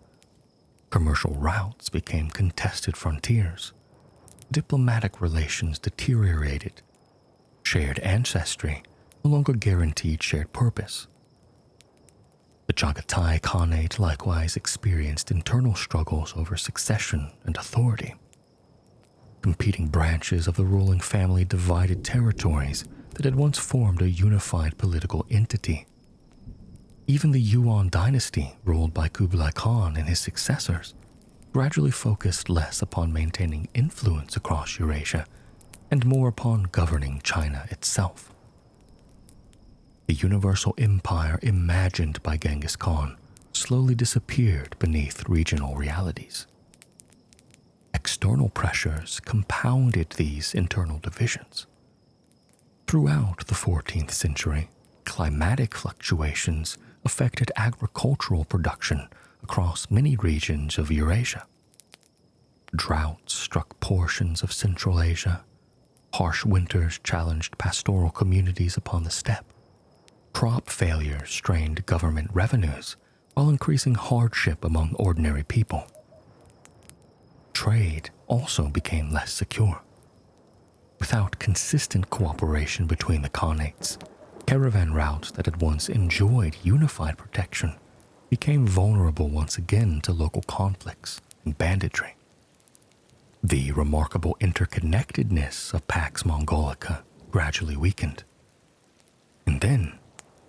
Commercial routes became contested frontiers. Diplomatic relations deteriorated. Shared ancestry no longer guaranteed shared purpose. The Chagatai Khanate likewise experienced internal struggles over succession and authority. Competing branches of the ruling family divided territories that had once formed a unified political entity. Even the Yuan dynasty, ruled by Kublai Khan and his successors, gradually focused less upon maintaining influence across Eurasia and more upon governing China itself. The universal empire imagined by Genghis Khan slowly disappeared beneath regional realities. External pressures compounded these internal divisions. Throughout the 14th century, climatic fluctuations affected agricultural production across many regions of Eurasia. Droughts struck portions of Central Asia. Harsh winters challenged pastoral communities upon the steppe. Crop failures strained government revenues while increasing hardship among ordinary people. Trade also became less secure. Without consistent cooperation between the Khanates, caravan routes that had once enjoyed unified protection became vulnerable once again to local conflicts and banditry. The remarkable interconnectedness of Pax Mongolica gradually weakened. And then,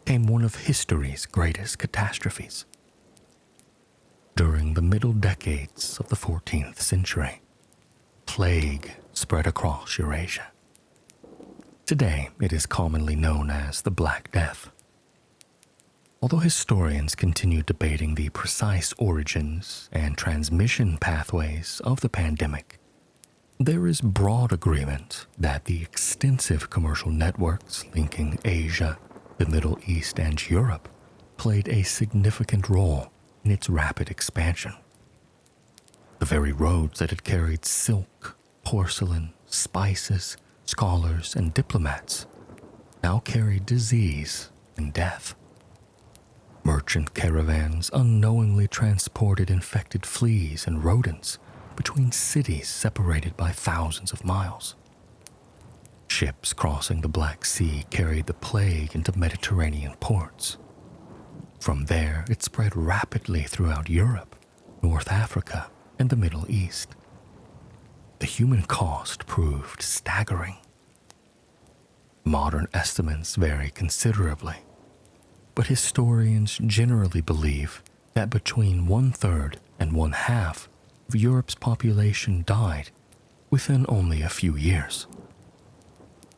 came one of history's greatest catastrophes. During the middle decades of the 14th century, plague spread across Eurasia. Today, it is commonly known as the Black Death. Although historians continue debating the precise origins and transmission pathways of the pandemic, there is broad agreement that the extensive commercial networks linking Asia, the Middle East, and Europe played a significant role in its rapid expansion. The very roads that had carried silk, porcelain, spices, scholars, and diplomats now carried disease and death. Merchant caravans unknowingly transported infected fleas and rodents between cities separated by thousands of miles. Ships crossing the Black Sea carried the plague into Mediterranean ports. From there, it spread rapidly throughout Europe, North Africa, and the Middle East. The human cost proved staggering. Modern estimates vary considerably, but historians generally believe that between 1/3 and 1/2 of Europe's population died within only a few years.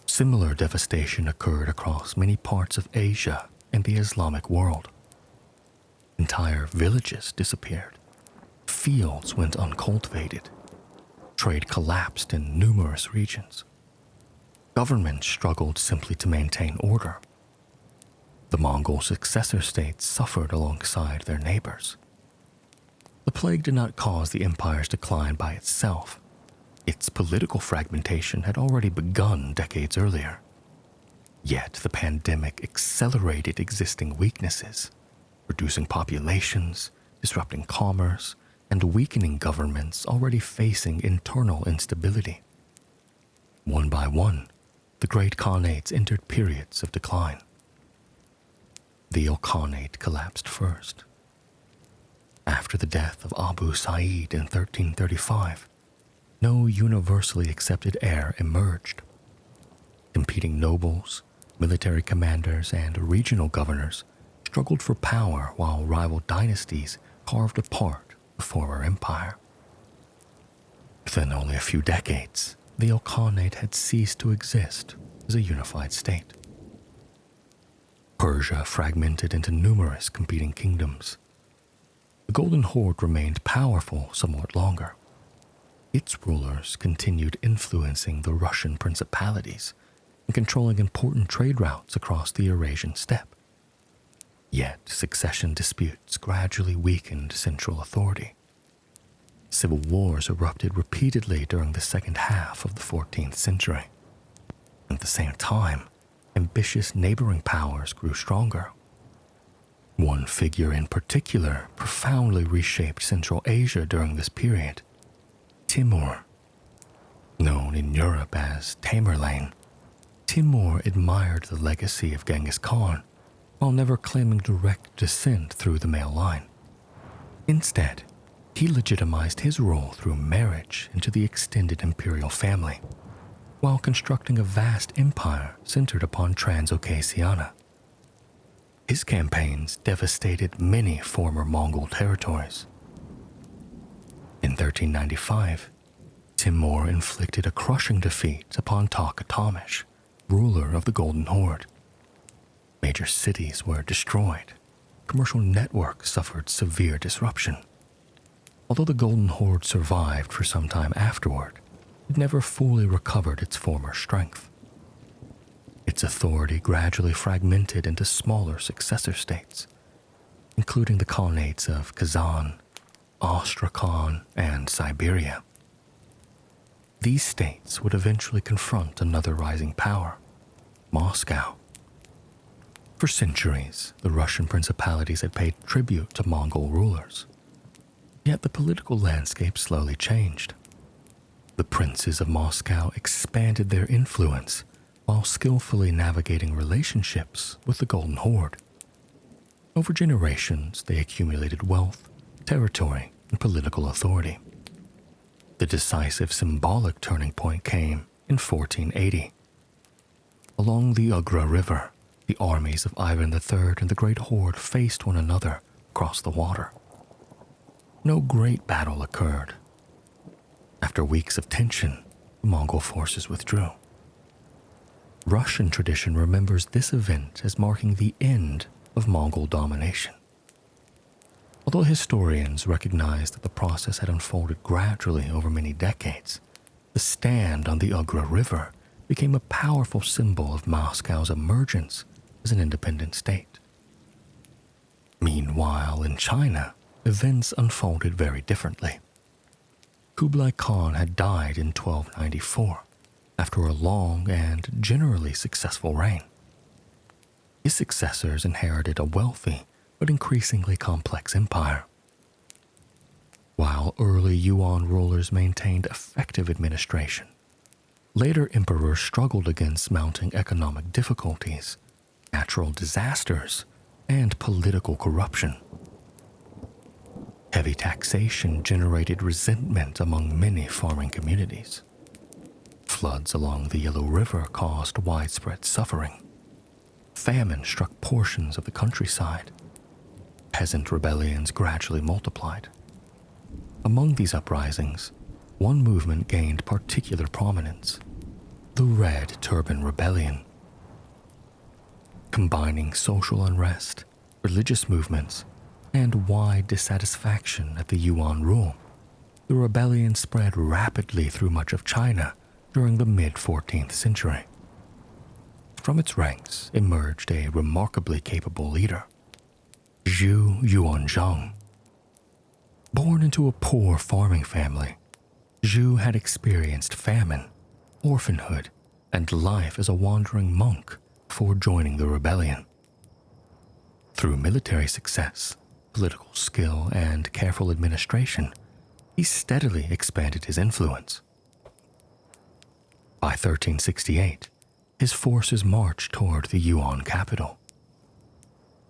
Similar devastation occurred across many parts of Asia and the Islamic world. Entire villages disappeared. Fields went uncultivated. Trade collapsed in numerous regions. Governments struggled simply to maintain order. The Mongol successor states suffered alongside their neighbors. The plague did not cause the empire's decline by itself. Its political fragmentation had already begun decades earlier. Yet the pandemic accelerated existing weaknesses, reducing populations, disrupting commerce, and weakening governments already facing internal instability. One by one, the great Khanates entered periods of decline. The Khanate collapsed first. After the death of Abu Sa'id in 1335, no universally accepted heir emerged. Competing nobles, military commanders, and regional governors struggled for power while rival dynasties carved apart the former empire. Within only a few decades, the Khanate had ceased to exist as a unified state. Persia fragmented into numerous competing kingdoms. The Golden Horde remained powerful somewhat longer. Its rulers continued influencing the Russian principalities and controlling important trade routes across the Eurasian steppe. Yet succession disputes gradually weakened central authority. Civil wars erupted repeatedly during the second half of the 14th century. At the same time, ambitious neighboring powers grew stronger. One figure in particular profoundly reshaped Central Asia during this period: Timur. Known in Europe as Tamerlane, Timur admired the legacy of Genghis Khan while never claiming direct descent through the male line. Instead, he legitimized his role through marriage into the extended imperial family, while constructing a vast empire centered upon Transoxiana. His campaigns devastated many former Mongol territories. In 1395, Timur inflicted a crushing defeat upon Ata-Malik, ruler of the Golden Horde. Major cities were destroyed. Commercial networks suffered severe disruption. Although the Golden Horde survived for some time afterward, it never fully recovered its former strength. Its authority gradually fragmented into smaller successor states, including the Khanates of Kazan, Astrakhan, and Siberia. These states would eventually confront another rising power, Moscow. For centuries, the Russian principalities had paid tribute to Mongol rulers. Yet the political landscape slowly changed. The princes of Moscow expanded their influence while skillfully navigating relationships with the Golden Horde. Over generations, they accumulated wealth, territory, and political authority. The decisive symbolic turning point came in 1480. Along the Ugra River, The armies of Ivan III and the Great Horde faced one another across the water. No great battle occurred. After weeks of tension, the Mongol forces withdrew. Russian tradition remembers this event as marking the end of Mongol domination. Although historians recognize that the process had unfolded gradually over many decades, the stand on the Ugra River became a powerful symbol of Moscow's emergence as an independent state. Meanwhile, in China, events unfolded very differently. Kublai Khan had died in 1294, after a long and generally successful reign. His successors inherited a wealthy but increasingly complex empire. While early Yuan rulers maintained effective administration, later emperors struggled against mounting economic difficulties, natural disasters, and political corruption. Heavy taxation generated resentment among many farming communities. Floods along the Yellow River caused widespread suffering. Famine struck portions of the countryside. Peasant rebellions gradually multiplied. Among these uprisings, one movement gained particular prominence: the Red Turban Rebellion. Combining social unrest, religious movements, and wide dissatisfaction at the Yuan rule, the rebellion spread rapidly through much of China during the mid-14th century. From its ranks emerged a remarkably capable leader, Zhu Yuanzhang. Born into a poor farming family, Zhu had experienced famine, orphanhood, and life as a wandering monk before joining the rebellion. Through military success, political skill, and careful administration, he steadily expanded his influence. By 1368, his forces marched toward the Yuan capital.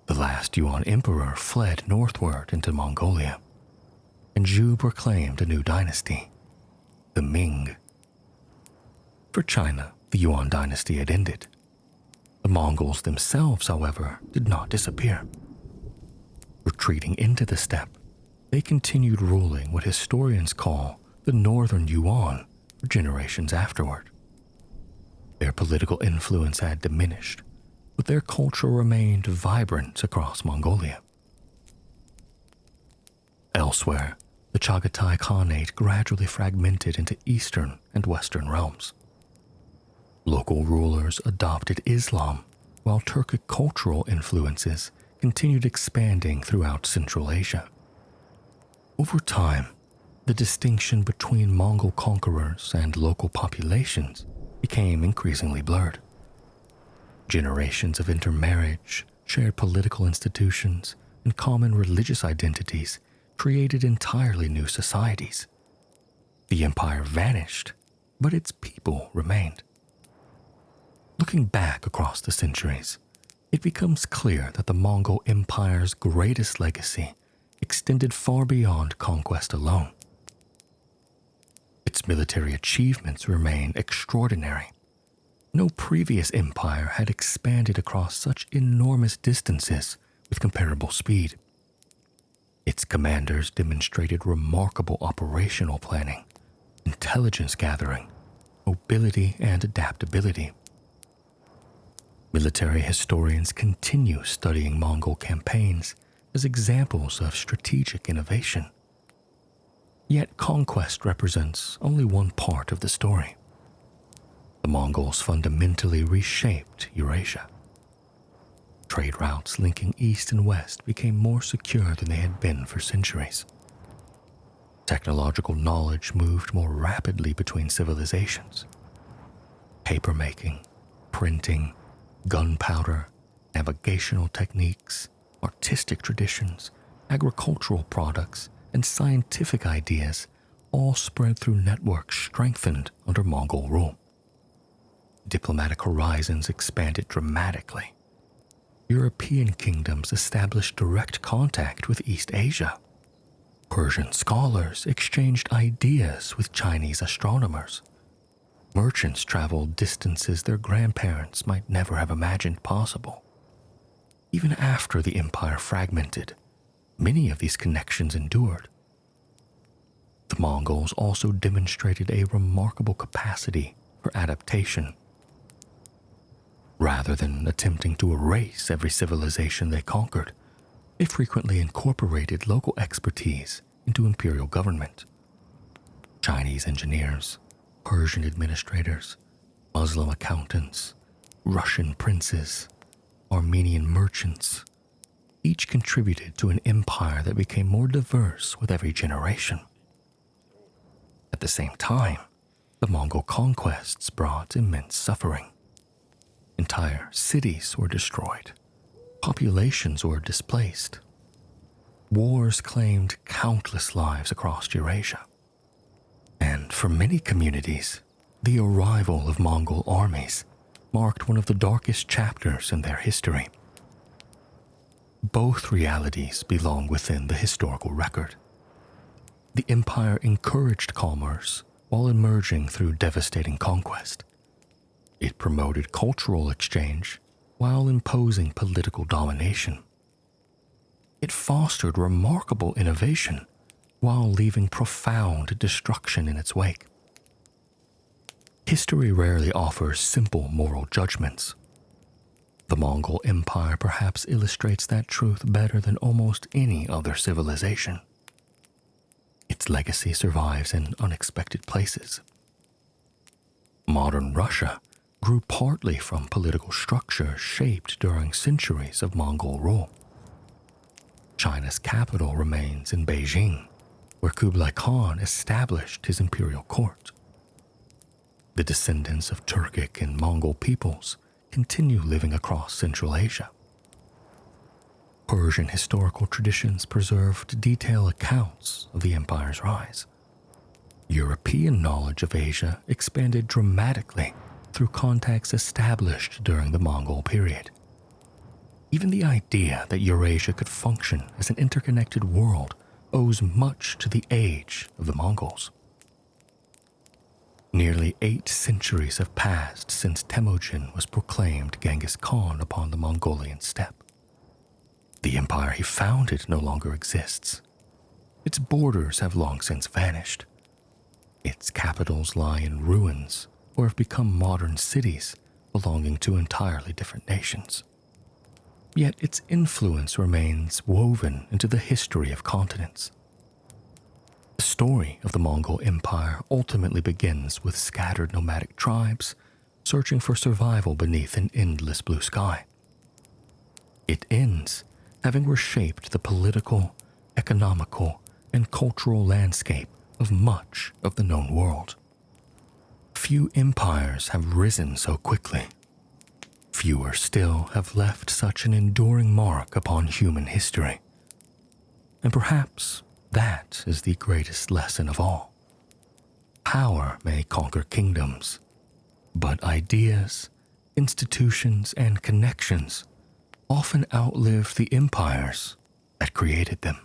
The last Yuan emperor fled northward into Mongolia, and Zhu proclaimed a new dynasty, the Ming. For China, the Yuan dynasty had ended. The Mongols themselves, however, did not disappear. Retreating into the steppe, they continued ruling what historians call the Northern Yuan for generations afterward. Their political influence had diminished, but their culture remained vibrant across Mongolia. Elsewhere, the Chagatai Khanate gradually fragmented into eastern and western realms. Local rulers adopted Islam, while Turkic cultural influences continued expanding throughout Central Asia. Over time, the distinction between Mongol conquerors and local populations became increasingly blurred. Generations of intermarriage, shared political institutions, and common religious identities created entirely new societies. The empire vanished, but its people remained. Looking back across the centuries, it becomes clear that the Mongol Empire's greatest legacy extended far beyond conquest alone. Its military achievements remain extraordinary. No previous empire had expanded across such enormous distances with comparable speed. Its commanders demonstrated remarkable operational planning, intelligence gathering, mobility, and adaptability. Military historians continue studying Mongol campaigns as examples of strategic innovation. Yet conquest represents only one part of the story. The Mongols fundamentally reshaped Eurasia. Trade routes linking east and west became more secure than they had been for centuries. Technological knowledge moved more rapidly between civilizations. Papermaking, printing, gunpowder, navigational techniques, artistic traditions, agricultural products, and scientific ideas all spread through networks strengthened under Mongol rule. Diplomatic horizons expanded dramatically. European kingdoms established direct contact with East Asia. Persian scholars exchanged ideas with Chinese astronomers. Merchants traveled distances their grandparents might never have imagined possible. Even after the empire fragmented, many of these connections endured. The Mongols also demonstrated a remarkable capacity for adaptation. Rather than attempting to erase every civilization they conquered, they frequently incorporated local expertise into imperial government. Chinese engineers, Persian administrators, Muslim accountants, Russian princes, Armenian merchants, each contributed to an empire that became more diverse with every generation. At the same time, the Mongol conquests brought immense suffering. Entire cities were destroyed. Populations were displaced. Wars claimed countless lives across Eurasia. And for many communities, the arrival of Mongol armies marked one of the darkest chapters in their history. Both realities belong within the historical record. The empire encouraged commerce while emerging through devastating conquest. It promoted cultural exchange while imposing political domination. It fostered remarkable innovation while leaving profound destruction in its wake. History rarely offers simple moral judgments. The Mongol Empire perhaps illustrates that truth better than almost any other civilization. Its legacy survives in unexpected places. Modern Russia grew partly from political structure shaped during centuries of Mongol rule. China's capital remains in Beijing, where Kublai Khan established his imperial court. The descendants of Turkic and Mongol peoples continue living across Central Asia. Persian historical traditions preserved detailed accounts of the empire's rise. European knowledge of Asia expanded dramatically through contacts established during the Mongol period. Even the idea that Eurasia could function as an interconnected world owes much to the age of the Mongols. Nearly 8 centuries have passed since Temüjin was proclaimed Genghis Khan upon the Mongolian steppe. The empire he founded no longer exists. Its borders have long since vanished. Its capitals lie in ruins or have become modern cities belonging to entirely different nations. Yet its influence remains woven into the history of continents. The story of the Mongol Empire ultimately begins with scattered nomadic tribes searching for survival beneath an endless blue sky. It ends having reshaped the political, economical, and cultural landscape of much of the known world. Few empires have risen so quickly. Fewer still have left such an enduring mark upon human history. And perhaps that is the greatest lesson of all. Power may conquer kingdoms, but ideas, institutions, and connections often outlive the empires that created them.